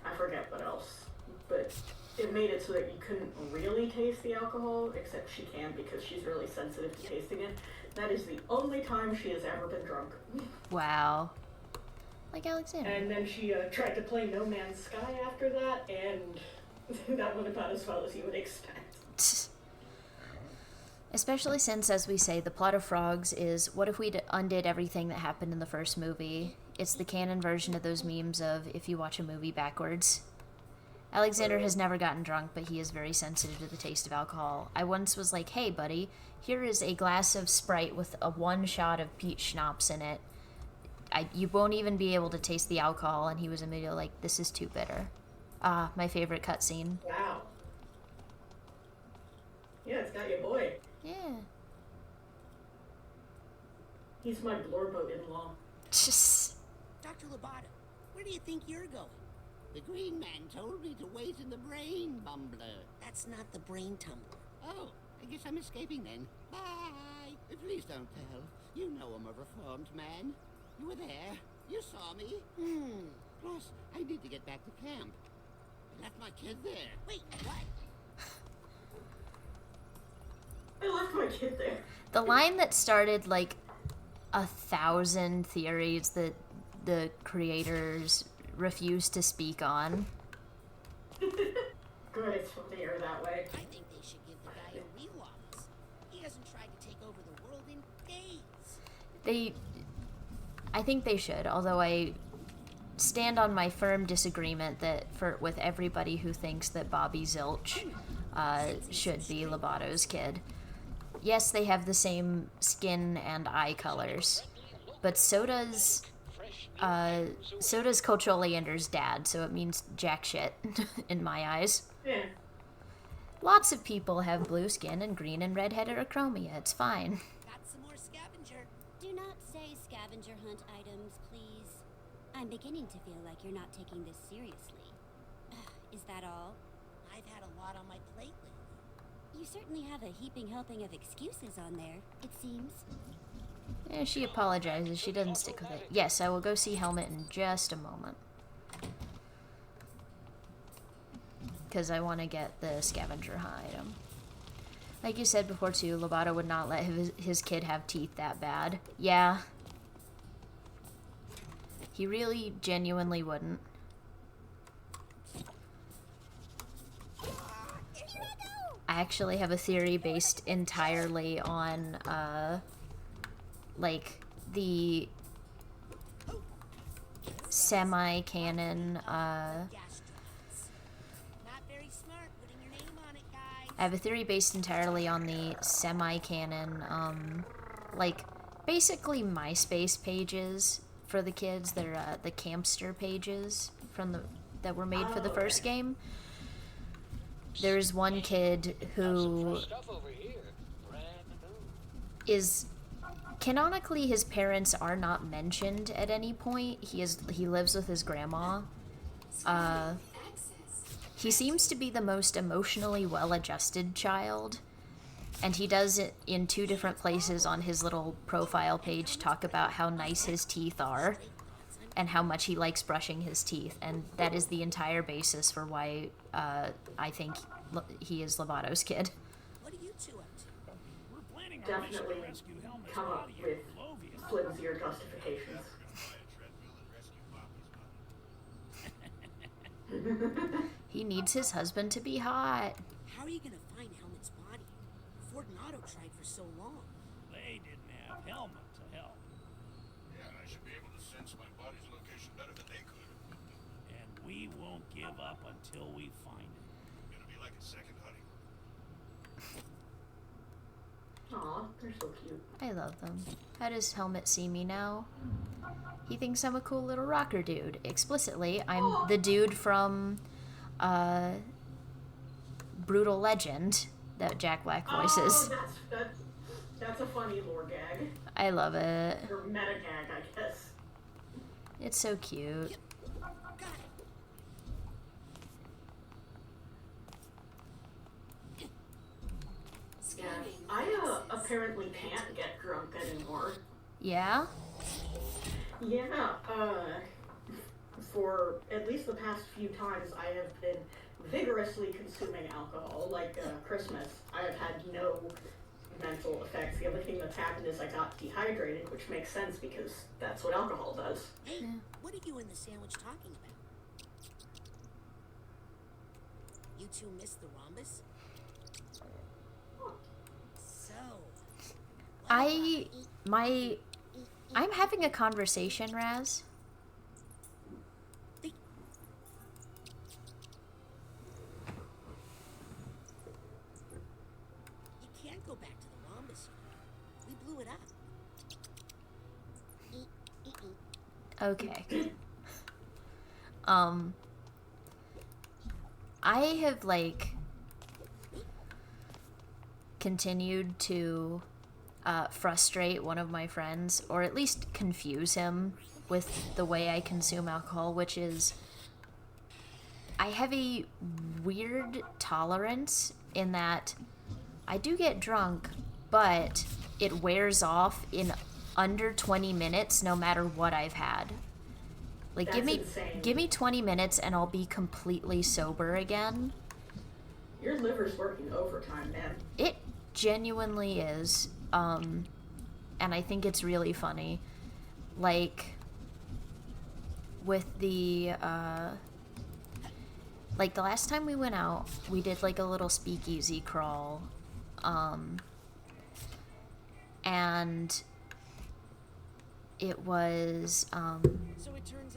I forget what else. But it made it so that you couldn't really taste the alcohol, except she can because she's really sensitive to tasting it. That is the only time she has ever been drunk. Wow. Like Alexander. And then she tried to play No Man's Sky after that, and that went about as well as you would expect. Especially since, as we say, the plot of Frogs is, what if we undid everything that happened in the first movie? It's the canon version of those memes of if you watch a movie backwards. Alexander has never gotten drunk, but he is very sensitive to the taste of alcohol. I once was like, hey buddy, here is a glass of Sprite with a 1 shot of peach schnapps in it. You won't even be able to taste the alcohol, and he was immediately like, this is too bitter. Ah, my favorite cutscene. Wow. Yeah, it's got your boy. Yeah. He's my Blorbo-in-law. Dr. Lobato, where do you think you're going? The green man told me to wait in the brain bumbler. That's not the brain tumbler. Oh, I guess I'm escaping then. Bye. Please don't tell. You know I'm a reformed man. You were there. You saw me. Plus, I need to get back to camp. I left my kid there. Wait, what? I left my kid there. The line that started like 1,000 theories that the creators refused to speak on. Good, it's funnier that way. I think they should give the guy a real office. He hasn't tried to take over the world in days. I think they should, although I stand on my firm disagreement that with everybody who thinks that Bobby Zilch should be Lobato's kid. Yes, they have the same skin and eye colors, but so does Coach Oleander's dad, so it means jack shit in my eyes. Yeah. Lots of people have blue skin and green and red heterochromia. It's fine. Got some more scavenger. Do not say scavenger hunt items, please. I'm beginning to feel like you're not taking this seriously. Is that all? I've had a lot on my plate lately. You certainly have a heaping helping of excuses on there, it seems. Yeah, she apologizes. She doesn't stick with it. Yes, I will go see Helmet in just a moment. Because I want to get the scavenger hunt item. Like you said before too, Lobato would not let his kid have teeth that bad. Yeah. He really genuinely wouldn't. I actually have a theory based entirely on, like, the semi-canon, I have a theory based entirely on the semi-canon, like, basically MySpace pages for the kids. They're, the Campster pages from that were made for the first game. There's one kid who is... Canonically, his parents are not mentioned at any point. He lives with his grandma. He seems to be the most emotionally well-adjusted child, and he does it in 2 different places on his little profile page, talk about how nice his teeth are and how much he likes brushing his teeth, and that is the entire basis for why I think he is Lovato's kid. What are you two up to? We're planning our Definitely mission to rescue Helmut's come up body with in Barovia. flimsier justifications. He needs his husband to be hot. How are you gonna find Helmut's body? Fortunato tried for so long. They didn't have Helmut to help. Yeah, I should be able to sense my body's location better than they could. And we won't give up until we find him. It'll be like a second honeymoon. Aw, they're so cute. I love them. How does Helmut see me now? He thinks I'm a cool little rocker dude. Explicitly, I'm the dude from, Brutal Legend that Jack Black voices. Oh, that's a funny lore gag. I love it. Or meta gag, I guess. It's so cute. Yeah, I apparently can't get drunk anymore. Yeah? Yeah, for at least the past few times I have been vigorously consuming alcohol, like Christmas. I have had no mental effects. The only thing that's happened is I got dehydrated, which makes sense because that's what alcohol does. Hey, what are you and the sandwich talking about? You two missed the rhombus? So... I'm having a conversation, Raz. You can't go back to the rhombus. We blew it up. Okay. I have, like, continued to frustrate one of my friends, or at least confuse him with the way I consume alcohol, which is I have a weird tolerance in that I do get drunk, but it wears off in under 20 minutes no matter what I've had. Like, That's insane. give me 20 minutes and I'll be completely sober again. Your liver's working overtime, man. It genuinely is. And I think it's really funny. Like, with the, like, the last time we went out, we did, like, a little speakeasy crawl. And it was,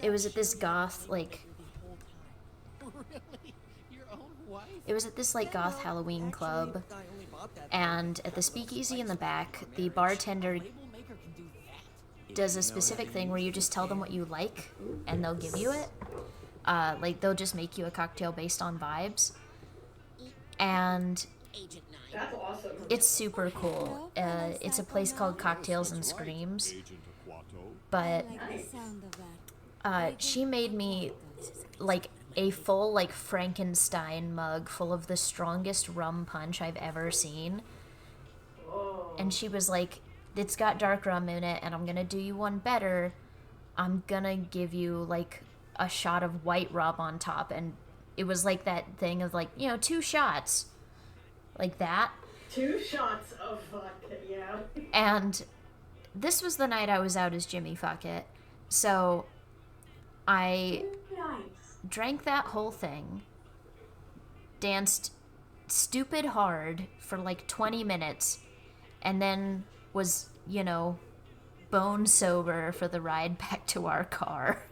it was at this goth, like, it was at this, like, goth Halloween club, and at the speakeasy in the back, the bartender does a specific thing where you just tell them what you like, and they'll give you it. Like, they'll just make you a cocktail based on vibes. And That's awesome. it's super cool. It's a place called Cocktails and Screams. But she made me, like, a full, like, Frankenstein mug full of the strongest rum punch I've ever seen. And she was like, it's got dark rum in it, and I'm gonna do you one better. I'm gonna give you, like, a shot of white rum on top. And it was like that thing of, like, you know, 2 shots. Like that. 2 shots of vodka, yeah. And this was the night I was out as Jimmy Fuckett. So I drank that whole thing, danced stupid hard for like 20 minutes, and then was, you know, bone sober for the ride back to our car.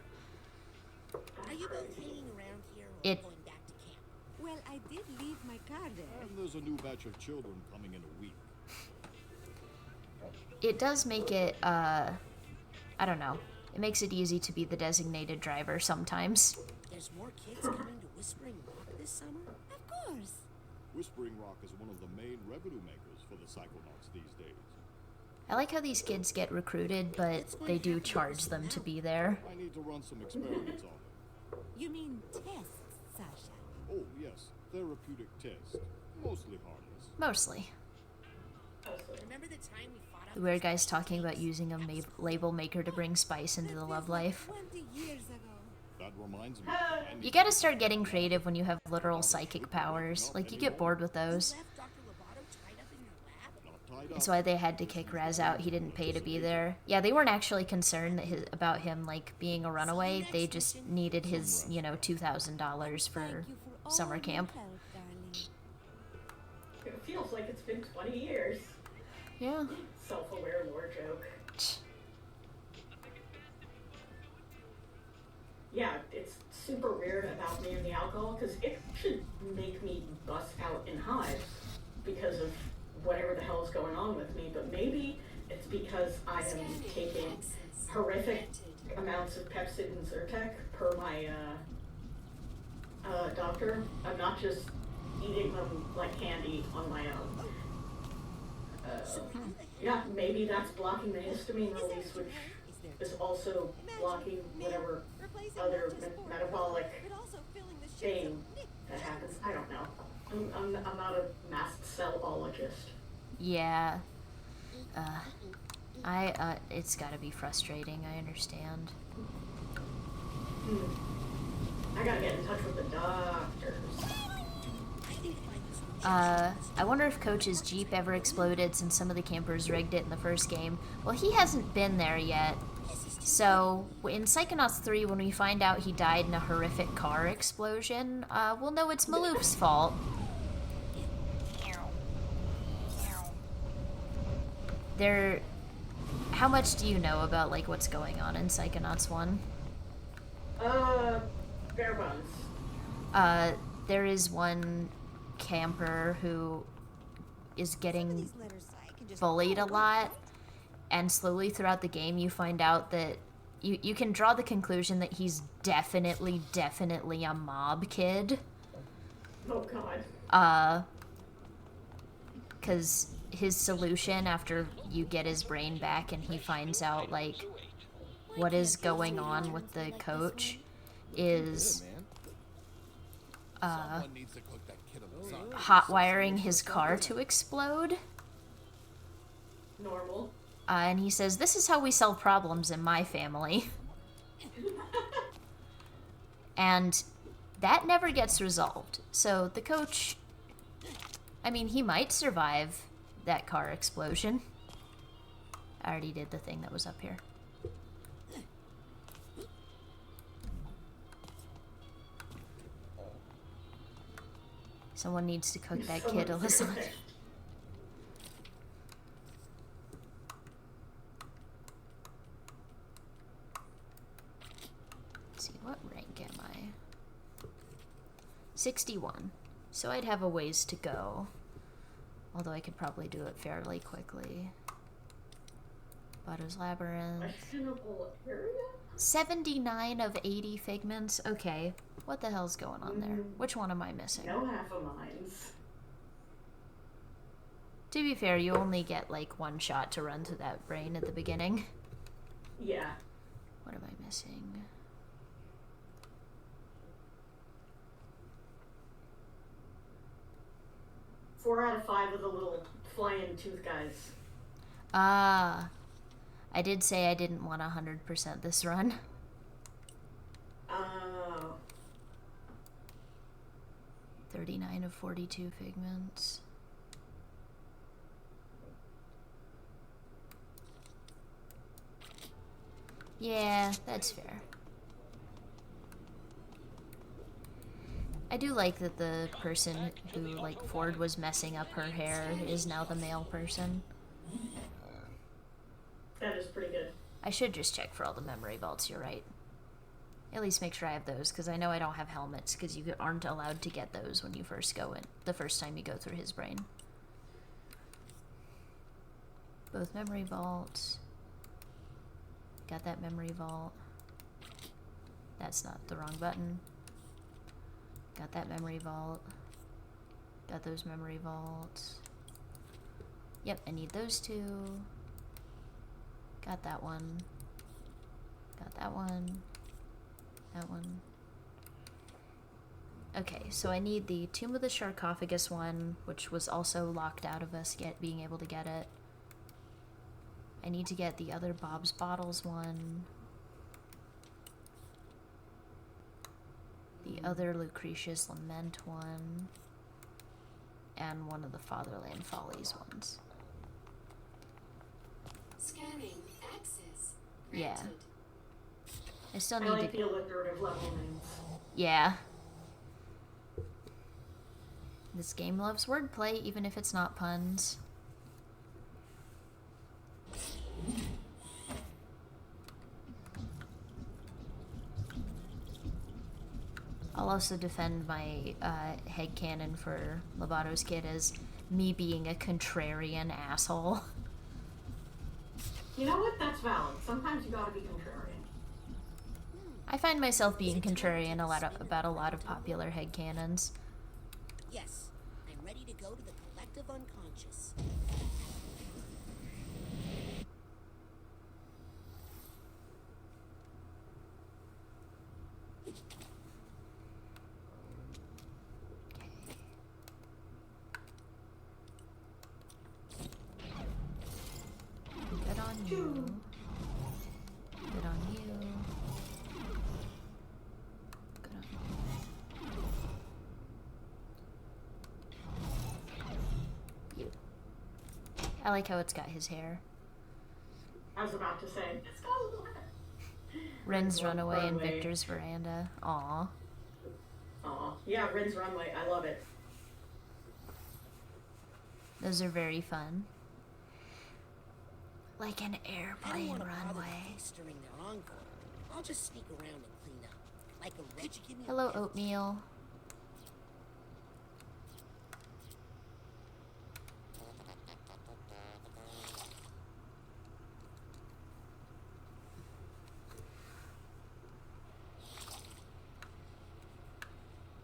Are you both hanging around here or It- going back to camp? Well, I did leave my car there. And there's a new batch of children coming in a week. It does make it, I don't know. It makes it easy to be the designated driver sometimes. There's more kids coming to Whispering Rock this summer? Of course. Whispering Rock is one of the main revenue makers for the Psychonauts these days. I like how these kids get recruited, but they do charge them to be there. I need to run some experiments on them. You mean tests, Sasha? Oh, yes. Therapeutic test. Mostly harmless. Mostly. Remember the time we fought The weird guy's talking about using a label maker to bring spice into the love life. 20 years ago. That reminds me. You gotta start getting creative when you have literal psychic powers. Like, you get bored with those. That's why they had to kick Raz out. He didn't pay to be there. Yeah, they weren't actually concerned that about him, like, being a runaway. They just needed his, you know, $2,000 for summer camp. It feels like it's been 20 years. Yeah. Self-aware lore joke. Yeah, it's super weird about me and the alcohol, because it should make me bust out in hives because of whatever the hell is going on with me, but maybe it's because I am taking horrific amounts of Pepsid and Zyrtec per my doctor. I'm not just eating them like candy on my own. Yeah, maybe that's blocking the histamine release, which is also blocking whatever other metabolic thing that happens. I don't know. I'm not a mast cellologist. Yeah. It's gotta be frustrating, I understand. I gotta get in touch with the doctors. I wonder if Coach's Jeep ever exploded since some of the campers rigged it in the first game. Well, he hasn't been there yet. So, in Psychonauts 3, when we find out he died in a horrific car explosion, we'll know it's Maloof's fault. How much do you know about, like, what's going on in Psychonauts 1? Bare bones. There is one camper who is getting bullied a lot, and slowly throughout the game you find out that you can draw the conclusion that he's definitely a mob kid. Oh god. Because his solution after you get his brain back and he finds out, like, what is going on with the coach is hot wiring his car to explode. Normal. And he says, this is how we solve problems in my family. And that never gets resolved. So the coach, I mean, he might survive that car explosion. I already did the thing that was up here. Someone needs to cook that kid a lasagna. Let's see, what rank am I? 61. So I'd have a ways to go. Although I could probably do it fairly quickly. Botto's Labyrinth. 79 of 80 figments? Okay. What the hell's going on there? Which one am I missing? No half of mines. To be fair, you only get like one shot to run to that brain at the beginning. Yeah. What am I missing? Four out of 5 of the little flying tooth guys. Ah. I did say I didn't want 100% this run. Oh. 39 of 42 figments. Yeah, that's fair. I do like that the person who, like, Ford was messing up her hair is now the male person. That is pretty good. I should just check for all the memory vaults, you're right. At least make sure I have those, because I know I don't have helmets, because you aren't allowed to get those when you first go in, the first time you go through his brain. Both memory vaults. Got that memory vault. That's not the wrong button. Got that memory vault. Got those memory vaults. Yep, I need those two. Got that one. Got that one. That one. Okay, so I need the Tomb of the Sarcophagus one, which was also locked out of us being able to get it. I need to get the other Bob's Bottles one. The other Lucretia's Lament one. And one of the Fatherland Follies ones. Scanning access. Yeah. I still need I like to... the alliterative level names. Yeah. This game loves wordplay, even if it's not puns. I'll also defend my headcanon for Lobato's kid as me being a contrarian asshole. You know what? That's valid. Sometimes you gotta be contrarian. I find myself being contrarian about a lot of popular headcanons. Yes, I'm ready to go to the collective unconscious. Good on you. Good on you. Good on you. I like how it's got his hair. I was about to say, it's got a little hair. Ren's Runaway and Victor's Veranda. Aw. Aw. Yeah, Ren's Runway. I love it. Those are very fun. Like an I don't airplane want to bother the runway. police during their encore. I'll just sneak around and clean up. Like a wretch. Give me Hello, Oatmeal.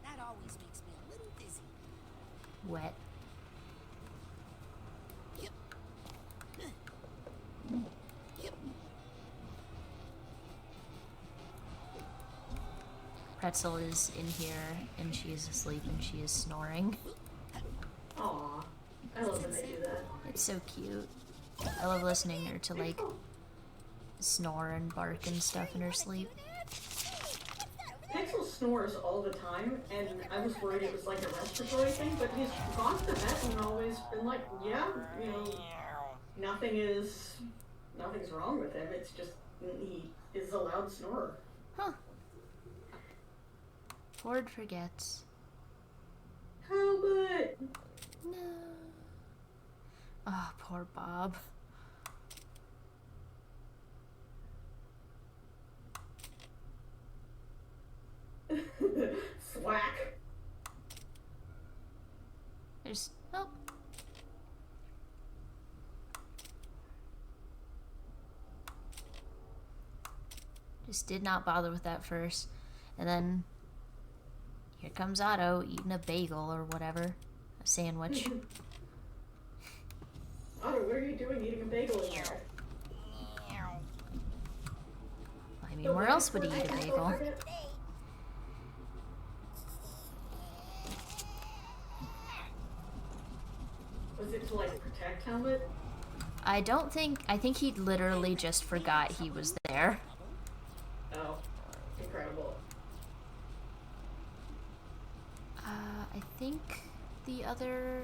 That always makes me a little dizzy. Wet. Pretzel is in here, and she is asleep, and she is snoring. Aw. I love when they do that. It's so cute. I love listening to her to, like, snore and bark and stuff in her sleep. Pixel snores all the time, and I was worried it was like a respiratory thing, but he's gone to the vet and always been like, yeah, you know, nothing's wrong with him. It's just he is a loud snorer. Huh. Ford forgets. Albert! No. Oh, poor Bob. Swack. There's... Oh. Just did not bother with that first. And then... Here comes Otto eating a bagel or whatever. A sandwich. Otto, what are you doing eating a bagel in there? I mean, where else would he eat a bagel? Was it to, like, protect Helmet? I think he literally just forgot he was there. Oh, incredible. I think the other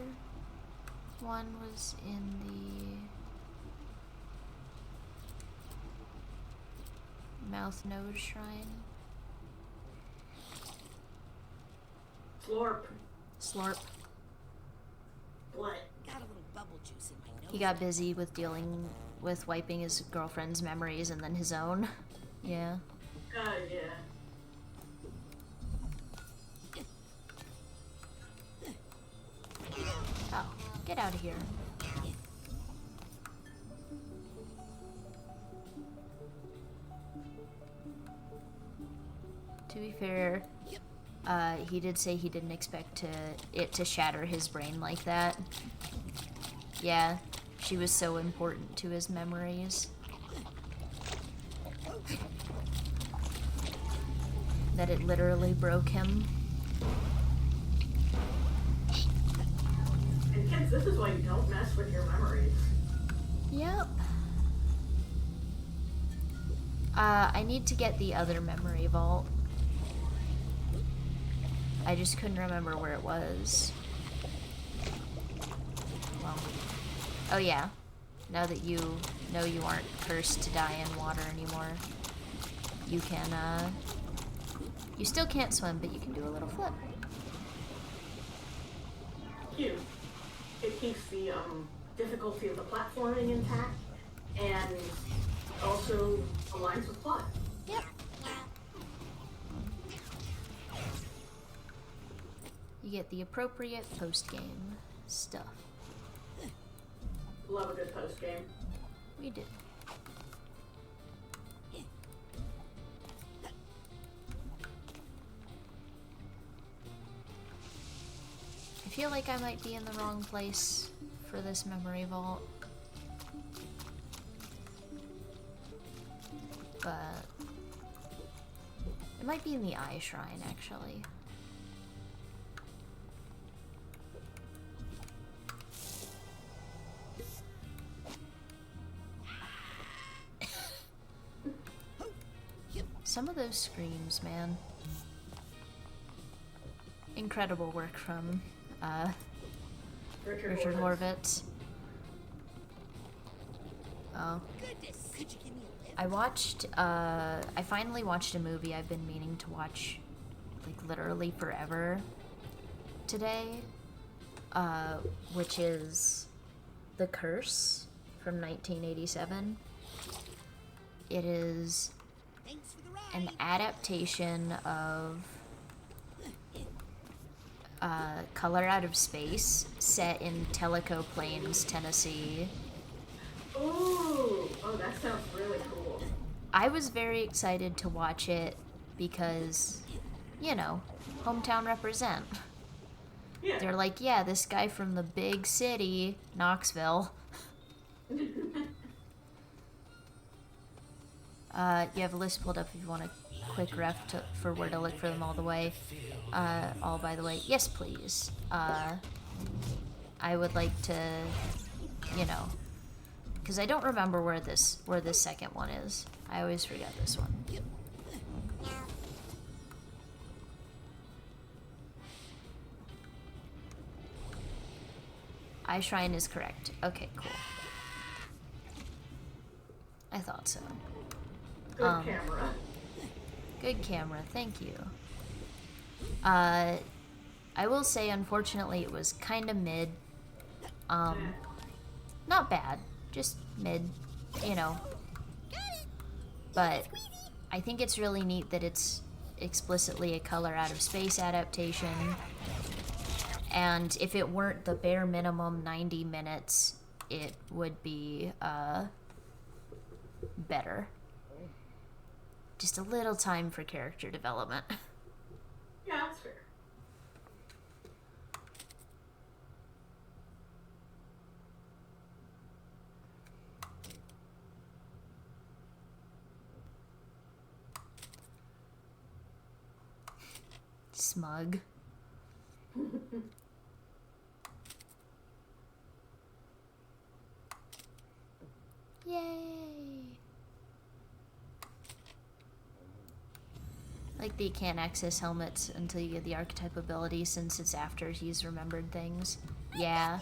one was in the Mouth Nose Shrine. Slurp. Slurp. What? Got a little bubble juice in my nose. He got busy with dealing with wiping his girlfriend's memories and then his own. Yeah. Yeah. Oh, get out of here. To be fair, he did say he didn't expect it to shatter his brain like that. Yeah, she was so important to his memories that it literally broke him. And kids, this is why you don't mess with your memories. Yep. I need to get the other memory vault. I just couldn't remember where it was. Well. Oh yeah. Now that you know you aren't cursed to die in water anymore, you can, you still can't swim, but you can do a little flip. Cute. It keeps the difficulty of the platforming intact, and also aligns with plot. Yep. You get the appropriate post-game stuff. Love a good post-game. We do. I feel like I might be in the wrong place for this memory vault. But it might be in the Eye Shrine, actually. Some of those screams, man. Incredible work from Richard Horvitz. Oh. I watched, I finally watched a movie I've been meaning to watch, like, literally forever today, which is The Curse from 1987. It is an adaptation of Color Out of Space, set in Tellico Plains, Tennessee. Ooh! Oh, that sounds really cool. I was very excited to watch it because, you know, hometown represent. Yeah. They're like, yeah, this guy from the big city, Knoxville. You have a list pulled up if you want a quick ref for where to look for them all the way. All by the way, yes please. I would like to, you know, because I don't remember where this second one is. I always forget this one. Eye Shrine is correct. Okay, cool. I thought so. Good camera. Good camera, thank you. I will say, unfortunately, it was kind of mid. Not bad, just mid, you know. But I think it's really neat that it's explicitly a Color Out of Space adaptation. And if it weren't the bare minimum 90 minutes, it would be, better. Just a little time for character development. Yeah, that's fair. Smug. Yay! Like, they can't access helmets until you get the archetype ability, since it's after he's remembered things. Yeah.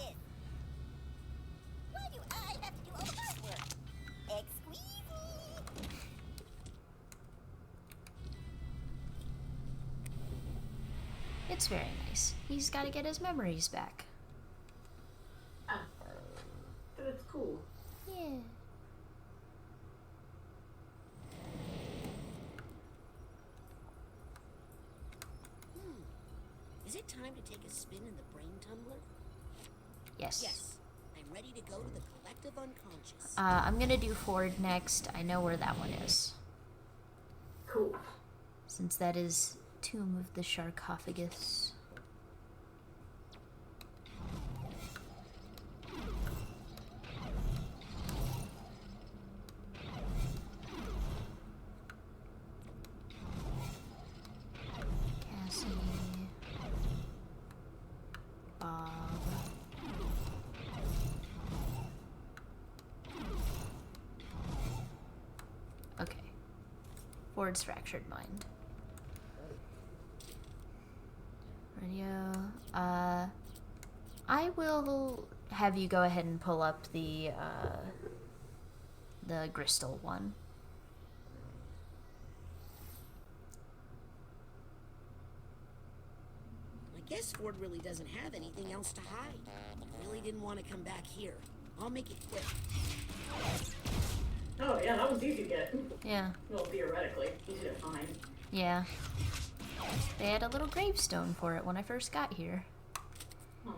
Why do I have to do all the hard work? Exquisite. That's very nice. He's got to get his memories back. Ah, that's cool. Yeah. Is it time to take a spin in the brain tumbler? Yes. Yes. I'm ready to go to the collective unconscious. I'm gonna do Ford next. I know where that one is. Cool. Since that is Tomb of the Sarcophagus. Cassie. Bob. Okay. Ford's fractured mind. Radio. I will have you go ahead and pull up the Crystal one. I guess Ford really doesn't have anything else to hide. Really didn't want to come back here. I'll make it quick. Oh yeah, that was easy to get. Yeah. Well, theoretically, easy to find. Yeah. They had a little gravestone for it when I first got here. Aww.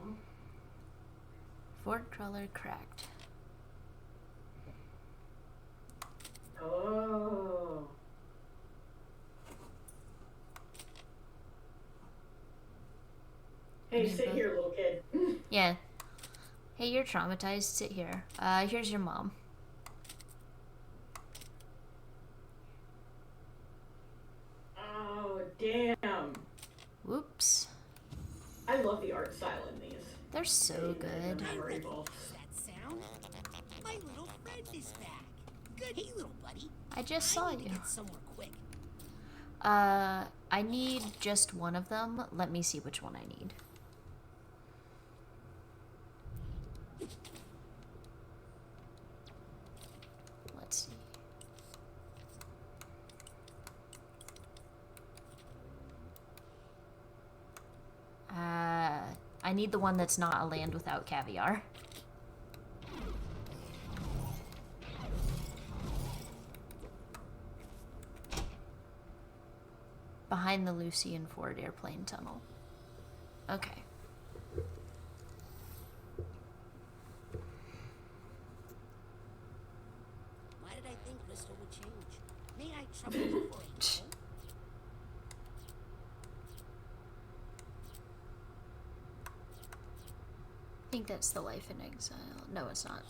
Ford crawler cracked. Oh. Hey, sit here, little kid. Yeah. Hey, you're traumatized. Sit here. Here's your mom. Oh, damn. Whoops. I love the art style in these. They're so good. Memory vaults. That sound? My little friend is back. Good. Hey, little buddy. I just saw I need you. to get somewhere quick. I need just one of them. Let me see which one I need. Let's see. I need the one that's not a land without caviar. Behind the Lucy and Ford airplane tunnel. Okay. Why did I think Crystal would change? May I trouble you for a moment? I think that's the Life in Exile. No, it's not.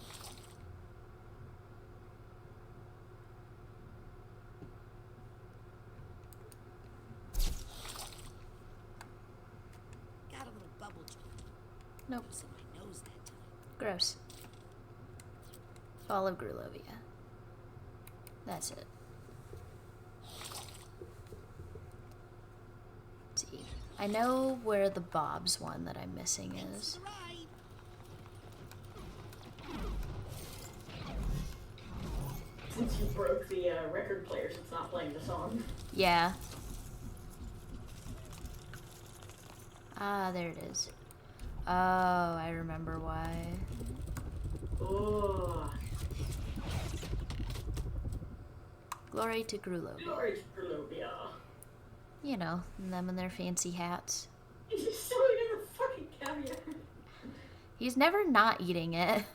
Got a little bubble jar. Nope. Goes in my nose that time. Gross. Fall of Grulovia. That's it. Let's see. I know where the Bob's one that I'm missing is. Since you broke the record players, it's not playing the song. Yeah. Ah, there it is. Oh, I remember why. Oh. Glory to Grulovia. Glory to Grulovia. You know, them and their fancy hats. He's still eating the fucking caviar. He's never not eating it.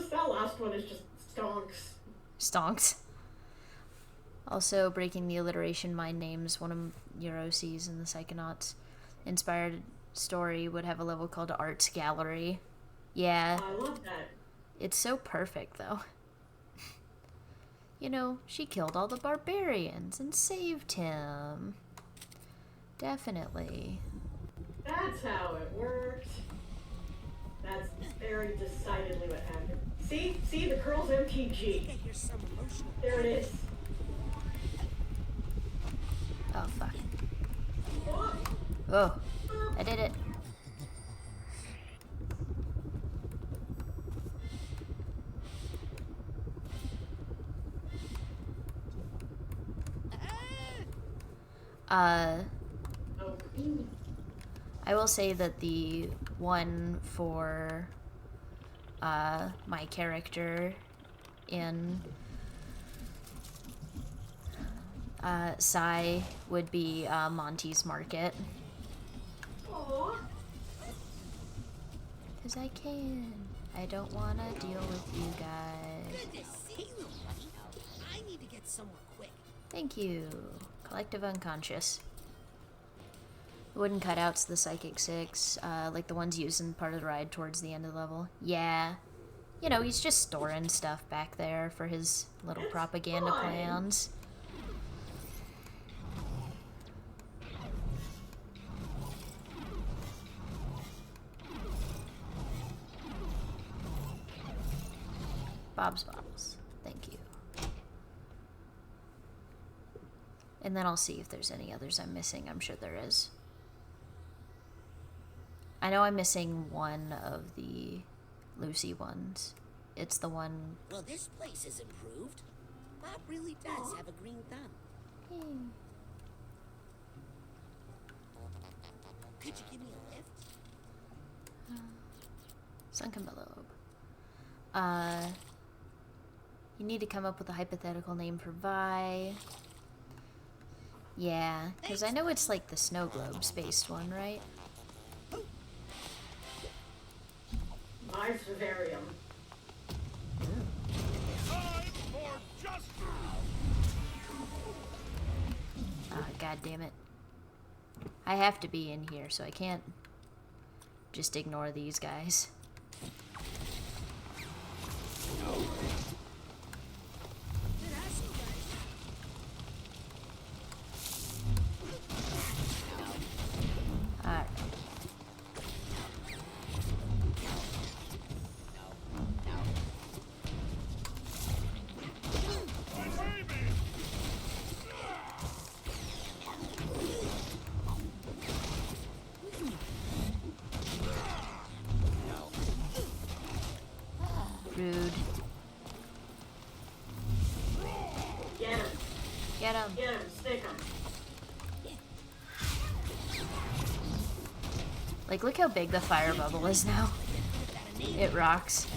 just that last one is just stonks. Stonks. Also, breaking the alliteration mind names, one of Euroses in the Psychonauts inspired story would have a level called Arts Gallery. Yeah. I love that. It's so perfect, though. You know, she killed all the barbarians and saved him. Definitely. That's how it worked. That's very decidedly what happened. See? See? The curl's MTG. There it is. Oh, fuck. Oh, I did it. I will say that the one for my character in Psy would be Monty's Market. Aww. Cause I can. I don't wanna deal with you guys. Good to see you, buddy. I need to get somewhere quick. Thank you. Collective unconscious. Wooden cutouts, the Psychic 6, like the ones used in part of the ride towards the end of the level. Yeah. You know, he's just storing stuff back there for his little propaganda plans. Bob's Bottles. Thank you. And then I'll see if there's any others I'm missing. I'm sure there is. I know I'm missing one of the Lucy ones. It's the one... Well, this place is improved. Bob really does have a green thumb. Could you give me a lift? Sunken Lobe. You need to come up with a hypothetical name for Vi. Yeah, because I know it's like the snow globe-based one, right? My vivarium. Ah, god damn it. I have to be in here, so I can't just ignore these guys. Alright. Rude. Get him. Get him. Get him. Stick him. Like, look how big the fire bubble is now. It rocks.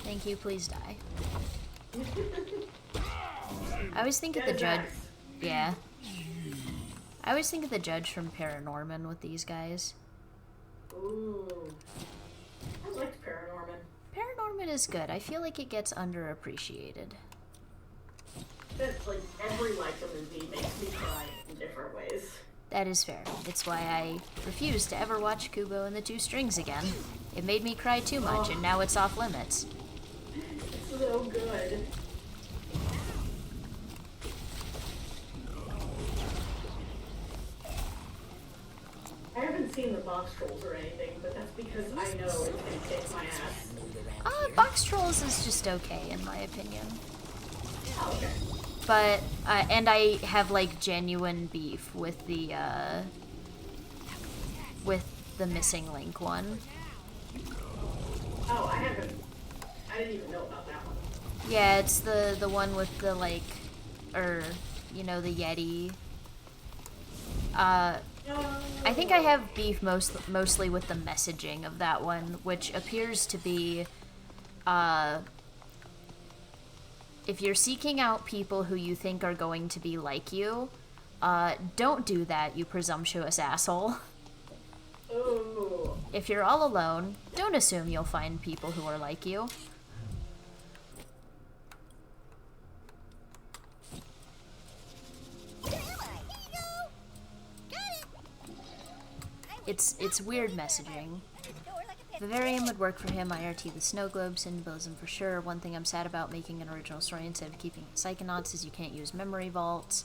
Thank you, please die. I always think of the judge. Yeah. I always think of the judge from Paranorman with these guys. Ooh. I liked Paranorman. Paranorman is good. I feel like it gets underappreciated. It's like every Leica movie makes me cry in different ways. That is fair. It's why I refuse to ever watch Kubo and the Two Strings again. It made me cry too much, and now it's off limits. It's so good. I haven't seen the Box Trolls or anything, but that's because I know it's gonna kick my ass. Box Trolls is just okay, in my opinion. Oh, okay. But, and I have, like, genuine beef with the Missing Link one. Oh, I didn't even know about that one. Yeah, it's the one with the, like, you know, the Yeti. I think I have beef mostly with the messaging of that one, which appears to be, if you're seeking out people who you think are going to be like you, don't do that, you presumptuous asshole. Ooh. If you're all alone, don't assume you'll find people who are like you. It's weird messaging. Vivarium would work for him, IRT the snow globe, symbolism for sure. One thing I'm sad about making an original story instead of keeping it Psychonauts is you can't use memory vaults.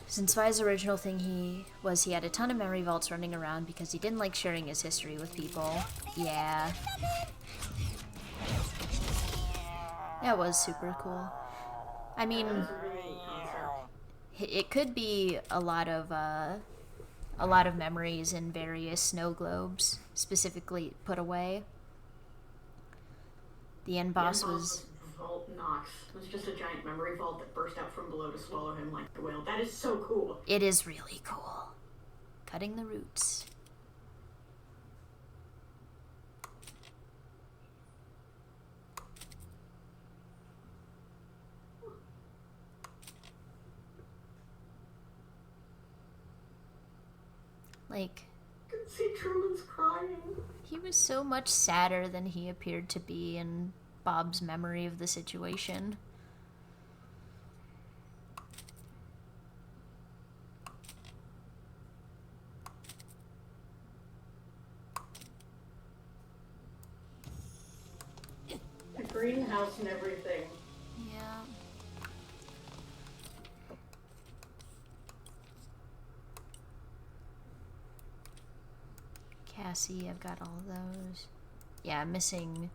Since Vi's original thing he had a ton of memory vaults running around because he didn't like sharing his history with people. Yeah. That was super cool. I mean, That was a really neat concept. it could be a lot of memories in various snow globes, specifically put away. The end boss was Vault Knox. It was just a giant memory vault that burst out from below to swallow him like a whale. That is so cool. It is really cool. Cutting the roots. Like, I can see Truman's crying. He was so much sadder than he appeared to be in Bob's memory of the situation. The greenhouse and everything. Yeah. Cassie, I've got all of those. Yeah, I'm missing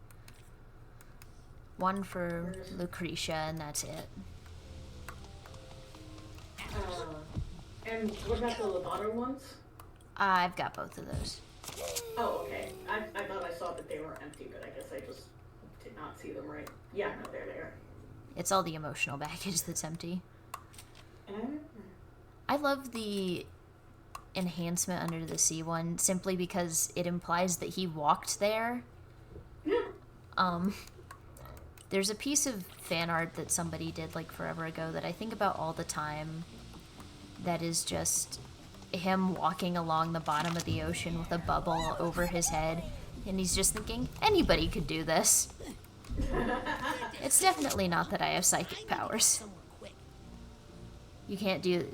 one for Lucretia, and that's it. And what about the Lovato ones? I've got both of those. Oh, okay. I thought I saw that they were empty, but I guess I just did not see them right. Yeah, no, they're there. It's all the emotional baggage that's empty. I love the enhancement under the sea one simply because it implies that he walked there. There's a piece of fan art that somebody did like forever ago that I think about all the time that is just him walking along the bottom of the ocean with a bubble over his head, and he's just thinking, anybody could do this. It's definitely not that I have psychic powers. You can't do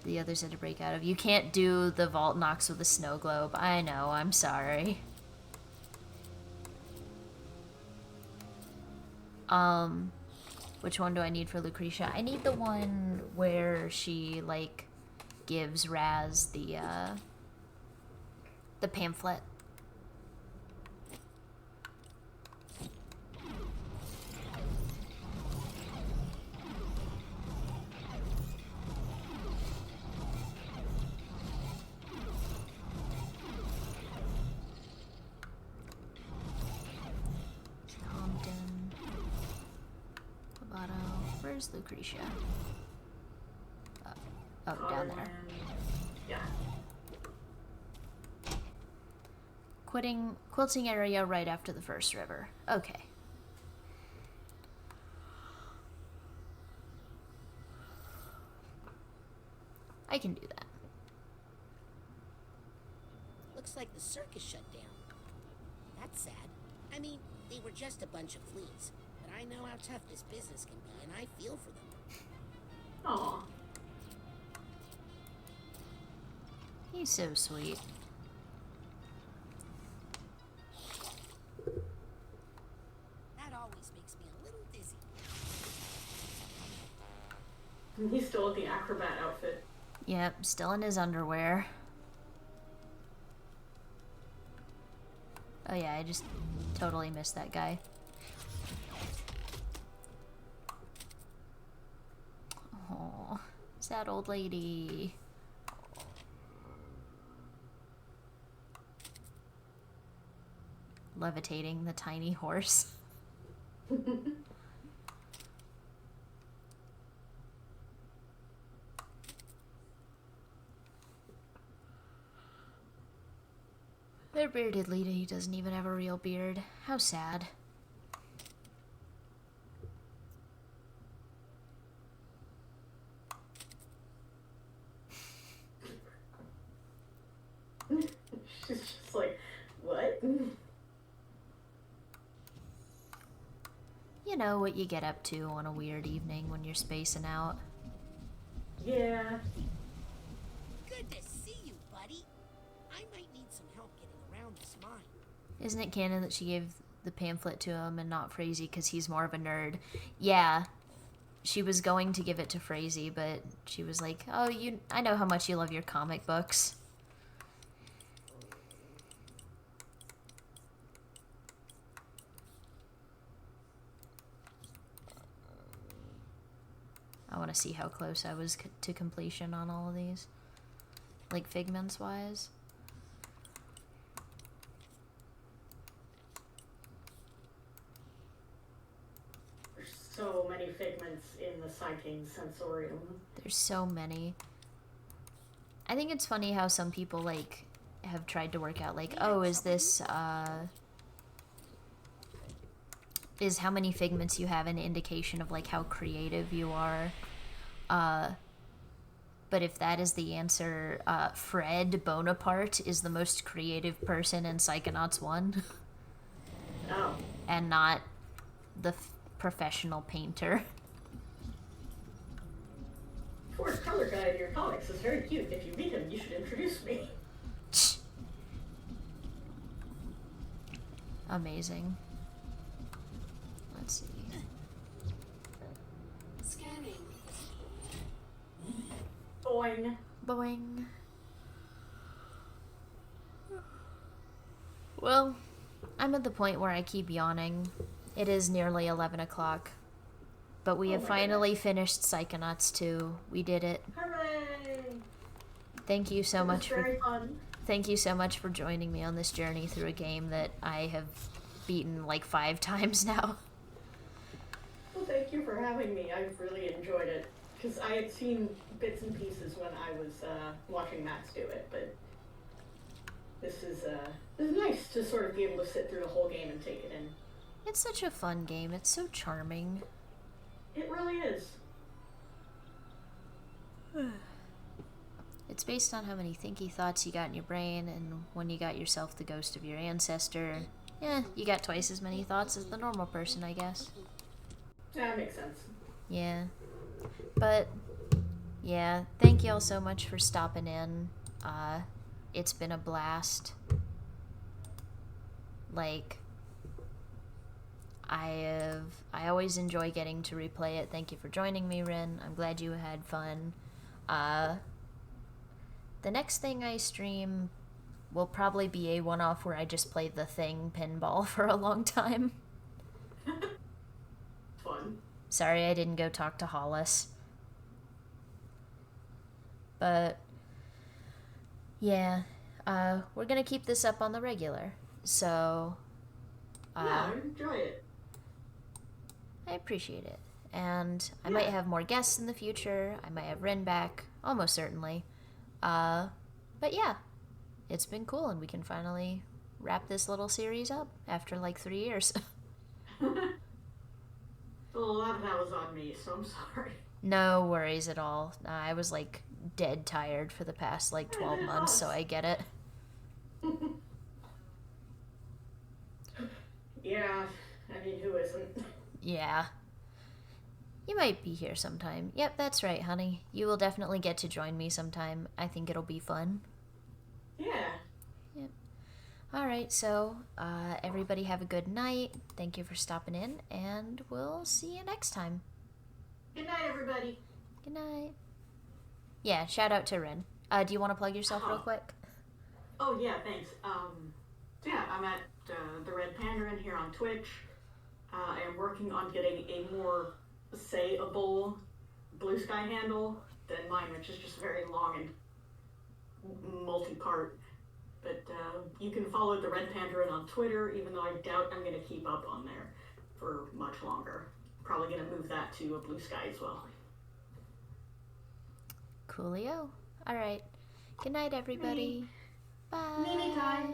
the others had to break out of. You can't do the Vault Knox with a snow globe. I know, I'm sorry. Which one do I need for Lucretia? I need the one where she, like, gives Raz the pamphlet. Where's Lucretia? Oh, down there. Yeah. Quilting area right after the first river. Okay. I can do that. Looks like the circus shut down. That's sad. I mean, they were just a bunch of fleas. But I know how tough this business can be, and I feel for them. Aw. He's so sweet. That always makes me a little dizzy. And he's still at the acrobat outfit. Yep, still in his underwear. Oh yeah, I just totally missed that guy. Oh, sad old lady. Levitating the tiny horse. Their bearded lady doesn't even have a real beard. How sad. She's just like, what? You know what you get up to on a weird evening when you're spacing out. Yeah. Good to see you, buddy. I might need some help getting around this mine. Isn't it canon that she gave the pamphlet to him and not Frazee because he's more of a nerd? Yeah. She was going to give it to Frazee, but she was like, oh, I know how much you love your comic books. want to see how close I was to completion on all of these. Like, figments-wise. There's so many figments in the Psyking Sensorium. There's so many. I think it's funny how some people, like, have tried to work out, like, oh, is this, is how many figments you have an indication of, like, how creative you are. But if that is the answer, Fred Bonaparte is the most creative person in Psychonauts 1. Oh. And not the professional painter. Ford's color guide in your comics is very cute. If you meet him, you should introduce me. Amazing. Let's see. Scanning. Boing. Boing. Well, I'm at the point where I keep yawning. It is nearly 11 o'clock. But we have finally finished Psychonauts 2. We did it. Hooray! Thank you so much for very fun. Thank you so much for joining me on this journey through a game that I have beaten like 5 times now. Well, thank you for having me. I've really enjoyed it. Because I had seen bits and pieces when I was watching Max do it, but this is nice to sort of be able to sit through the whole game and take it in. It's such a fun game. It's so charming. It really is. It's based on how many thinky thoughts you got in your brain, and when you got yourself the ghost of your ancestor, yeah, you got twice as many thoughts as the normal person, I guess. That makes sense. Yeah. But, yeah, thank y'all so much for stopping in. It's been a blast. Like, I always enjoy getting to replay it. Thank you for joining me, Rin. I'm glad you had fun. The next thing I stream will probably be a one-off where I just play The Thing pinball for a long time. Fun. Sorry I didn't go talk to Hollis. But, yeah, we're gonna keep this up on the regular. So, yeah, I enjoy it. I appreciate it. And I might have more guests in the future. I might have Rin back, almost certainly. But yeah, it's been cool, and we can finally wrap this little series up after like 3 years. Well, a lot of that was on me, so I'm sorry. No worries at all. I was like dead tired for the past like 12 months, so I get it. Yeah, I mean, who isn't? Yeah. You might be here sometime. Yep, that's right, honey. You will definitely get to join me sometime. I think it'll be fun. Yeah. Yep. Alright, so, everybody have a good night. Thank you for stopping in, and we'll see you next time. Good night, everybody. Good night. Yeah, shout out to Rin. Do you want to plug yourself real quick? Oh, yeah, thanks. Yeah, I'm at the Red Pandarin here on Twitch. I am working on getting a more sayable Blue Sky handle than mine, which is just very long and multi-part. But you can follow the Red Pandarin on Twitter, even though I doubt I'm going to keep up on there for much longer. Probably going to move that to a Blue Sky as well. Coolio. Alright. Good night, everybody. Bye. Mini time.